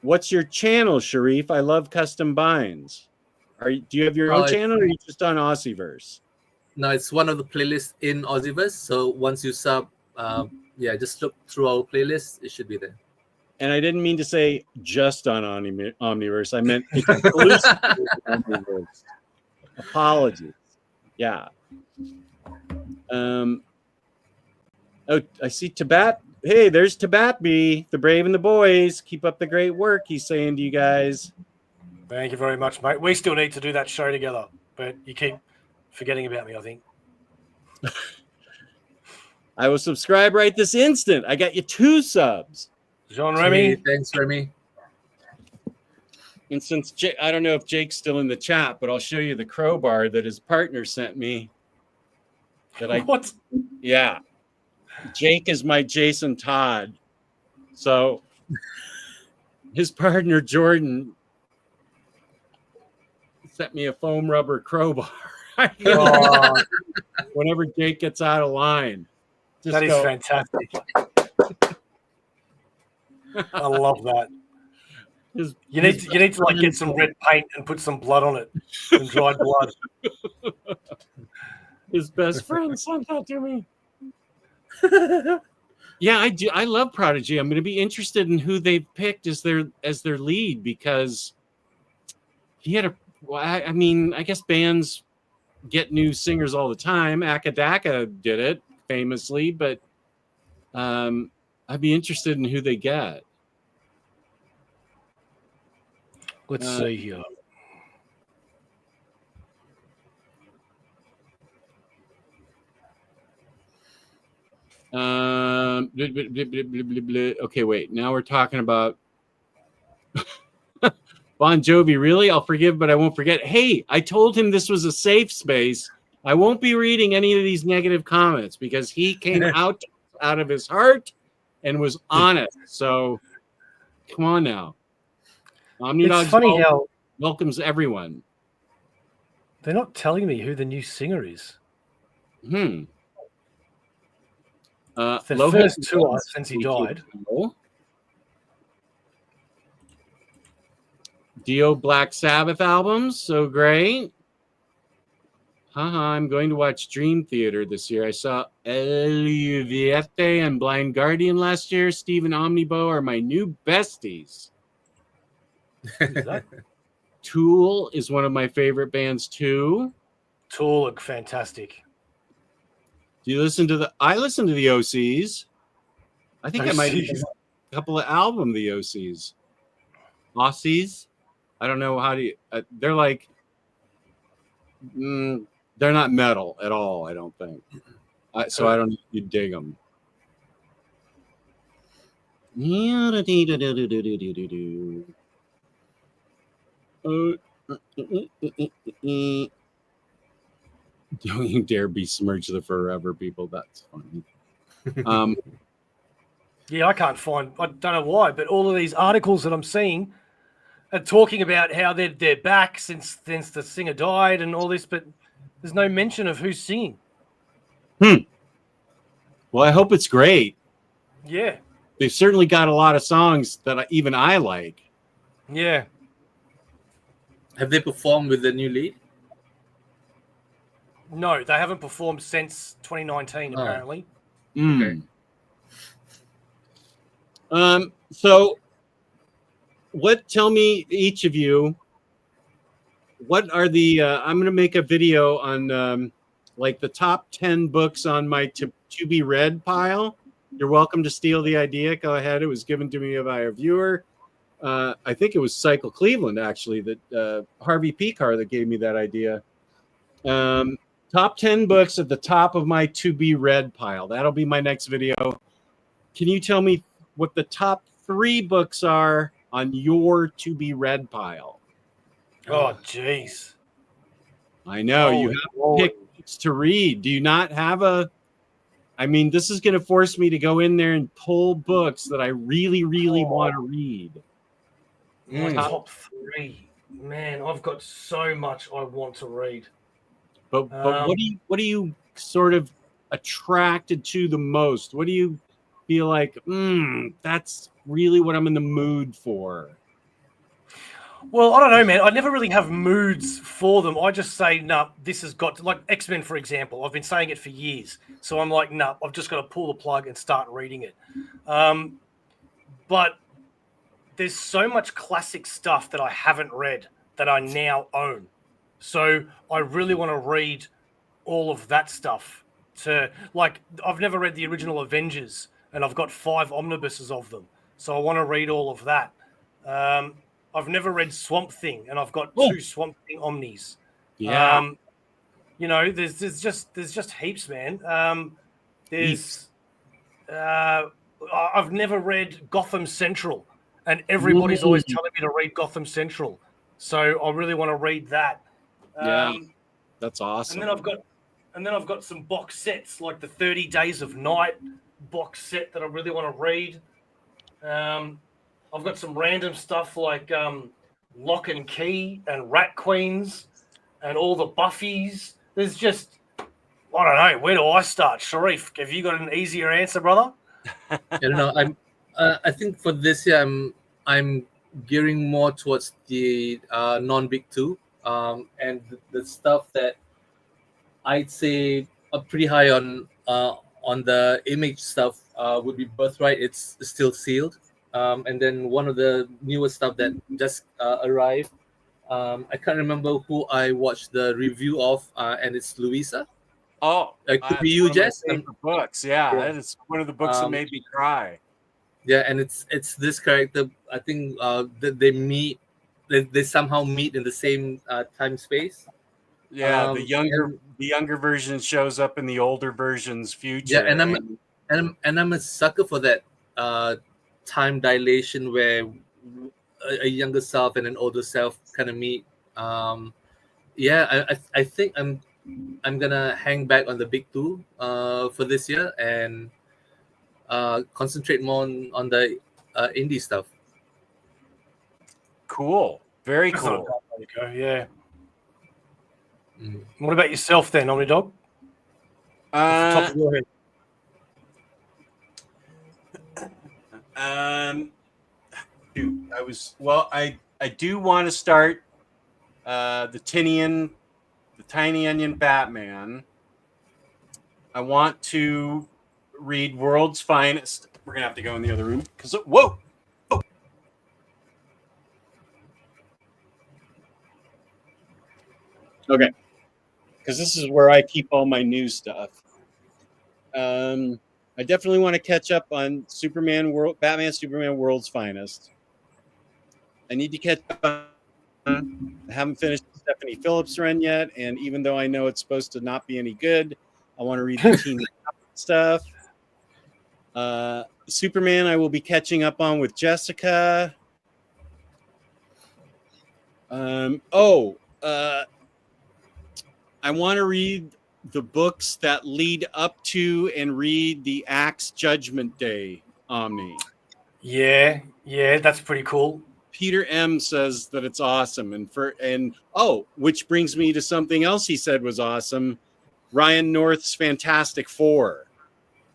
What's your channel, Sharif? I love custom binds. Do you have your own channel, or are you just on Aussieverse? No, it's one of the playlists in Aussieverse. So once you sub, just look through our playlist. It should be there. And I didn't mean to say just on Omniverse. I meant exclusively on Omniverse. Apologies. Yeah. Oh, I see Tabat. Hey, there's Tabatby, the brave and the boys. Keep up the great work, he's saying to you guys. Thank you very much, mate. We still need to do that show together, but you keep forgetting about me, I think. I will subscribe right this instant. I got you 2 subs. Jean Remy. Thanks, Remy. And since I don't know if Jake's still in the chat, but I'll show you the crowbar that his partner sent me. What? Yeah. Jake is my Jason Todd. So his partner Jordan sent me a foam rubber crowbar. Whenever Jake gets out of line. That is fantastic. I love that. You need to like get some red paint and put some blood on it, some dried blood. His best friend sent that to me. Yeah, I do. I love Prodigy. I'm going to be interested in who they've picked as their lead, because he had I mean, I guess bands get new singers all the time. Akadaka did it famously, but I'd be interested in who they get. Let's see here. Okay, wait. Now we're talking about Bon Jovi. Really? I'll forgive, but I won't forget. Hey, I told him this was a safe space. I won't be reading any of these negative comments because he came out of his heart and was honest. So come on now. Omnidog It's funny how welcomes everyone. they're not telling me who the new singer is. The first tour since he died. Dio Black Sabbath albums, so great. I'm going to watch Dream Theater this year. I saw El Viete and Blind Guardian last year. Steve and Omnibo are my new besties. Tool is one of my favorite bands too. Tool look fantastic. Do you listen to I listen to the OCs. I think I might have a couple of album the OCs. Aussies. I don't know how do you. They're like. They're not metal at all. I don't think. So I don't. You dig them. Don't you dare besmirch the Forever people. That's funny. Yeah, I can't find. I don't know why, but all of these articles that I'm seeing are talking about how they're back since the singer died and all this, but there's no mention of who's singing. Well, I hope it's great. Yeah. They've certainly got a lot of songs that even I like. Yeah. Have they performed with the new lead? No, they haven't performed since 2019, apparently. Okay. So tell me, each of you, what are the, I'm going to make a video on like the top 10 books on my to be read pile. You're welcome to steal the idea. Go ahead. It was given to me by a viewer. I think it was Cycle Cleveland, actually, that Harvey Picar that gave me that idea. Top 10 books at the top of my to be read pile. That'll be my next video. Can you tell me what the top 3 books are on your to be read pile? Oh, jeez. I know you have to pick books to read. Do you not have a I mean, this is going to force me to go in there and pull books that I really, really want to read. My top 3, man. I've got so much I want to read. But what do you sort of attracted to the most? What do you feel like? That's really what I'm in the mood for. Well, I don't know, man. I never really have moods for them. I just say, no, this has got to, like X-Men, for example. I've been saying it for years. So I'm like, no, I've just got to pull the plug and start reading it. But there's so much classic stuff that I haven't read that I now own. So I really want to read all of that stuff. I've never read the original Avengers, and I've got 5 omnibuses of them. So I want to read all of that. I've never read Swamp Thing, and I've got 2 Swamp Thing Omnis. Yeah. There's just heaps, man. I've never read Gotham Central, and everybody's always telling me to read Gotham Central. So I really want to read that. That's awesome. And then I've got some box sets, like the 30 Days of Night box set that I really want to read. I've got some random stuff like Lock and Key and Rat Queens and all the Buffies. There's just, I don't know, where do I start? Sharif, have you got an easier answer, brother? I don't know. I think for this year, I'm gearing more towards the non-big 2, and the stuff that I'd say are pretty high on the image stuff would be Birthright. It's still sealed. And then one of the newest stuff that just arrived, I can't remember who I watched the review of, and it's Louisa. Oh, it could be you, Jess. Books, yeah, that is one of the books that made me cry. Yeah, and it's this character. I think that they somehow meet in the same time space. Yeah, the younger version shows up in the older version's future. Yeah, and I'm a sucker for that time dilation where a younger self and an older self kind of meet. I think I'm gonna hang back on the big 2 for this year and concentrate more on the indie stuff. Cool, very cool. There you go. Yeah. What about yourself then, Omnidog? Top of your head. I do want to start the Tiny Onion Batman. I want to read World's Finest. We're gonna have to go in the other room because whoa. Oh. Okay, because this is where I keep all my new stuff. I definitely want to catch up on Batman Superman World's Finest. I need to catch up on, I haven't finished the Stephanie Phillips run yet, and even though I know it's supposed to not be any good, I want to read the Teen stuff. Superman I will be catching up on with Jessica. I want to read the books that lead up to and read the Axe Judgment Day Omni. Yeah, that's pretty cool. Peter M says that it's awesome, which brings me to something else he said was awesome. Ryan North's Fantastic Four.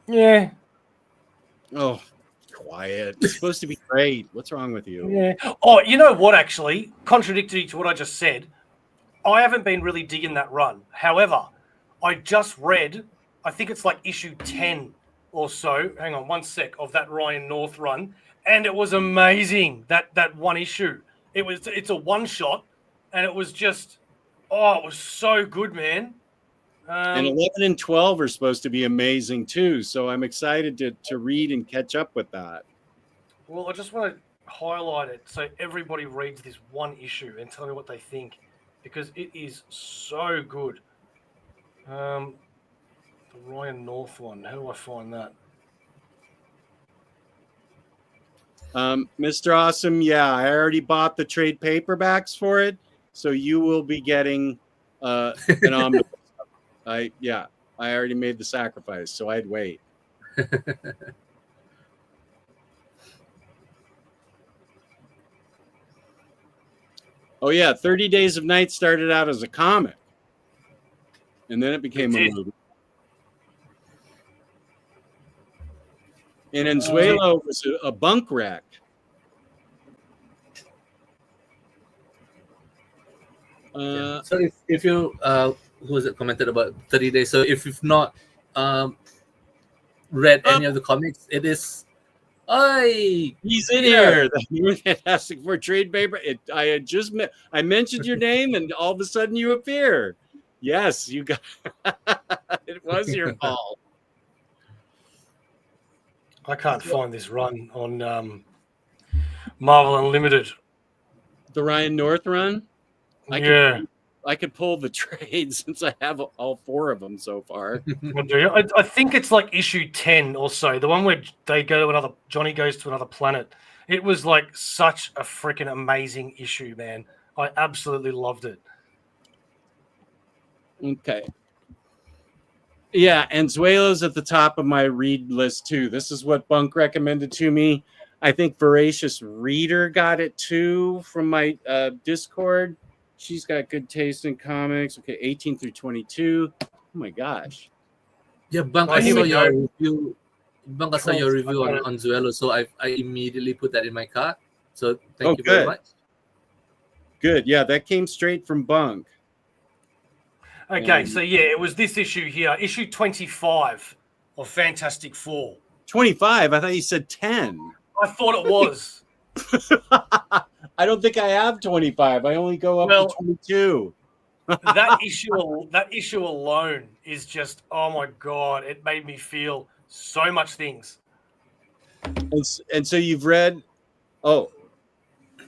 Yeah. Oh, quiet. It's supposed to be great. What's wrong with you? Yeah. Oh, you know what? Actually, contradictory to what I just said, I haven't been really digging that run. However, I just read, I think it's like issue 10 or so. Hang on 1 sec of that Ryan North run. And it was amazing, that one issue. It's a one shot, and it was just, it was so good, man. And 11 and 12 are supposed to be amazing too. So I'm excited to read and catch up with that. Well, I just want to highlight it so everybody reads this one issue and tell me what they think, because it is so good. The Ryan North one. How do I find that? Mr. Awesome, yeah, I already bought the trade paperbacks for it, so you will be getting an omnibus. I already made the sacrifice, so I'd wait. Oh yeah, 30 Days of Night started out as a comic, and then it became a movie. And Enzuelo was a bunk wreck. So if you who was it commented about 30 Days? So if you've not read any of the comics, it is. He's in here. The Fantastic Four trade paper. I mentioned your name, and all of a sudden you appear. Yes, you got. It was your fault. I can't find this run on Marvel Unlimited. The Ryan North run. I could pull the trade since I have all 4 of them so far. I think it's like issue 10 or so. The one where Johnny goes to another planet. It was like such a freaking amazing issue, man. I absolutely loved it. Okay. Yeah, and Zuelo's at the top of my read list too. This is what Bunk recommended to me. I think Voracious Reader got it too from my Discord. She's got good taste in comics. Okay, 18 through 22. Oh my gosh. Yeah, Bunk, I saw your review. Bunk, I saw your review on Zuelo, so I immediately put that in my cart. So thank you very much. Good. Yeah, that came straight from Bunk. Okay, so yeah, it was this issue here, issue 25 of Fantastic Four. 25? I thought you said 10. I thought it was. I don't think I have 25. I only go up to 22. that issue alone is just, oh my God, it made me feel so much things. And so you've read, the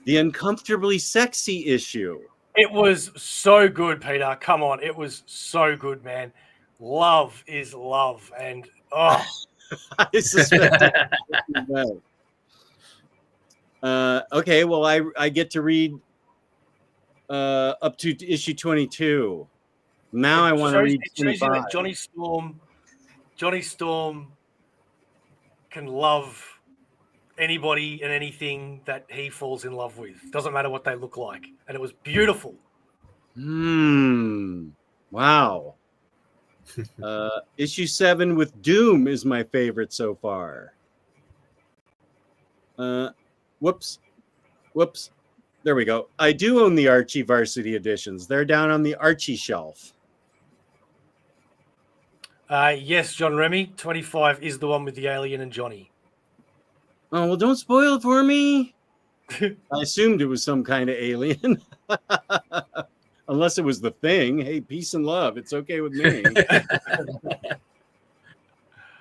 Uncomfortably Sexy issue. It was so good, Peter. Come on. It was so good, man. Love is love. And, I suspect okay, well, I get to read up to issue 22. Now I want to read 25. Johnny Storm can love anybody and anything that he falls in love with. Doesn't matter what they look like. And it was beautiful. Wow. Issue 7 with Doom is my favorite so far. Whoops. There we go. I do own the Archie Varsity editions. They're down on the Archie shelf. Yes, John Remy. 25 is the one with the alien and Johnny. Oh, well, don't spoil it for me. I assumed it was some kind of alien. Unless it was the Thing. Hey, peace and love. It's okay with me.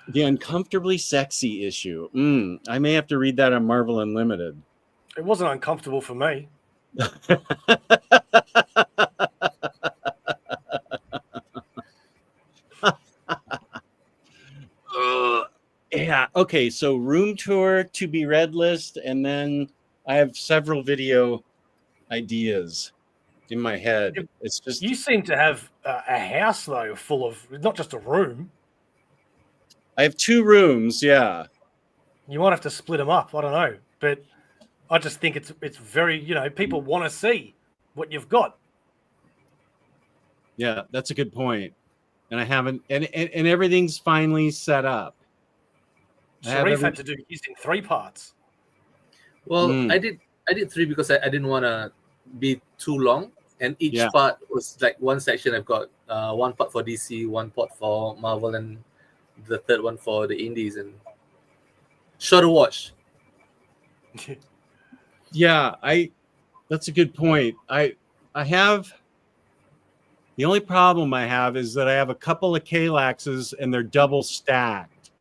The Uncomfortably Sexy issue. I may have to read that on Marvel Unlimited. It wasn't uncomfortable for me. Yeah. Okay. So room tour, to be read list, and then I have several video ideas in my head. It's just you seem to have a house though, full of not just a room. I have 2 rooms. Yeah. You might have to split them up. I don't know, but I just think it's very people want to see what you've got. Yeah, that's a good point. And I haven't, and everything's finally set up. Sharif had to do his in 3 parts. Well, I did 3 because I didn't want to be too long, and each part was like one section. I've got 1 part for DC, 1 part for Marvel, and the 3rd one for the indies, and shorter watch. Yeah, that's a good point. I have the only problem I have is that I have a couple of Kalaxes and they're double stacked.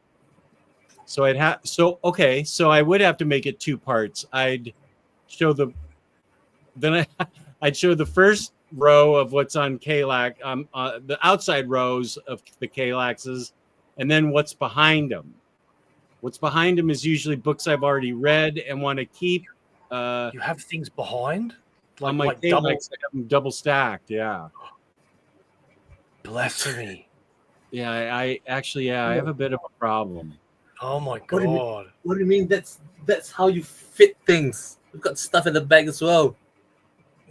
So I would have to make it 2 parts. I'd show the first row of what's on Kalax, the outside rows of the Kalaxes, and then what's behind them. What's behind them is usually books I've already read and want to keep. You have things behind? On my Kalax, I have them double stacked, yeah. Blasphemy. Yeah, I actually, I have a bit of a problem. Oh my What do you mean? god. What do you mean? That's how you fit things. You've got stuff in the bag as well.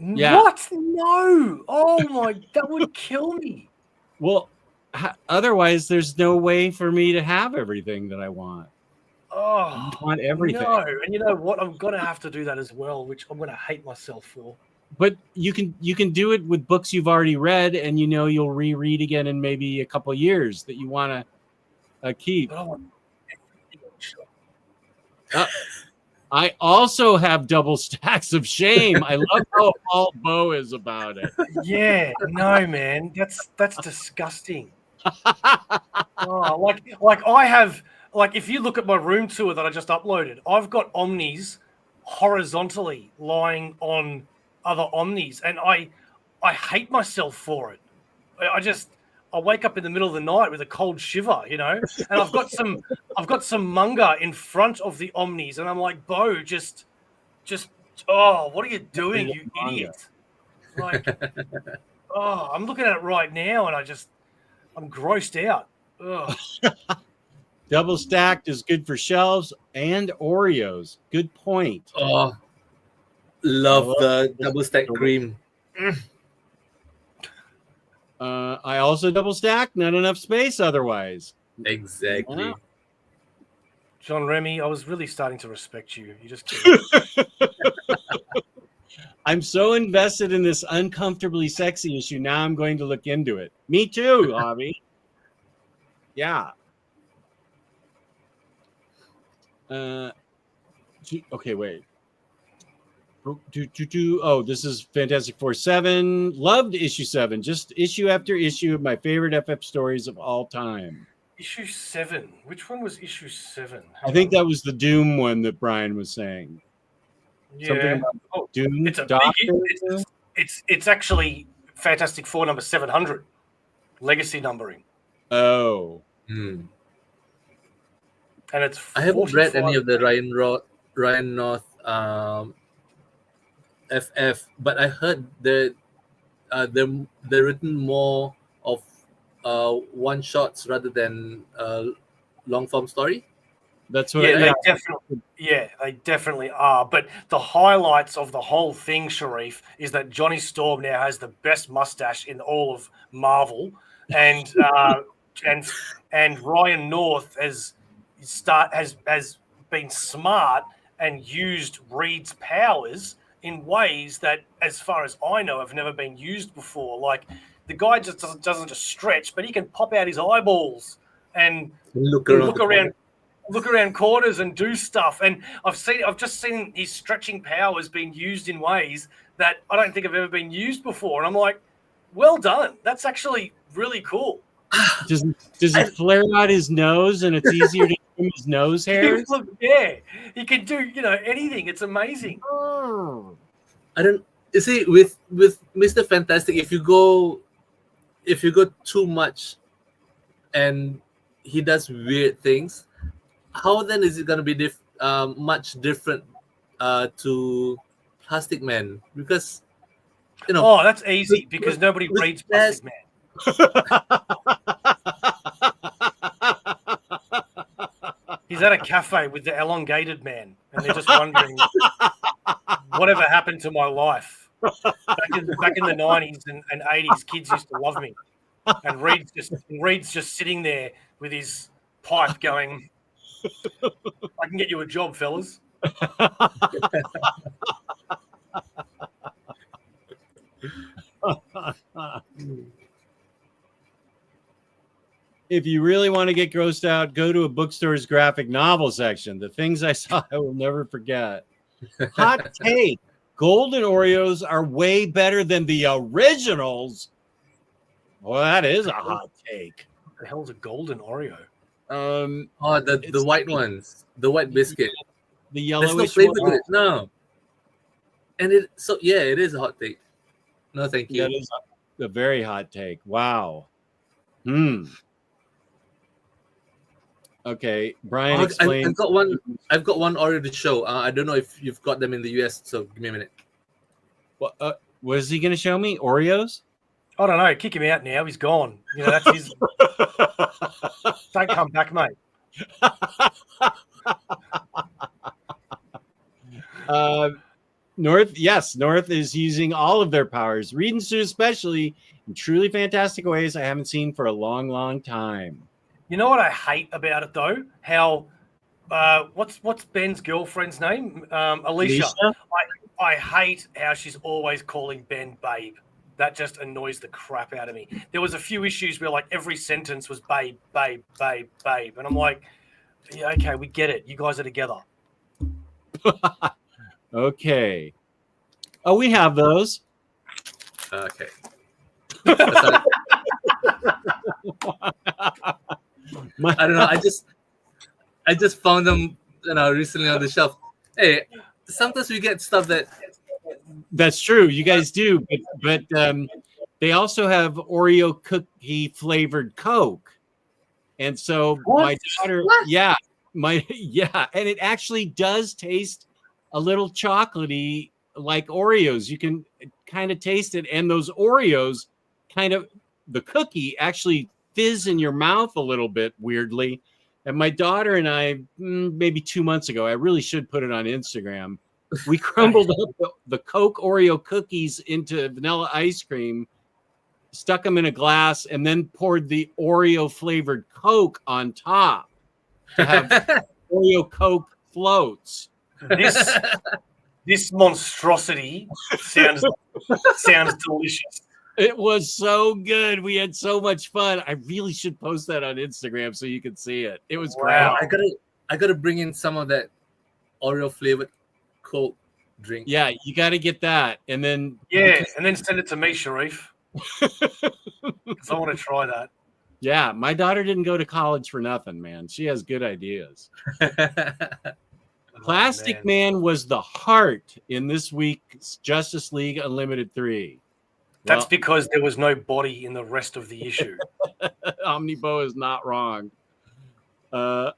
Yeah. What? No. Oh my, that would kill me. Well, otherwise, there's no way for me to have everything that I want. Oh, I want everything. No, and you know what? I'm gonna have to do that as well, which I'm gonna hate myself for. But you can do it with books you've already read, and you know you'll reread again in maybe a couple of years that you want to keep. But I want I also have double stacks of shame. I love how Paul Bo is about it. Yeah, no, man, that's disgusting. Oh, like I have, like if you look at my room tour that I just uploaded, I've got Omnis horizontally lying on other Omnis, and I hate myself for it. I wake up in the middle of the night with a cold shiver, you know, and I've got some manga in front of the Omnis, and I'm like, Bo, just oh, what are you doing, you idiot? Like, oh, I'm looking at it right now, and I'm grossed out. Ugh. Double stacked is good for shelves and Oreos. Good point. Oh, love the double stack cream. I also double stack. Not enough space otherwise. Exactly. Yeah. John Remy, I was really starting to respect you. You just kidding. I'm so invested in this uncomfortably sexy issue. Now I'm going to look into it. Me too, Hobby. Yeah. Okay, wait. Oh, this is Fantastic Four 7. Loved issue 7. Just issue after issue of my favorite FF stories of all time. Issue 7. Which one was issue 7? I think that was the Doom one that Brian was saying. Yeah. Something about Doom. It's a Doctor? it's actually Fantastic Four number 700. Legacy numbering. Oh. Hmm. And it's I haven't read any of the 45. Ryan North FF, but I heard that they're written more of one shots rather than long form story. That's what they definitely are. But the highlights of the whole thing, Sharif, is that Johnny Storm now has the best mustache in all of Marvel, and Ryan North has been smart and used Reed's powers in ways that, as far as I know, have never been used before. Like, the guy just doesn't just stretch, but he can pop out his eyeballs and look around corners and do stuff. And I've just seen his stretching powers being used in ways that I don't think have ever been used before. And I'm like, well done. That's actually really cool. Does he flare out his nose and it's easier to trim his nose hairs? Yeah, he can do anything. It's amazing. I don't. You see, with Mr. Fantastic, if you go too much, and he does weird things, how then is it gonna be much different to Plastic Man? Because that's easy because nobody reads Plastic Man. He's at a cafe with the elongated man, and they're just wondering whatever happened to my life. Back in the 90s and 80s, kids used to love me, and Reed's just sitting there with his pipe going, "I can get you a job, fellas." If you really want to get grossed out, go to a bookstore's graphic novel section. The things I saw, I will never forget. Hot take. Golden Oreos are way better than the originals. Well, that is a hot take. What the hell is a golden Oreo? The white ones. The white biscuit. The yellowish There's no flavor one. to it. No. And it is a hot take. No, thank you. That is a very hot take. Wow. Okay, Brian, explain. I've got one Oreo to show. I don't know if you've got them in the US, so give me a minute. What is he going to show me? Oreos? I don't know. Kick him out now. He's gone. You know, that's his. Don't come back, mate. North is using all of their powers. Reed and Sue especially in truly fantastic ways I haven't seen for a long, long time. You know what I hate about it though? How what's Ben's girlfriend's name? Alicia. I hate how she's always calling Ben babe. That just annoys the crap out of me. There was a few issues where like every sentence was babe, babe, babe, babe. And I'm like, yeah, okay, we get it. You guys are together. Okay. Oh, we have those. Okay. I don't know. I just found them, recently on the shelf. Hey, sometimes we get stuff that's true. You guys do, but they also have Oreo cookie flavored Coke, and so my daughter, and it actually does taste a little chocolatey like Oreos. You can kind of taste it, and those Oreos the cookie actually fizz in your mouth a little bit weirdly. And my daughter and I, maybe 2 months ago, I really should put it on Instagram. We crumbled up the Coke Oreo cookies into vanilla ice cream, stuck them in a glass, and then poured the Oreo flavored Coke on top to have Oreo Coke floats. This monstrosity sounds delicious. It was so good. We had so much fun. I really should post that on Instagram so you can see it. It was great. I gotta bring in some of that Oreo flavored Coke drink. Yeah, you got to get that, and then and then send it to me, Sharif, because I want to try that. Yeah, my daughter didn't go to college for nothing, man. She has good ideas. Plastic Man was the heart in this week's Justice League Unlimited 3. That's because there was no body in the rest of the issue. Omnibo is not wrong. Brian,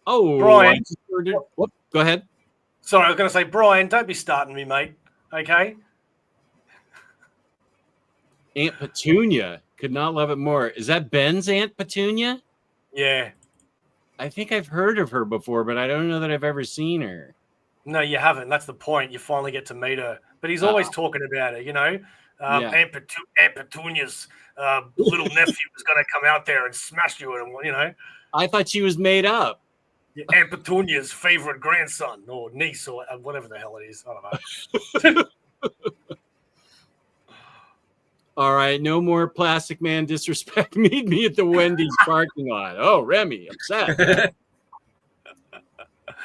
go ahead. Sorry, I was going to say, Brian, don't be starting me, mate. Okay. Aunt Petunia, could not love it more. Is that Ben's Aunt Petunia? Yeah. I think I've heard of her before, but I don't know that I've ever seen her. No, you haven't. That's the point. You finally get to meet her. But he's always talking about her, Aunt Petunia's little nephew was going to come out there and smash you, I thought she was made up. Aunt Petunia's favorite grandson or niece or whatever the hell it is. I don't know. All right, no more Plastic Man disrespect. Meet me at the Wendy's parking lot. Oh, Remy, upset.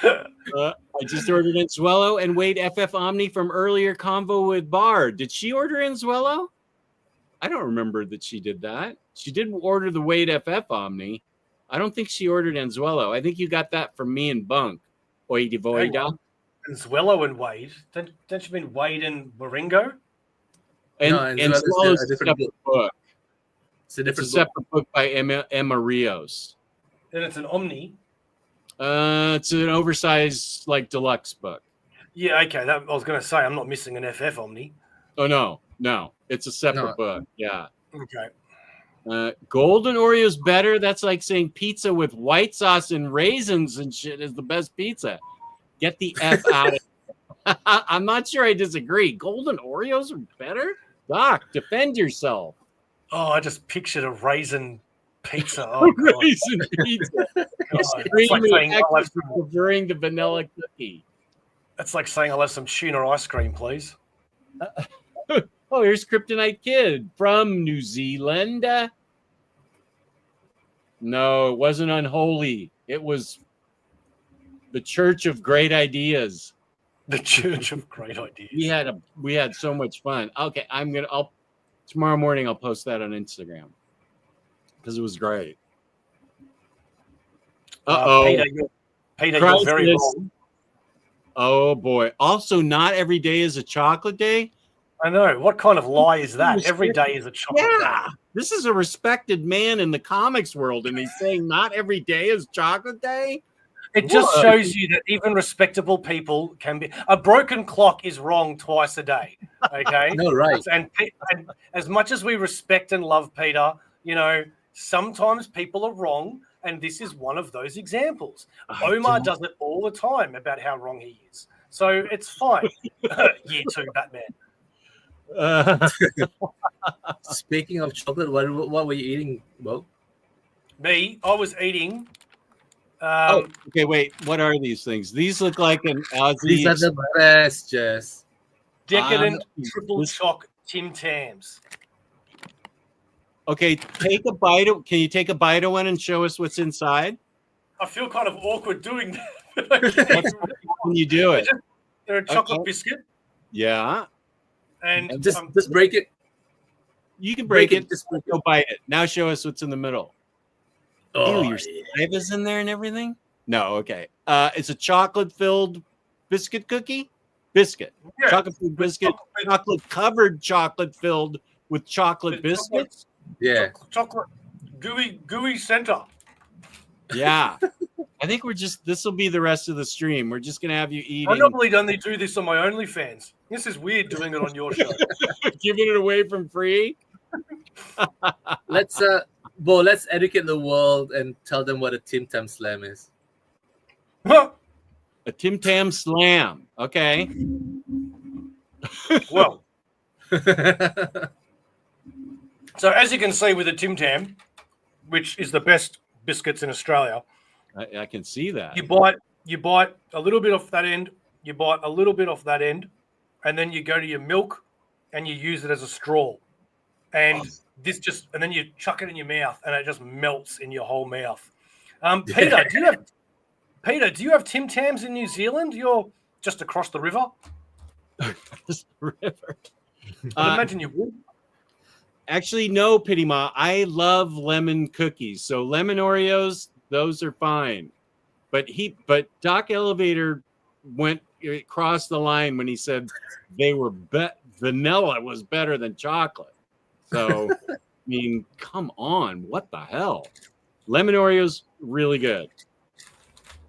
I just ordered Anzuelo and Wade FF Omni from earlier convo with Bar. Did she order Anzuelo? I don't remember that she did that. She did order the Wade FF Omni. I don't think she ordered Anzuelo. I think you got that from me and Bunk. Oida Voida. Anzuelo and Wade. Don't you mean Wade and Waringo? And Anzuelo's a separate book. It's a separate book by Emma Rios. Then it's an Omni. It's an oversized, deluxe book. Yeah, okay. I was going to say, I'm not missing an FF Omni. Oh, no. It's a separate book. Yeah. Okay. Golden Oreo's better. That's like saying pizza with white sauce and raisins and shit is the best pizza. Get the F out of it. I'm not sure I disagree. Golden Oreos are better? Doc, defend yourself. Oh, I just pictured a raisin pizza. Oh, raisin pizza. It's like saying preferring the vanilla cookie. That's like saying I'll have some tuna ice cream, please. Oh, here's Kryptonite Kid from New Zealand. No, it wasn't unholy. It was the Church of Great Ideas. The Church of Great Ideas. We had so much fun. Okay, tomorrow morning I'll post that on Instagram because it was great. Peter, you're very wrong. Oh boy! Also, not every day is a chocolate day. I know. What kind of lie is that? Every day is a chocolate day. This is a respected man in the comics world, and he's saying not every day is chocolate day. It just shows you that even respectable people can be. A broken clock is wrong twice a day. Okay. No, right. And as much as we respect and love Peter, you know, sometimes people are wrong, and this is one of those examples. Omar does it all the time about how wrong he is. So it's fine. Year 2 Batman. Speaking of chocolate, what were you eating, Bo? Me, I was eating. Okay, wait. What are these things? These look like an Aussie. These are the best, Jess. Decadent triple choc Tim Tams. Okay, take a bite. Can you take a bite of one and show us what's inside? I feel kind of awkward doing that. When you do it, they're a chocolate biscuit, yeah. and Just break it. You can break it. Just Go bite it. Now show us what's in the middle. Oh, Ew, your saliva's in there and everything? No, okay. It's a chocolate-filled biscuit cookie? Biscuit. Yeah. Chocolate-filled biscuit. Chocolate-covered chocolate-filled with chocolate biscuits? yeah. chocolate gooey center. Yeah. I think this will be the rest of the stream. We're just going to have you eating. I normally only do this on my OnlyFans. This is weird doing it on your show. Giving it away from free? Let's Bo, let's educate the world and tell them what a Tim Tam Slam is. A Tim Tam Slam. Okay. Well, so as you can see with a Tim Tam, which is the best biscuits in Australia, I can see that. you bite a little bit off that end, you bite a little bit off that end, and then you go to your milk and you use it as a straw. And and then you chuck it in your mouth and it just melts in your whole mouth. Peter, do you have Tim Tams in New Zealand? You're just across the river. River. I imagine you would. Actually, no, Pity Ma. I love lemon cookies. So lemon Oreos, those are fine. But Doc Elevator went across the line when he said they were vanilla was better than chocolate. So, I mean, come on. What the hell? Lemon Oreos, really good.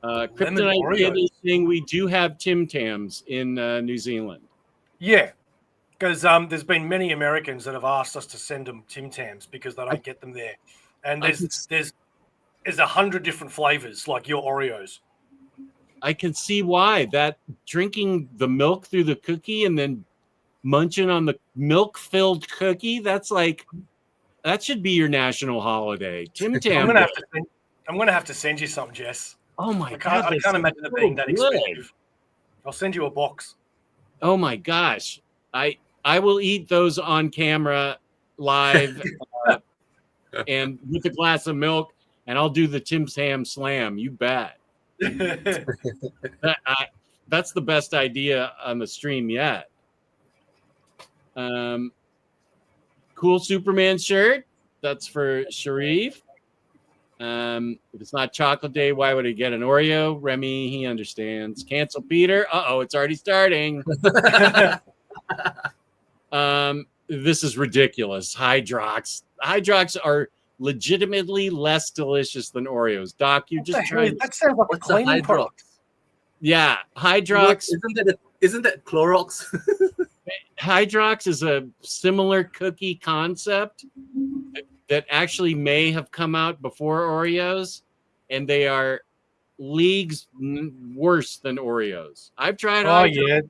Kryptonite is saying we do have Tim Tams in New Zealand. Yeah, because there's been many Americans that have asked us to send them Tim Tams because they don't get them there. And there's 100 different flavors like your Oreos. I can see why. That drinking the milk through the cookie and then munching on the milk-filled cookie, that should be your national holiday. Tim Tam. I'm gonna have to send you some, Jess. Oh my god! I can't imagine it being that expensive. I'll send you a box. Oh my gosh! I will eat those on camera live and with a glass of milk, and I'll do the Tim Tam Slam. You bet. That's the best idea on the stream yet. Cool Superman shirt. That's for Sharif. If it's not Chocolate Day, why would I get an Oreo? Remy, he understands. Cancel Peter. It's already starting. This is ridiculous. Hydrox. Hydrox are legitimately less delicious than Oreos. Doc, you're just trying. That sounds like a cleaning product. Yeah, Hydrox. Isn't that Clorox? Hydrox is a similar cookie concept that actually may have come out before Oreos, and they are leagues worse than Oreos. I've tried. Yeah.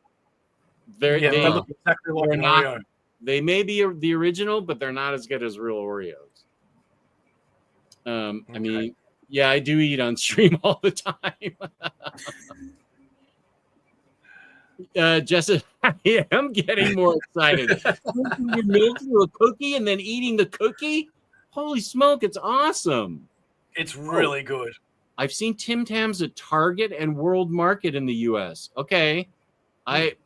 They look exactly like an Oreo. They may be the original, but they're not as good as real Oreos. I mean, yeah, I do eat on stream all the time. Jessica, I am getting more excited. Your milk through a cookie and then eating the cookie? Holy smoke, it's awesome. It's really good. I've seen Tim Tams at Target and World Market in the US. Okay.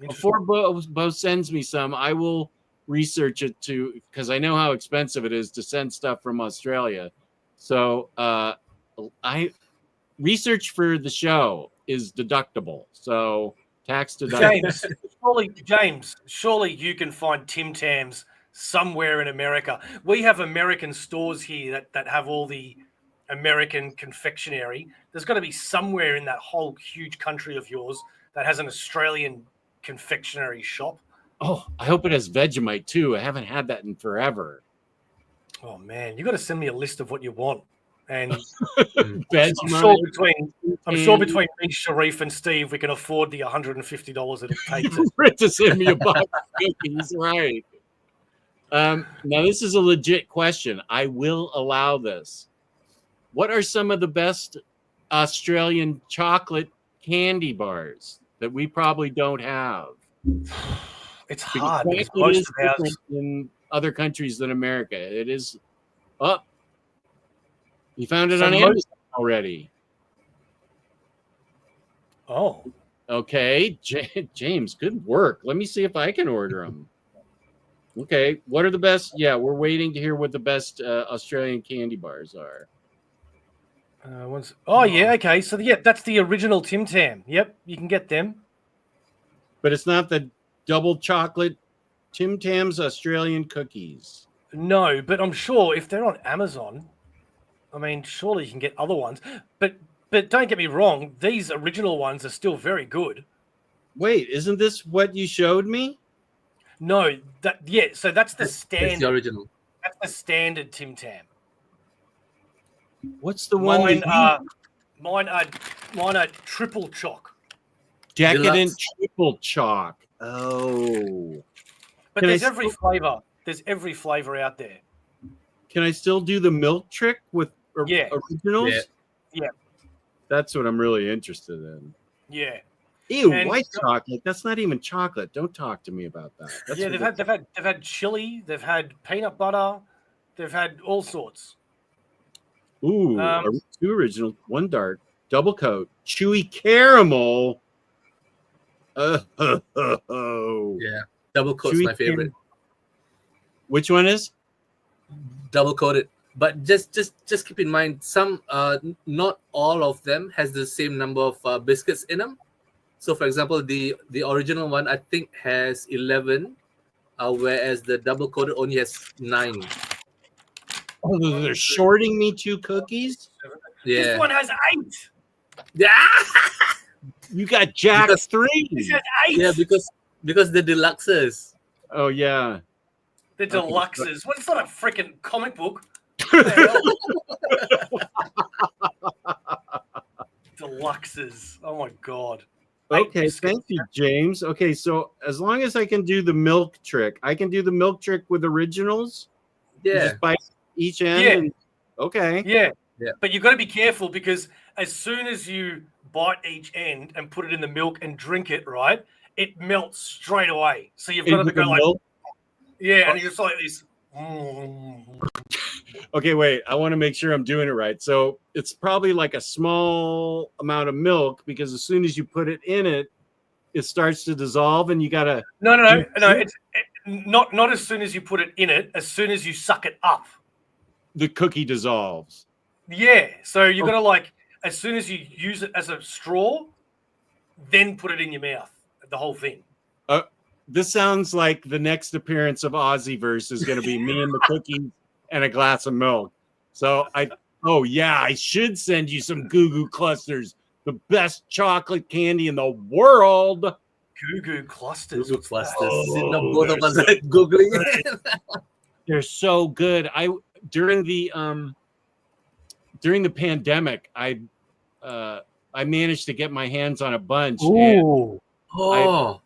Before Bo sends me some, I will research it too, because I know how expensive it is to send stuff from Australia. So research for the show is deductible. So tax deductible. James, surely you can find Tim Tams somewhere in America. We have American stores here that have all the American confectionery. There's got to be somewhere in that whole huge country of yours that has an Australian confectionery shop. Oh, I hope it has Vegemite too. I haven't had that in forever. Oh man, you got to send me a list of what you want. And Vegemite. I'm sure between me, Sharif, and Steve, we can afford the $150 it'll take to send me a box of cookies, right? Now this is a legit question. I will allow this. What are some of the best Australian chocolate candy bars that we probably don't have? It's hard because because most is of ours different in other countries than America. It is up. You found it So on most- Amazon already. Oh, Okay, James, good work. Let me see if I can order them. Okay, what are the best? Yeah, we're waiting to hear what the best Australian candy bars are. oh yeah, okay. So yeah, that's the original Tim Tam. Yep, you can get them. But it's not the double chocolate Tim Tams Australian cookies. No, but I'm sure if they're on Amazon, I mean, surely you can get other ones. But don't get me wrong, these original ones are still very good. Wait, isn't this what you showed me? No, so that's the That's standard. the original. That's the standard Tim Tam. What's the one Mine that mine are triple choc. Decadent Deluxe. triple chalk. Oh. But Can I there's still- every flavor. There's every flavor out there. Can I still do the milk trick with Yeah. originals? Yeah. Yeah. That's what I'm really interested in. Yeah. Ew, And- white chocolate. That's not even chocolate. Don't talk to me about that. That's Yeah, they've had chili, they've had peanut butter, they've had all sorts. Ooh, 2 original, 1 dark, double coat, chewy caramel. Oh, Yeah, double coat's Chewy my favorite. Which one is? Double coated, but just keep in mind some not all of them has the same number of biscuits in them. So for example, the original one I think has 11, whereas the double coated only has 9. Oh, they're shorting me 2 cookies. Yeah. This one has 8. Yeah. You got Jack Because- 3. This has 8. Yeah, because the deluxes. Oh yeah. The deluxes. Well, it's not a freaking comic book. Deluxes. Oh my god. Okay, biscuits. thank you, James. Okay, so as long as I can do the milk trick, I can do the milk trick with originals. You Yeah. just bite each end. Yeah. And, okay. Yeah. Yeah. But you've got to be careful because as soon as you bite each end and put it in the milk and drink it, right, it melts straight away. So you've got Into to go the like, milk? yeah, and you're just like this. Okay, wait. I want to make sure I'm doing it right. So it's probably like a small amount of milk because as soon as you put it in it, it starts to dissolve, and you gotta. No. It's not as soon as you put it in it. As soon as you suck it up. The cookie dissolves. Yeah. So you've got to like as soon as you use it as a straw, then put it in your mouth. The whole thing. This sounds like the next appearance of Aussieverse is going to be me and the cookies and a glass of milk. So I should send you some Goo Goo clusters, the best chocolate candy in the world. Goo Goo clusters. Google clusters. Oh, No, both of us they're are googling it. They're so good. During the pandemic, I managed to get my hands on a bunch. And, Oh,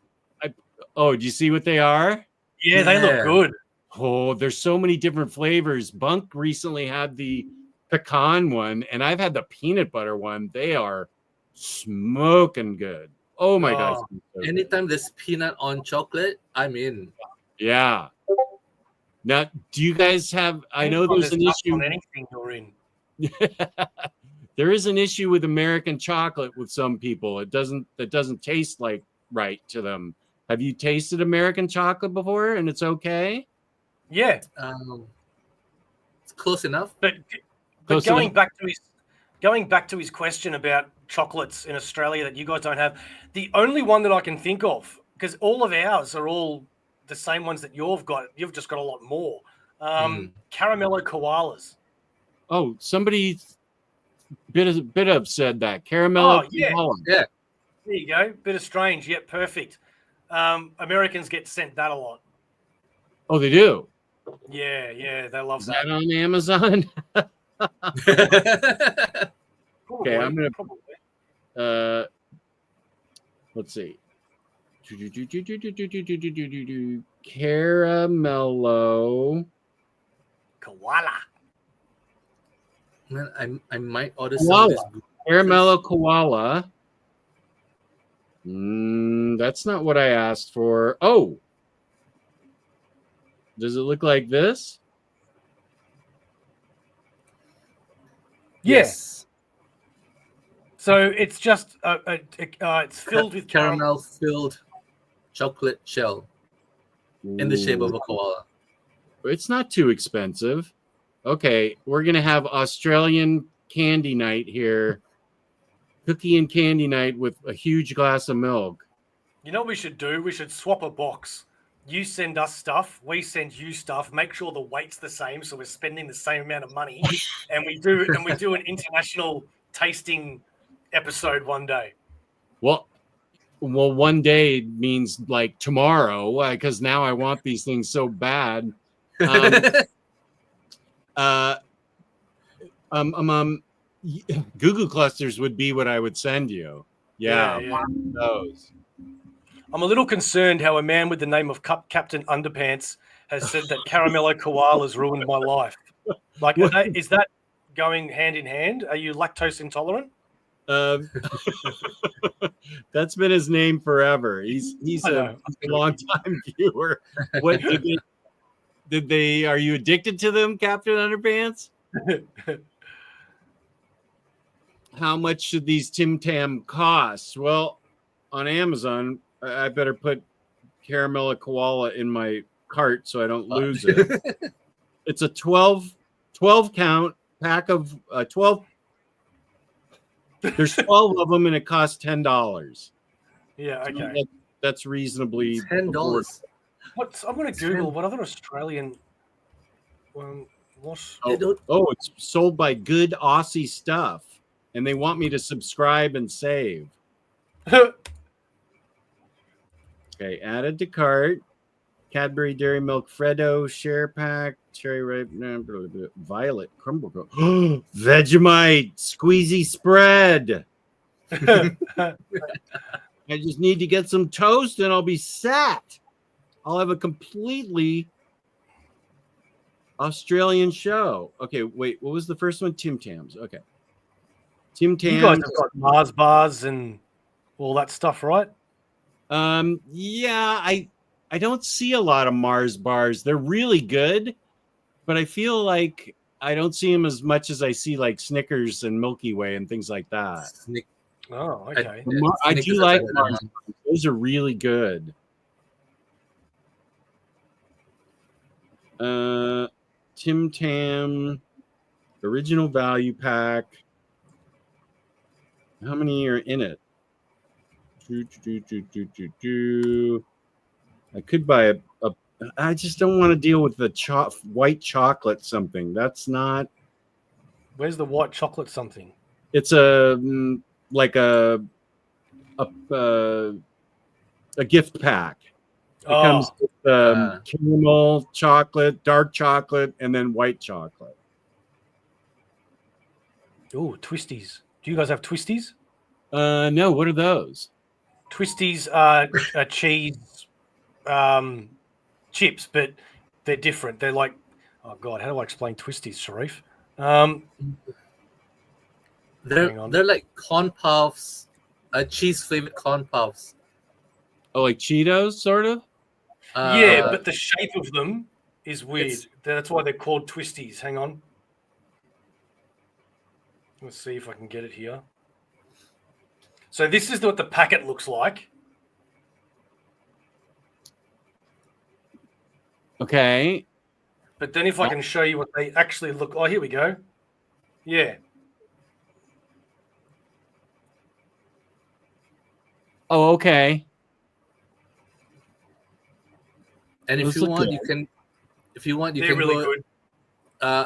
oh, do you see what they are? Yeah, they look Yeah. good. Oh, there's so many different flavors. Bunk recently had the pecan one, and I've had the peanut butter one. They are smoking good. Oh my gosh. Oh. so good. anytime there's peanut on chocolate, I'm in. Yeah. Now, do you guys have? I know there's an nuts issue. on anything you're in. There is an issue with American chocolate with some people. It doesn't taste like right to them. Have you tasted American chocolate before and it's okay? Yeah, It's close enough. but Close going enough. back to his question about chocolates in Australia that you guys don't have, the only one that I can think of, because all of ours are all the same ones that you've just got a lot more. Caramello koalas. Oh, somebody bit of said that Caramello. Oh, yeah. Koala. Yeah. There you go. Bit of strange. Yep, perfect. Americans get sent that a lot. Oh, they do. Yeah, they love Is that. that on Amazon? Probably, I'm gonna. probably. Let's see. Caramello. Koala. Man, I might order some of Koala. this. Caramello koala. That's not what I asked for. Oh. Does it look like this? Yes. So it's just it's filled with caramel filled chocolate shell in the shape of a koala. It's not too expensive. Okay, we're gonna have Australian candy night here. Cookie and candy night with a huge glass of milk. You know what we should do? We should swap a box. You send us stuff, we send you stuff. Make sure the weight's the same, so we're spending the same amount of money. and we do an international tasting episode one day. Well, one day means like tomorrow, because now I want these things so bad. Goo clusters would be what I would send you. Yeah. Those. I'm a little concerned how a man with the name of Captain Underpants has said that Caramello koalas ruined my life. Like, is that going hand in hand? Are you lactose intolerant? That's been his name forever. He's a long time viewer. What did they? Are you addicted to them, Captain Underpants? How much should these Tim Tam cost? Well, on Amazon, I better put Caramello koala in my cart so I don't lose it. It's a 12 count pack of 12. There's 12 of them and it costs $10. Yeah, okay. So that's reasonably $10. I'm going to Google what other Australian. What? Oh, it's sold by Good Aussie Stuff, and they want me to subscribe and save. Okay, added to cart. Cadbury Dairy Milk Freddo Share Pack Cherry Ripe Violet Crumble Vegemite Squeezy Spread. I just need to get some toast and I'll be set. I'll have a completely Australian show. Okay, wait, what was the first one? Tim Tams. Okay. Tim Tams. You guys have got Mars bars and all that stuff, right? Yeah, I don't see a lot of Mars bars. They're really good, but I feel like I don't see them as much as I see like Snickers and Milky Way and things like that. Oh, okay. I do like Mars. Those are really good. Tim Tam original value pack. How many are in it? I could buy a I just don't want to deal with the white chocolate something. That's not. Where's the white chocolate something? It's a like a gift pack. It comes with caramel chocolate, dark chocolate, and then white chocolate. Oh, Twisties. Do you guys have Twisties? No. What are those? Twisties are cheese chips, but they're different. They're like, oh God, how do I explain Twisties, Sharif? They're like corn puffs, cheese flavored corn puffs. Oh, like Cheetos, sort of. Yeah, but the shape of them is weird. That's why they're called Twisties. Hang on. Let's see if I can get it here. So this is what the packet looks like. Okay. But then if I can show you what they actually look... Oh, here we go. Yeah. Oh, okay. And if you want, you can. If you want, you can really go good.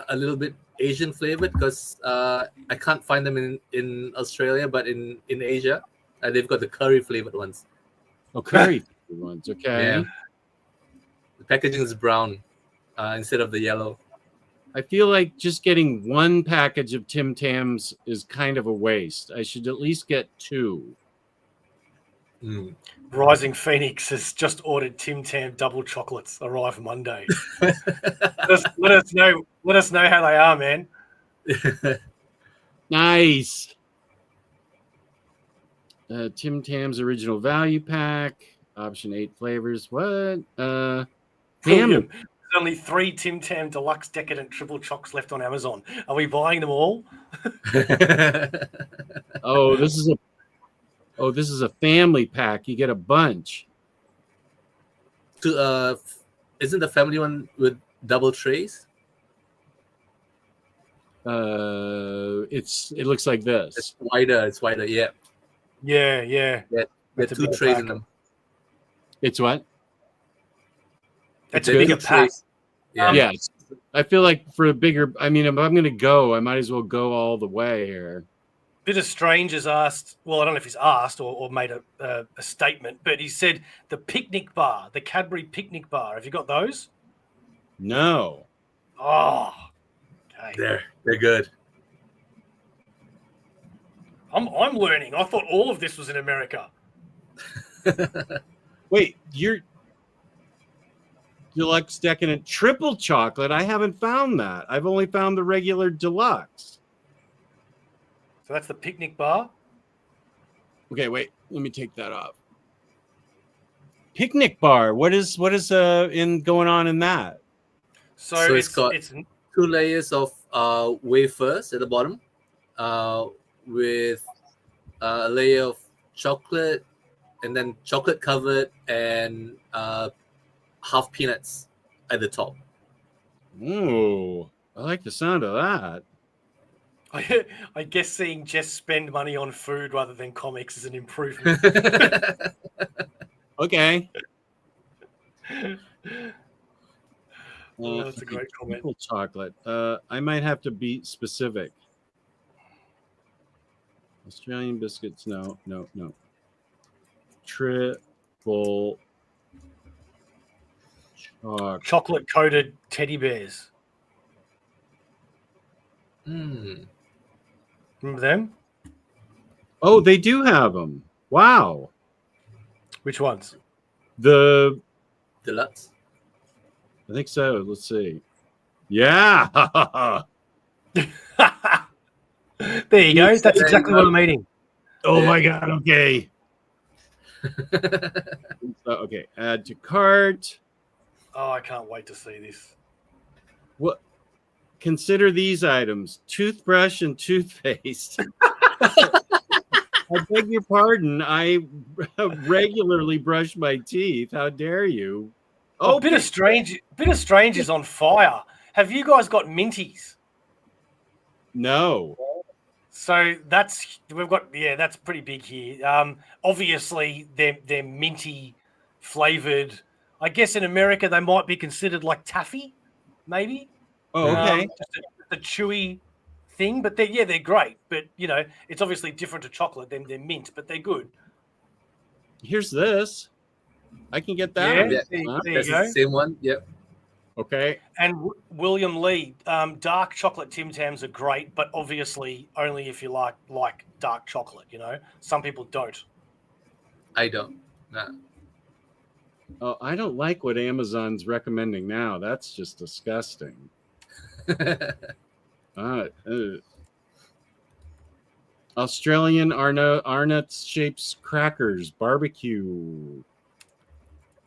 A little bit Asian flavored because I can't find them in Australia, but in Asia, they've got the curry flavored ones. Oh, curry ones. Okay. Yeah. The packaging is brown instead of the yellow. I feel like just getting one package of Tim Tams is kind of a waste. I should at least get 2. Rising Phoenix has just ordered Tim Tam double chocolates. Arrive Monday. let us know. Let us know how they are, man. Nice. Tim Tam's original value pack, option 8 flavors. What? Damn. There's only 3 Tim Tam Deluxe Decadent Triple Chocs left on Amazon. Are we buying them all? Oh, this is a family pack. You get a bunch. Isn't the family one with double trays? It looks like this. It's wider. Yeah. Yeah. There's 2 trays in them. It's what? It's a bigger pack. Yeah. Yes. I feel like for a bigger, I mean, if I'm going to go, I might as well go all the way here. Bit of Strange has asked, well, I don't know if he's asked or made a statement, but he said the picnic bar, the Cadbury picnic bar. Have you got those? No. Oh, okay. They're good. I'm learning. I thought all of this was in America. Wait, you're Deluxe Decadent Triple Chocolate. I haven't found that. I've only found the regular Deluxe. So that's the picnic bar. Okay, wait. Let me take that off. Picnic bar. What is in going on in that? So it's got 2 layers of wafers at the bottom, with a layer of chocolate, and then chocolate covered, and half peanuts at the top. Ooh, I like the sound of that. I guess seeing Jess spend money on food rather than comics is an improvement. Okay. Oh, that's a great comment. Triple chocolate. I might have to be specific. Australian biscuits. No. Triple chocolate coated teddy bears. Remember them? Oh, they do have them. Wow. Which ones? The Deluxe. I think so. Let's see. Yeah. There you go. That's exactly what I'm eating. Oh my God. Okay. Okay. Add to cart. Oh, I can't wait to see this. What? Consider these items: toothbrush and toothpaste. I beg your pardon. I regularly brush my teeth. How dare you? Oh, Bit of Strange is on fire. Have you guys got minties? No. So that's pretty big here. Obviously they're minty flavored. I guess in America they might be considered like taffy, maybe. Oh, okay. Just a chewy thing, but they're great. But you know, it's obviously different to chocolate. They're mint, but they're good. Here's this. I can get that. Yeah, there you go. The same one. Yep. Okay. And William Lee, dark chocolate Tim Tams are great, but obviously only if you like dark chocolate. You know, some people don't. I don't. Nah. Oh, I don't like what Amazon's recommending now. That's just disgusting. Australian Arnott's Shapes crackers barbecue.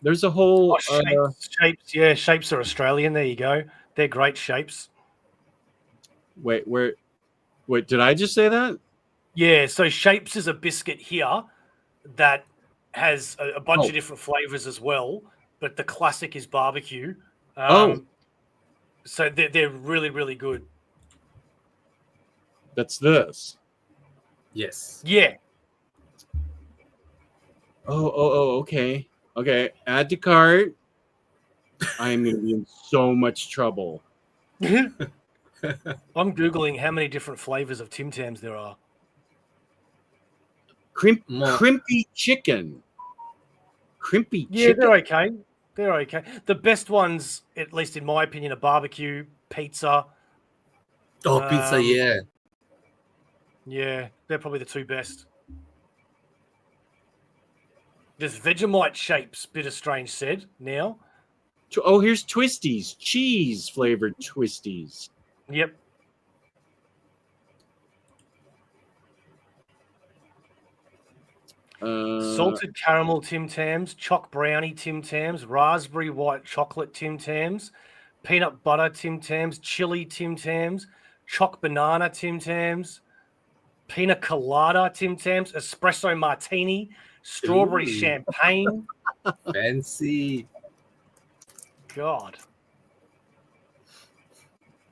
There's a whole shapes. Yeah, Shapes are Australian. There you go. They're great Shapes. Wait, did I just say that? Yeah, so Shapes is a biscuit here that has a bunch of different flavors as well, but the classic is barbecue. So they're really, really good. That's this. Yes. Yeah. Oh, okay. Okay, add to cart. I am going to be in so much trouble. I'm Googling how many different flavors of Tim Tams there are. Crimpy chicken. Crimpy Yeah, chicken. they're okay. They're okay. The best ones, at least in my opinion, are barbecue, pizza. Oh, pizza, yeah. Yeah, they're probably the two best. There's Vegemite shapes, Bitter Strange said now. Oh, here's Twisties. Cheese flavored Twisties. Yep. Salted caramel Tim Tams, choc brownie Tim Tams, raspberry white chocolate Tim Tams, peanut butter Tim Tams, chili Tim Tams, choc banana Tim Tams, pina colada Tim Tams, espresso martini, strawberry champagne. Fancy. God.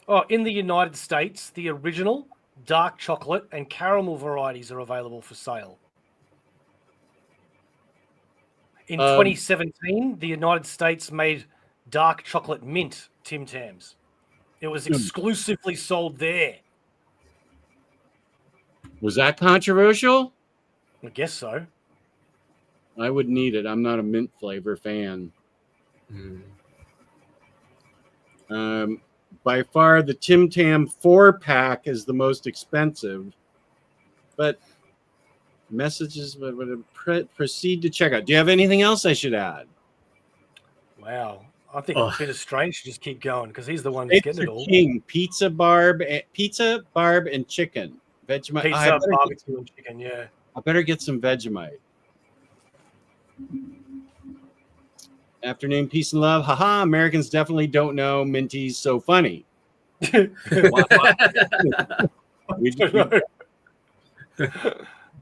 Oh, in the United States, the original dark chocolate and caramel varieties are available for sale. In 2017, the United States made dark chocolate mint Tim Tams. It was exclusively sold there. Was that controversial? I guess so. I would need it. I'm not a mint flavor fan. By far, the Tim Tam 4-pack is the most expensive, but messages would proceed to checkout. Do you have anything else I should add? Wow. I think Bitter Strange should just keep going because he's the one that's getting it all. King, pizza, barb, and chicken. Vegemite. Pizza, barbecue, and chicken, yeah. I better get some Vegemite. Afternoon, peace and love. Haha, Americans definitely don't know Minty's so funny.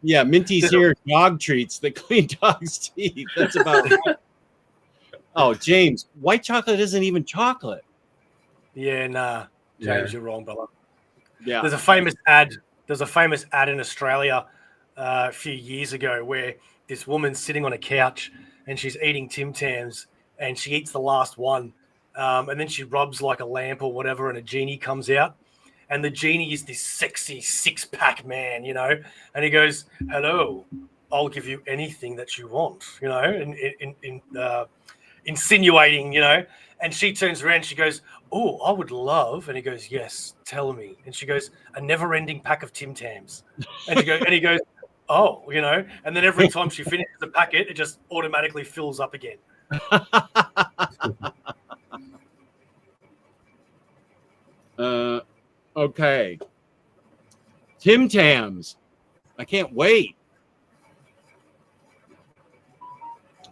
Yeah, Minty's here, dog treats that clean dogs' teeth. That's about it. Oh, James, white chocolate isn't even chocolate. Yeah, nah. James, you're wrong, brother. Yeah. There's a famous ad in Australia a few years ago where this woman's sitting on a couch and she's eating Tim Tams and she eats the last one. And then she rubs like a lamp or whatever and a genie comes out. And the genie is this sexy 6-pack man, you know, and he goes, "Hello, I'll give you anything that you want," you know, insinuating, you know. And she turns around, she goes, "Oh, I would love," and he goes, "Yes, tell me." And she goes, "A never-ending pack of Tim Tams." And he goes, "Oh," you know. And then every time she finishes the packet, it just automatically fills up again. Okay. Tim Tams. I can't wait.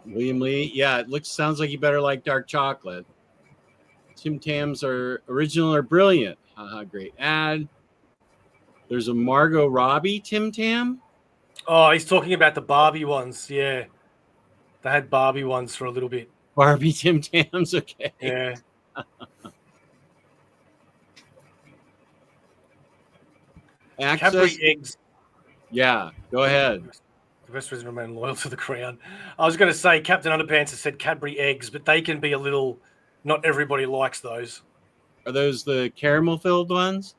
William Lee. Yeah, sounds like you better like dark chocolate. Tim Tams are original or brilliant. Haha, great ad. There's a Margot Robbie Tim Tam. Oh, he's talking about the Barbie ones. Yeah. They had Barbie ones for a little bit. Barbie Tim Tams. Okay. Yeah. Cadbury eggs. Yeah, go ahead. The best reason to remain loyal to the crown. I was going to say Captain Underpants has said Cadbury eggs, but they can be a little. Not everybody likes those. Are those the caramel filled ones?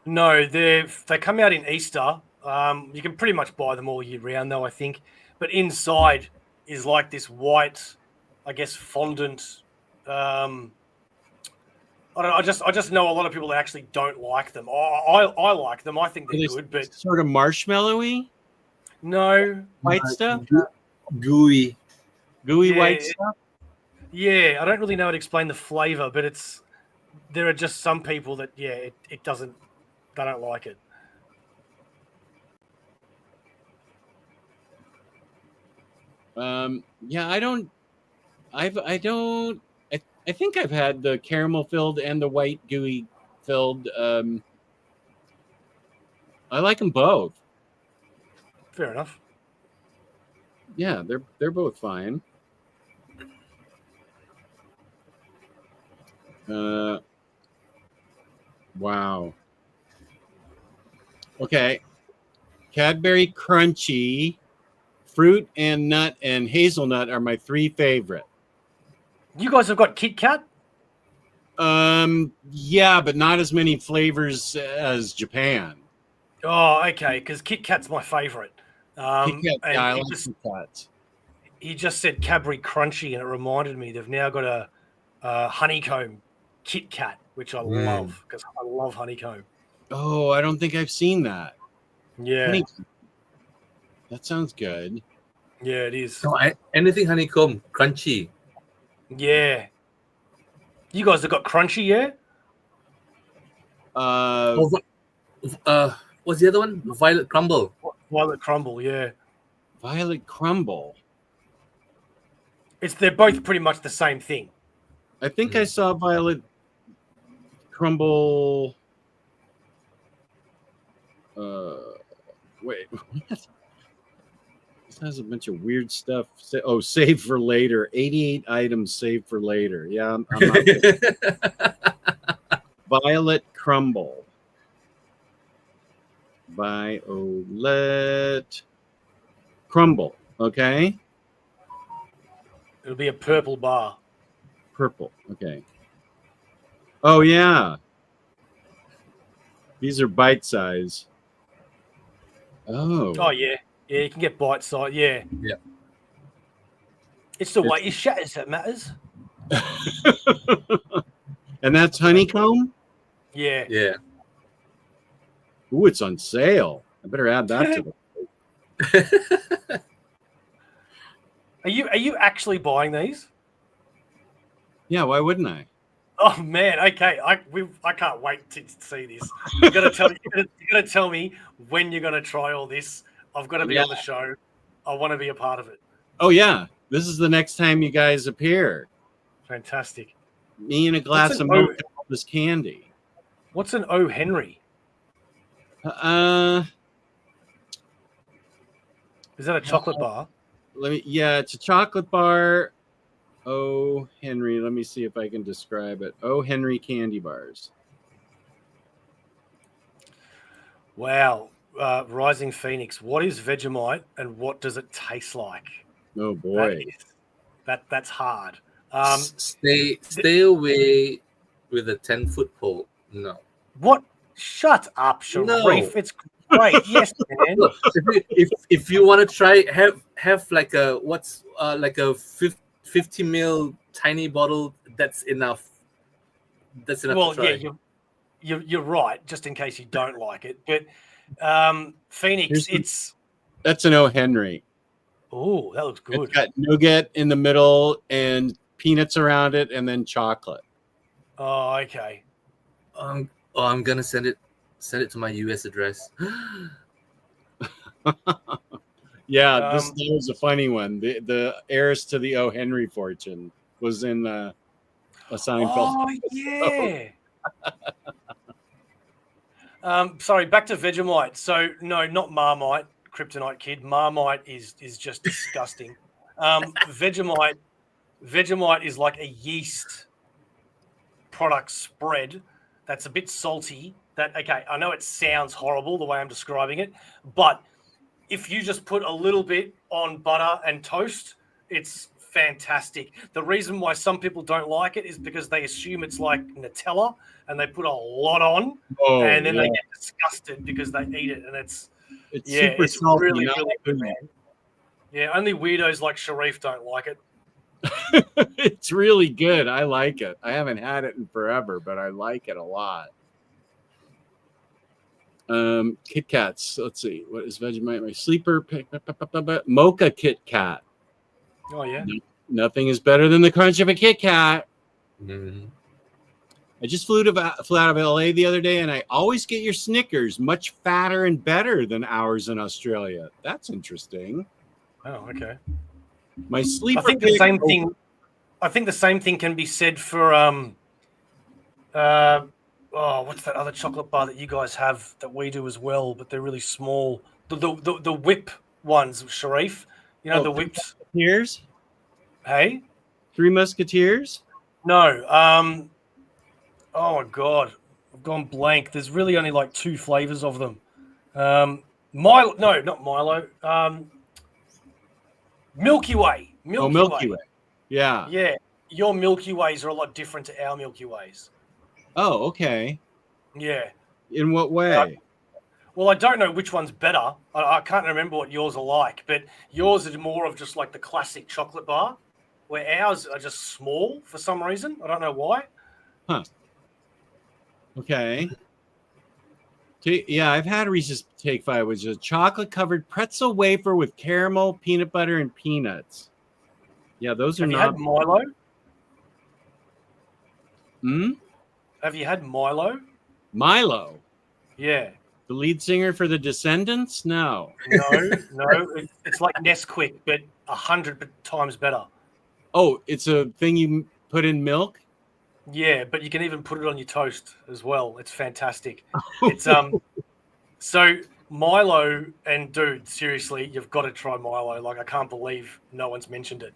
No, they come out in Easter. You can pretty much buy them all year round, though, I think. But inside is like this white, I guess, fondant. I just know a lot of people that actually don't like them. I like them. I think they're good, but sort of marshmallowy. No, white stuff. Gooey white stuff. Yeah, I don't really know how to explain the flavor, but there are just some people that it doesn't. They don't like it. Yeah, I don't. I think I've had the caramel filled and the white gooey filled. I like them both. Fair enough. Yeah, they're both fine. Wow. Okay. Cadbury Crunchy, fruit and nut and hazelnut are my 3 favorite. You guys have got Kit Kat? Yeah, but not as many flavors as Japan. Oh, okay, because Kit Kat's my favorite. Kit Kat, And yeah, I like Kit Kats. he just said Cadbury Crunchy, and it reminded me they've now got a honeycomb Kit Kat, which I love because I love honeycomb. Oh, I don't think I've seen that. Yeah, That sounds good. yeah, it is. No, anything honeycomb, crunchy. Yeah, you guys have got Crunchy, yeah? What's the other one? Violet Crumble. Violet Crumble, yeah. Violet Crumble. They're both pretty much the same thing. I think I saw Violet Crumble. Wait. What? This has a bunch of weird stuff. Oh, save for later. 88 items saved for later. Yeah, I'm not Violet Crumble. Violet Crumble. Okay. It'll be a purple bar. Purple. Okay. Oh, yeah. These are bite size. Oh. Oh, yeah. Yeah, you can get bite size. Yeah. Yeah. It's the way you shatters that matters. And that's honeycomb? Yeah. Yeah. Ooh, it's on sale. I better add that to the. Are you actually buying these? Yeah, why wouldn't I? Oh man, okay. I can't wait to see this. You gotta tell me when you're gonna try all this. I've got to be on the show. I want to be a part of it. Oh yeah, this is the next time you guys appear. Fantastic. Me and a glass of milk and all this candy. What's an O. Henry? Is that a chocolate bar? It's a chocolate bar. Oh, Henry. Let me see if I can describe it. Oh, Henry candy bars. Wow. Rising Phoenix. What is Vegemite and what does it taste like? Oh boy. That's hard. Stay away with a 10-foot pole. No. What? Shut up, Sharif. No. It's great. Yes, man. Look, if you want to try, have like a 50 ml tiny bottle. That's enough. That's enough. Well, to try. yeah, you're right. Just in case you don't like it, but Phoenix, That's an O. Henry. Oh, that looks good. It's got nougat in the middle and peanuts around it, and then chocolate. Oh, okay. I'm gonna send it to my US address. Yeah, that was a funny one. The heiress to the O. Henry fortune was in a Seinfeld. Oh, yeah. Sorry, back to Vegemite. So, no, not Marmite, Kryptonite Kid. Marmite is just disgusting. Vegemite is like a yeast product spread that's a bit salty. I know it sounds horrible the way I'm describing it, but if you just put a little bit on butter and toast, it's fantastic. The reason why some people don't like it is because they assume it's like Nutella and they put a lot on, and then they get disgusted because they eat it, and it's super salty, really, really good, man. Yeah, only weirdos like Sharif don't like it. It's really good. I like it. I haven't had it in forever, but I like it a lot. Kit Kats. Let's see. What is Vegemite? My sleeper pick. Mocha Kit Kat. Oh yeah. Nothing is better than the crunch of a Kit Kat. Mm-hmm. I just flew out of LA the other day, and I always get your Snickers much fatter and better than ours in Australia. That's interesting. Oh, okay. My sleeper. I think the same thing. I think the same thing can be said for what's that other chocolate bar that you guys have that we do as well, but they're really small. The whip ones, Sharif. You know the whips. Musketeers? Hey? Three Musketeers? No. Oh my god. I've gone blank. There's really only like 2 flavors of them. Milo, no, not Milo. Milky Way. Milky Way. Yeah. Yeah. your Milky Ways are a lot different to our Milky Ways. Oh, okay. Yeah. In what way? Well, I don't know which one's better. I can't remember what yours are like, but yours is more of just like the classic chocolate bar, where ours are just small for some reason. I don't know why. Huh. Okay. Yeah, I've had a Reese's Take 5, which is a chocolate-covered pretzel wafer with caramel, peanut butter, and peanuts. Yeah, those are Have you not... had Milo? Hmm? Have you had Milo? Milo? Yeah. The lead singer for the Descendants? No. No. It's like Nesquik, but 100 times better. Oh, it's a thing you put in milk? Yeah, but you can even put it on your toast as well. It's fantastic. It's so Milo, and dude, seriously, you've got to try Milo. Like, I can't believe no one's mentioned it.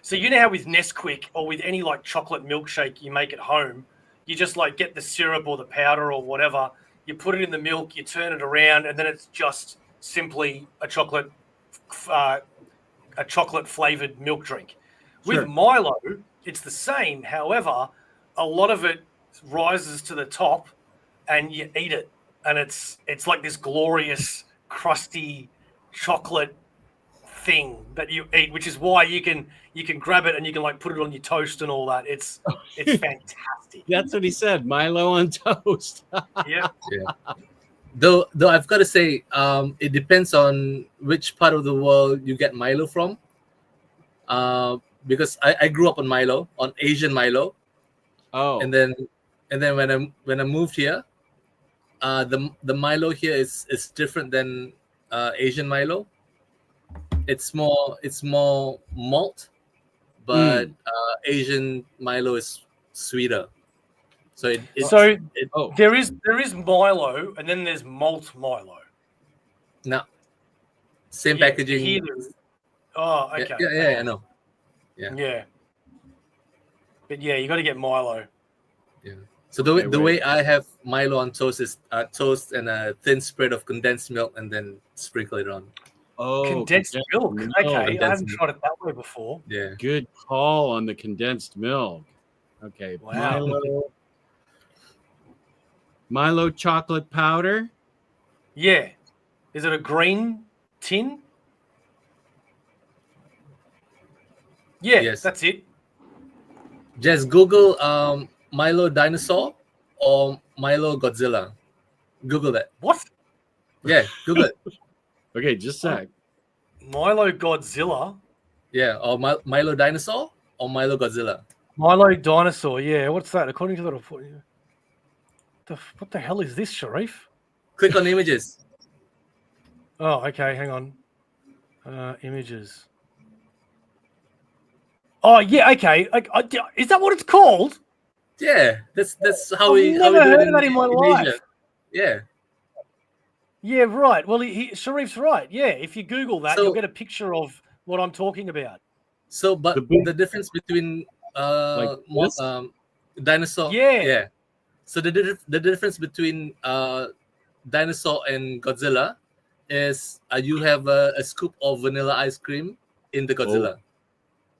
So you know how with Nesquik or with any like chocolate milkshake you make at home, you just like get the syrup or the powder or whatever, you put it in the milk, you turn it around, and then it's just simply a chocolate flavored milk drink. Sure. With Milo, it's the same. However, a lot of it rises to the top, and you eat it, and it's like this glorious, crusty chocolate thing that you eat, which is why you can grab it and you can like put it on your toast and all that. It's fantastic. That's what he said. Milo on toast. Yeah. Though I've got to say, it depends on which part of the world you get Milo from. Because I grew up on Milo, on Asian Milo. Oh. And then when I moved here, the Milo here is different than Asian Milo. It's more malt, but Asian Milo is sweeter. So there is Milo, and then there's malt Milo. No, same packaging. Oh, okay. Yeah, I know. Yeah. But yeah, you got to get Milo. Yeah. So the way I have Milo on toast is toast and a thin spread of condensed milk, and then sprinkle it on. Oh, condensed milk. Okay, I haven't tried it that way before. Yeah. Good call on the condensed milk. Okay. Wow. Milo chocolate powder. Yeah. Is it a green tin? Yeah, Yes. That's it. Just Google Milo dinosaur or Milo Godzilla. Google that. What? Yeah, Google it. Okay, just a sec. Milo Godzilla. Yeah, or Milo dinosaur or Milo Godzilla. Milo dinosaur. Yeah, what's that? According to the report. What the hell is this, Sharif? Click on images. Oh, okay. Hang on. Images. Oh, yeah. Okay. Is that what it's called? Yeah, that's how I've we. never how we do heard it of that in my Asia. life. Yeah. Yeah, right. Well, Sharif's right. Yeah, if you Google that, So- you'll get a picture of what I'm talking about. So, but the difference between Like this? dinosaur. Yeah. Yeah. So the difference between dinosaur and Godzilla is you have a scoop of vanilla ice cream in the Godzilla.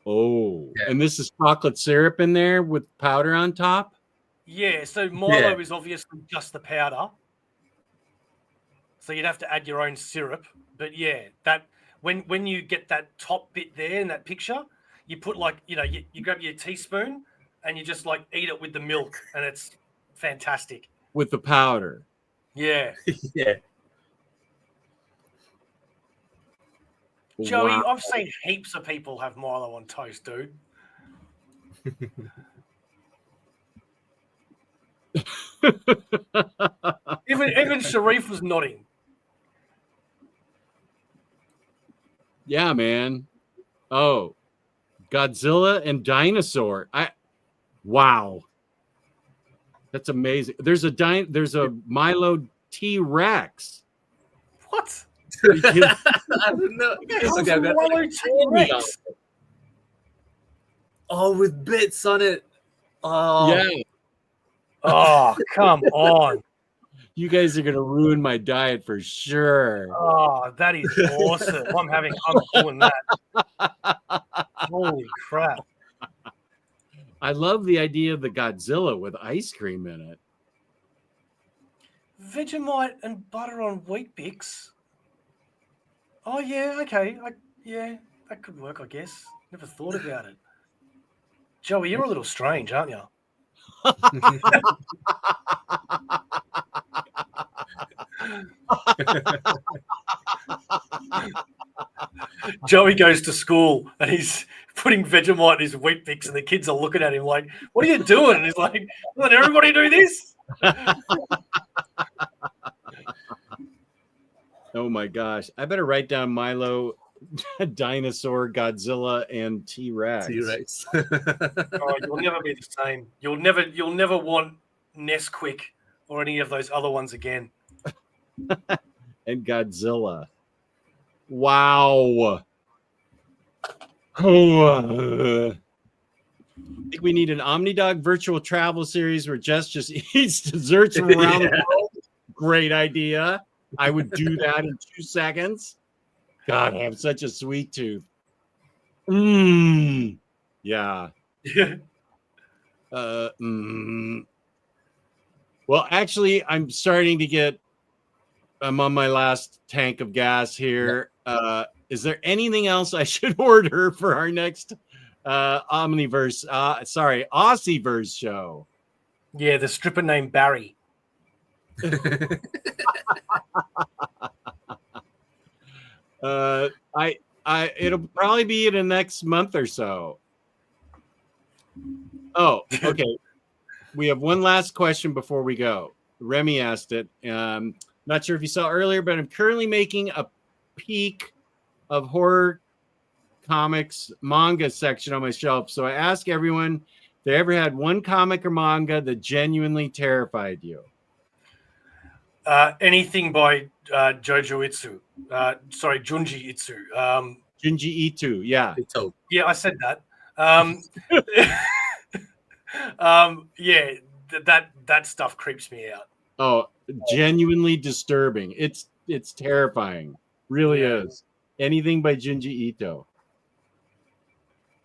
Oh, Yeah. and this is chocolate syrup in there with powder on top. Yeah, so Milo is obviously just the powder. So you'd have to add your own syrup. But yeah, that when you get that top bit there in that picture, you put like, you grab your teaspoon and you just like eat it with the milk, and it's fantastic. With the powder. Yeah. Yeah. Joey, Wow. I've seen heaps of people have Milo on toast, dude. Even Sharif was nodding. Yeah, man. Oh, Godzilla and dinosaur. Wow. That's amazing. There's a Milo T-Rex. What? I don't know. Okay, I've got- Milo T-Rex. Oh, with bits on it. Oh, Yeah. Oh, come on. You guys are gonna ruin my diet for sure. Oh, that is awesome. I'm doing that. Holy crap. I love the idea of the Godzilla with ice cream in it. Vegemite and butter on Wheat Bix. Oh yeah, okay. Yeah, that could work, I guess. Never thought about it. Joey, you're a little strange, aren't you? Joey goes to school and he's putting Vegemite in his Wheat Bix, and the kids are looking at him like, "What are you doing?" And he's like, "Let everybody do this." Oh my gosh! I better write down Milo, dinosaur, Godzilla, and T-Rex. T-Rex. Oh, you'll never be the same. You'll never want Nesquik or any of those other ones again. And Godzilla. Wow. Oh, I think we need an Omnidog virtual travel series where Jess just eats desserts from around the world. Great idea. I would do that in 2 seconds. God, I have such a sweet tooth. Yeah. Well, actually, I'm on my last tank of gas here. Is there anything else I should order for our next Aussieverse show? Yeah, the stripper named Barry. It'll probably be in the next month or so. Oh, okay. We have one last question before we go. Remy asked it. Not sure if you saw earlier, but I'm currently making a peek of horror comics manga section on my shelf. So I ask everyone if they ever had one comic or manga that genuinely terrified you. Anything by Junji Itsu. Junji Ito, yeah. Yeah, I said that. Yeah, that stuff creeps me out. Oh, genuinely disturbing. It's terrifying. Really is. Anything by Junji Ito.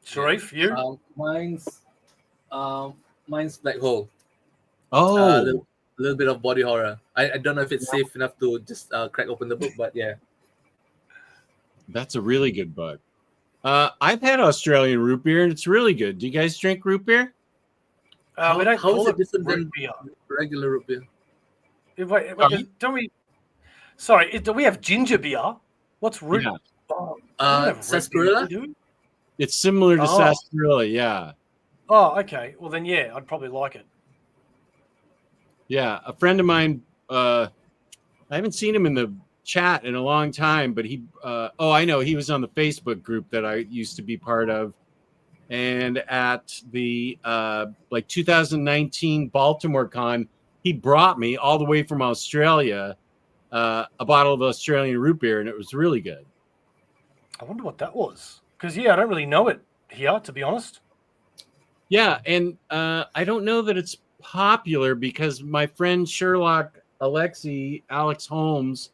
Sharif, you? Mine's Black Hole. Oh, a little bit of body horror. I don't know if it's safe enough to just crack open the book, but yeah. That's a really good book. I've had Australian root beer, and it's really good. Do you guys drink root beer? We don't How call is it it different root than beer. regular root beer? Wait, don't we? Sorry, do we have ginger beer? What's root? Yeah. Oh, we don't have root sarsaparilla? beer, do we? It's similar to Oh. sarsaparilla, yeah. Oh, okay. Well, then, yeah, I'd probably like it. Yeah, a friend of mine, I haven't seen him in the chat in a long time, but I know, he was on the Facebook group that I used to be part of. And at the 2019 Baltimore Con, he brought me all the way from Australia a bottle of Australian root beer, and it was really good. I wonder what that was. Because, yeah, I don't really know it here, to be honest. Yeah, and I don't know that it's popular because my friend Sherlock Alex Holmes,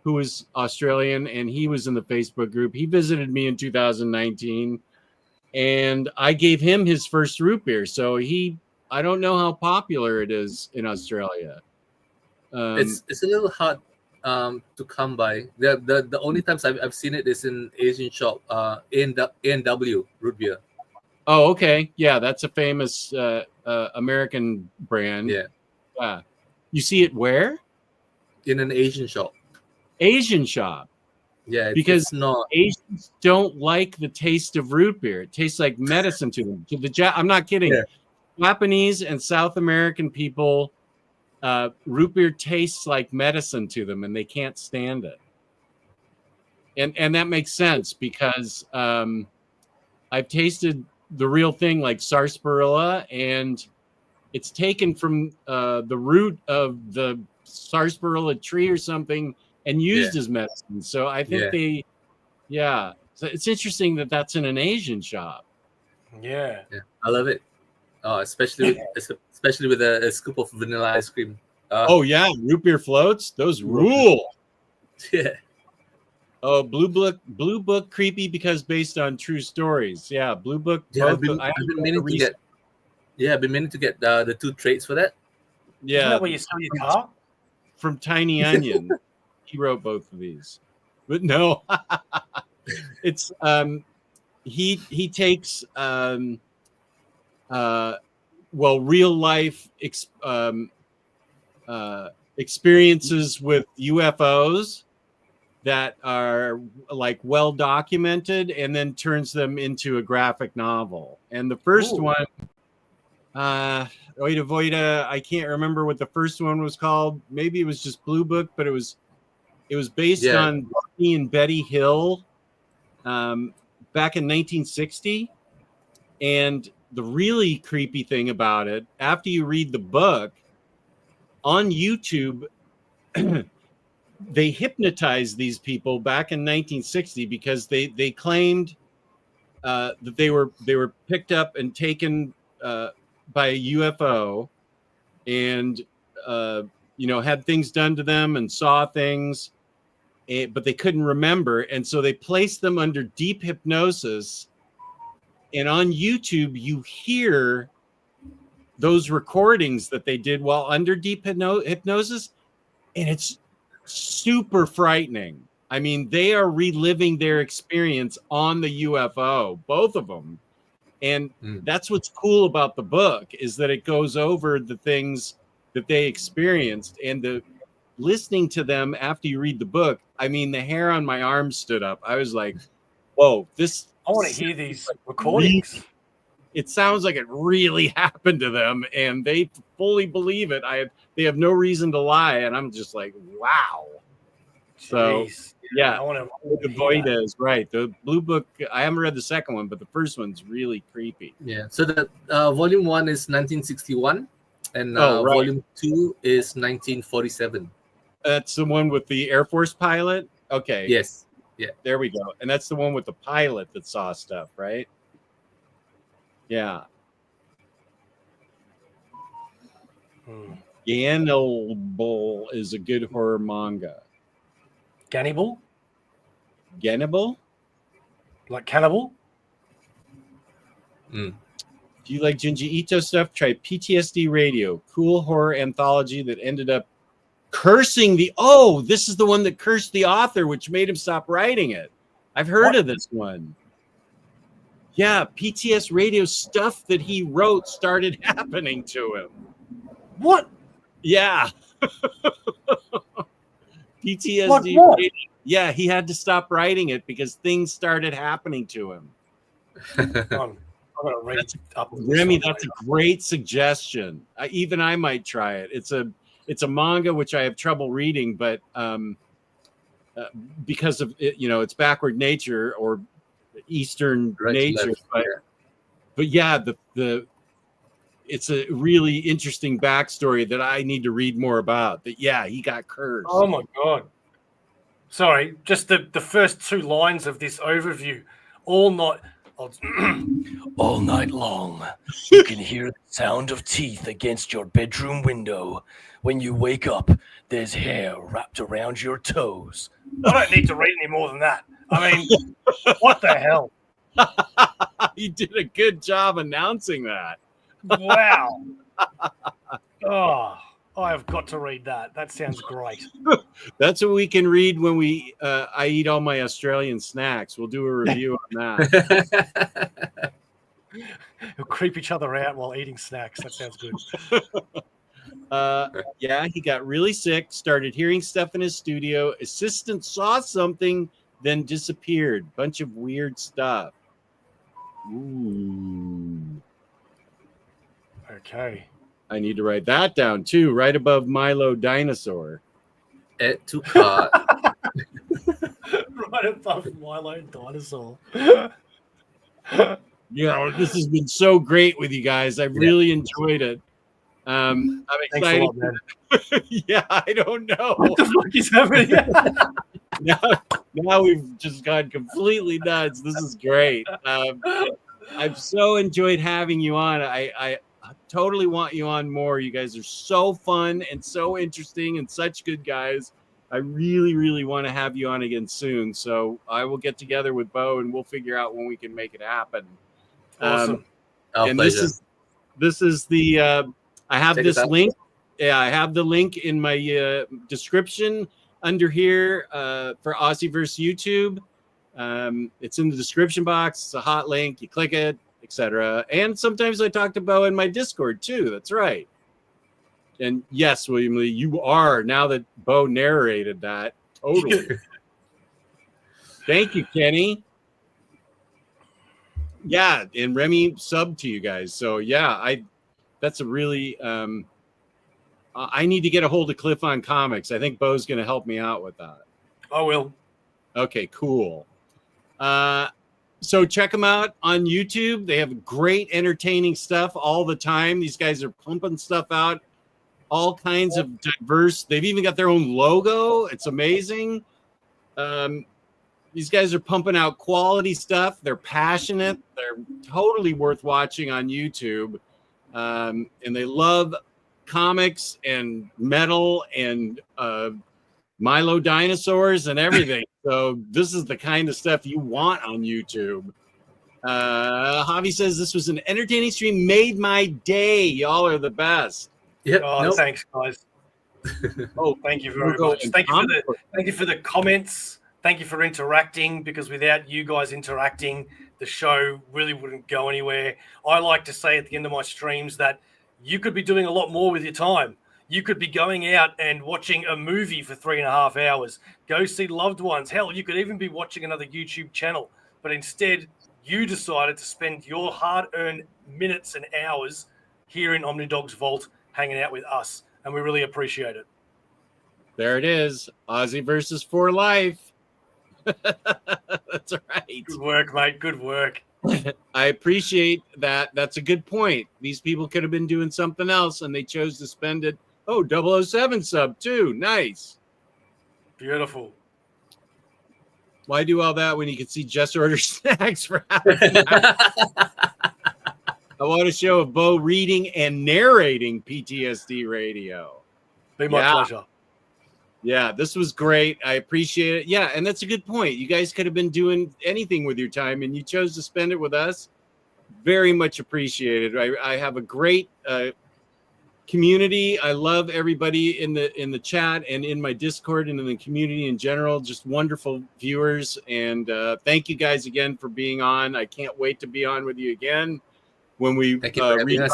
who is Australian, and he was in the Facebook group, he visited me in 2019, and I gave him his first root beer. So I don't know how popular it is in Australia. It's a little hard to come by. The only times I've seen it is in Asian shop, A&W root beer. Oh, okay. Yeah, that's a famous American brand. Yeah. You see it where? In an Asian shop. Asian shop. Yeah, because it's not. Asians don't like the taste of root beer. It tastes like medicine to them. I'm not kidding. Yeah. Japanese and South American people, root beer tastes like medicine to them, and they can't stand it. And that makes sense because I've tasted the real thing like sarsaparilla, and it's taken from the root of the sarsaparilla tree or something and used as medicine. So I think so it's interesting that that's in an Asian shop. Yeah. I love it. Especially with a scoop of vanilla ice cream. Oh yeah, root beer floats, those rule. Yeah. Oh, Blue Book creepy because based on true stories. Yeah, Blue Book. Yeah, I've been meaning to get. Yeah, I've been meaning to get the 2 trades for that. Isn't Yeah, that where you sell your car? from Tiny Onion. He wrote both of these, but no, it's he takes real life experiences with UFOs that are like well documented, and then turns them into a graphic novel. And the first Ooh. one, Oida Voida, I can't remember what the first one was called. Maybe it was just Blue Book, but it was based on Barney and Betty Hill back in 1960. And the really creepy thing about it, after you read the book, on YouTube, they hypnotized these people back in 1960 because they claimed that they were picked up and taken by a UFO, and had things done to them and saw things, but they couldn't remember, and so they placed them under deep hypnosis. And on YouTube, you hear those recordings that they did while under deep hypnosis, and it's super frightening. I mean, they are reliving their experience on the UFO, both of them. And that's what's cool about the book, is that it goes over the things that they experienced, and listening to them after you read the book. I mean, the hair on my arm stood up. I was like, whoa, I want to hear these recordings. It sounds like it really happened to them, and they fully believe it. They have no reason to lie, and I'm just like, wow. So, yeah, the Voida is right. The Blue Book, I haven't read the second one, but the first one's really creepy. Yeah. So the volume 1 is 1961, and volume 2 is 1947. That's the one with the Air Force pilot? Okay. Yes. Yeah. There we go. And that's the one with the pilot that saw stuff, right? Yeah. Gannibal is a good horror manga. Gannibal? Gannibal? Like cannibal? Do you like Junji Ito stuff? Try PTSD Radio, cool horror anthology that ended up cursing this is the one that cursed the author, which made him stop writing it. I've heard of this one. Yeah, PTS Radio stuff that he wrote started happening to him. What? Yeah. PTSD What? Radio. Yeah, he had to stop writing it because things started happening to him. I'm gonna read up. Remy, that's a great suggestion. Even I might try it. It's a manga which I have trouble reading, but because of it, it's backward nature or Eastern nature. But yeah, it's a really interesting backstory that I need to read more about. That he got cursed. Oh my god! Sorry, just the first 2 lines of this overview. All night long, you can hear the sound of teeth against your bedroom window. When you wake up, there's hair wrapped around your toes. I don't need to read any more than that. I mean, what the hell? You did a good job announcing that. Wow. Oh, I've got to read that. That sounds great. That's what we can read when I eat all my Australian snacks. We'll do a review on that. We'll creep each other out while eating snacks. That sounds good. He got really sick, started hearing stuff in his studio. Assistant saw something, then disappeared. Bunch of weird stuff. Ooh. Okay. I need to write that down too, right above Milo Dinosaur. Add to cart. Right above Milo Dinosaur. This has been so great with you guys. I've really enjoyed it. I'm excited. Thanks a lot, man. Yeah, I don't know. What the fuck is happening? now we've just gone completely nuts. This is great. I've so enjoyed having you on. I totally want you on more. You guys are so fun and so interesting and such good guys. I really, really want to have you on again soon. So I will get together with Bo and we'll figure out when we can make it happen. Awesome. And This is the. I have Check this it out. link. Yeah, I have the link in my description under here for Aussieverse YouTube. It's in the description box. It's a hot link. You click it, etc. And sometimes I talk to Bo in my Discord too. That's right. And yes, William Lee, you are, now that Bo narrated that, totally. Thank you, Kenny. Yeah, and Remy subbed to you guys. So yeah, that's a really I need to get a hold of Cliff on Comics. I think Bo's going to help me out with that. I will. Okay, cool. So check them out on YouTube. They have great entertaining stuff all the time. These guys are pumping stuff out, all kinds of diverse. They've even got their own logo. It's amazing. These guys are pumping out quality stuff. They're passionate. They're totally worth watching on YouTube. And they love comics and metal and Milo dinosaurs and everything. So this is the kind of stuff you want on YouTube. Javi says this was an entertaining stream, made my day. Y'all are the best. Yep. Oh, thanks, guys. Oh, thank you very much. Thank you for the comments. Thank you for interacting, because without you guys interacting, the show really wouldn't go anywhere. I like to say at the end of my streams that you could be doing a lot more with your time. You could be going out and watching a movie for 3.5 hours, go see loved ones. Hell, you could even be watching another YouTube channel. But instead, you decided to spend your hard-earned minutes and hours here in Omnidog's vault hanging out with us. And we really appreciate it. There it is. Aussieverse for life. That's right. Good work, mate. Good work. I appreciate that. That's a good point. These people could have been doing something else and they chose to spend it. Oh, 007 sub too. Nice. Beautiful. Why do all that when you can see just order snacks for half an hour? I want a show of Bo reading and narrating PTSD radio. Be my pleasure. Yeah, this was great. I appreciate it. Yeah, and that's a good point. You guys could have been doing anything with your time, and you chose to spend it with us. Very much appreciated. I have a great community. I love everybody in the chat and in my Discord and in the community in general. Just wonderful viewers, and thank you guys again for being on. I can't wait to be on with you again when we read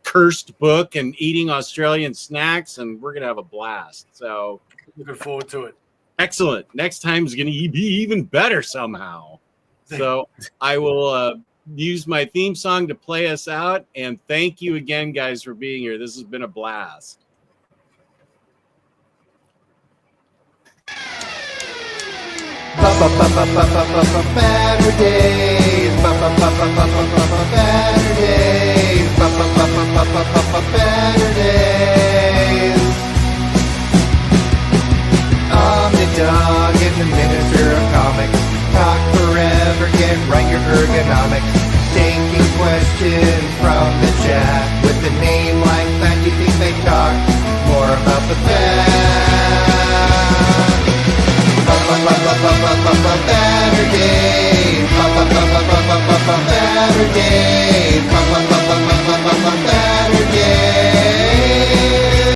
cursed book and eating Australian snacks, and we're gonna have a blast. So looking forward to it. Excellent. Next time is gonna be even better somehow. So I will use my theme song to play us out, and thank you again, guys, for being here. This has been a blast. Batterdays, Batterdays. Omnidog in the Minister of Comics. Talk forever, get right your ergonomics. Taking questions from the chat. With a name like that, you think they talk more about the bat. Batterdays, Batterdays,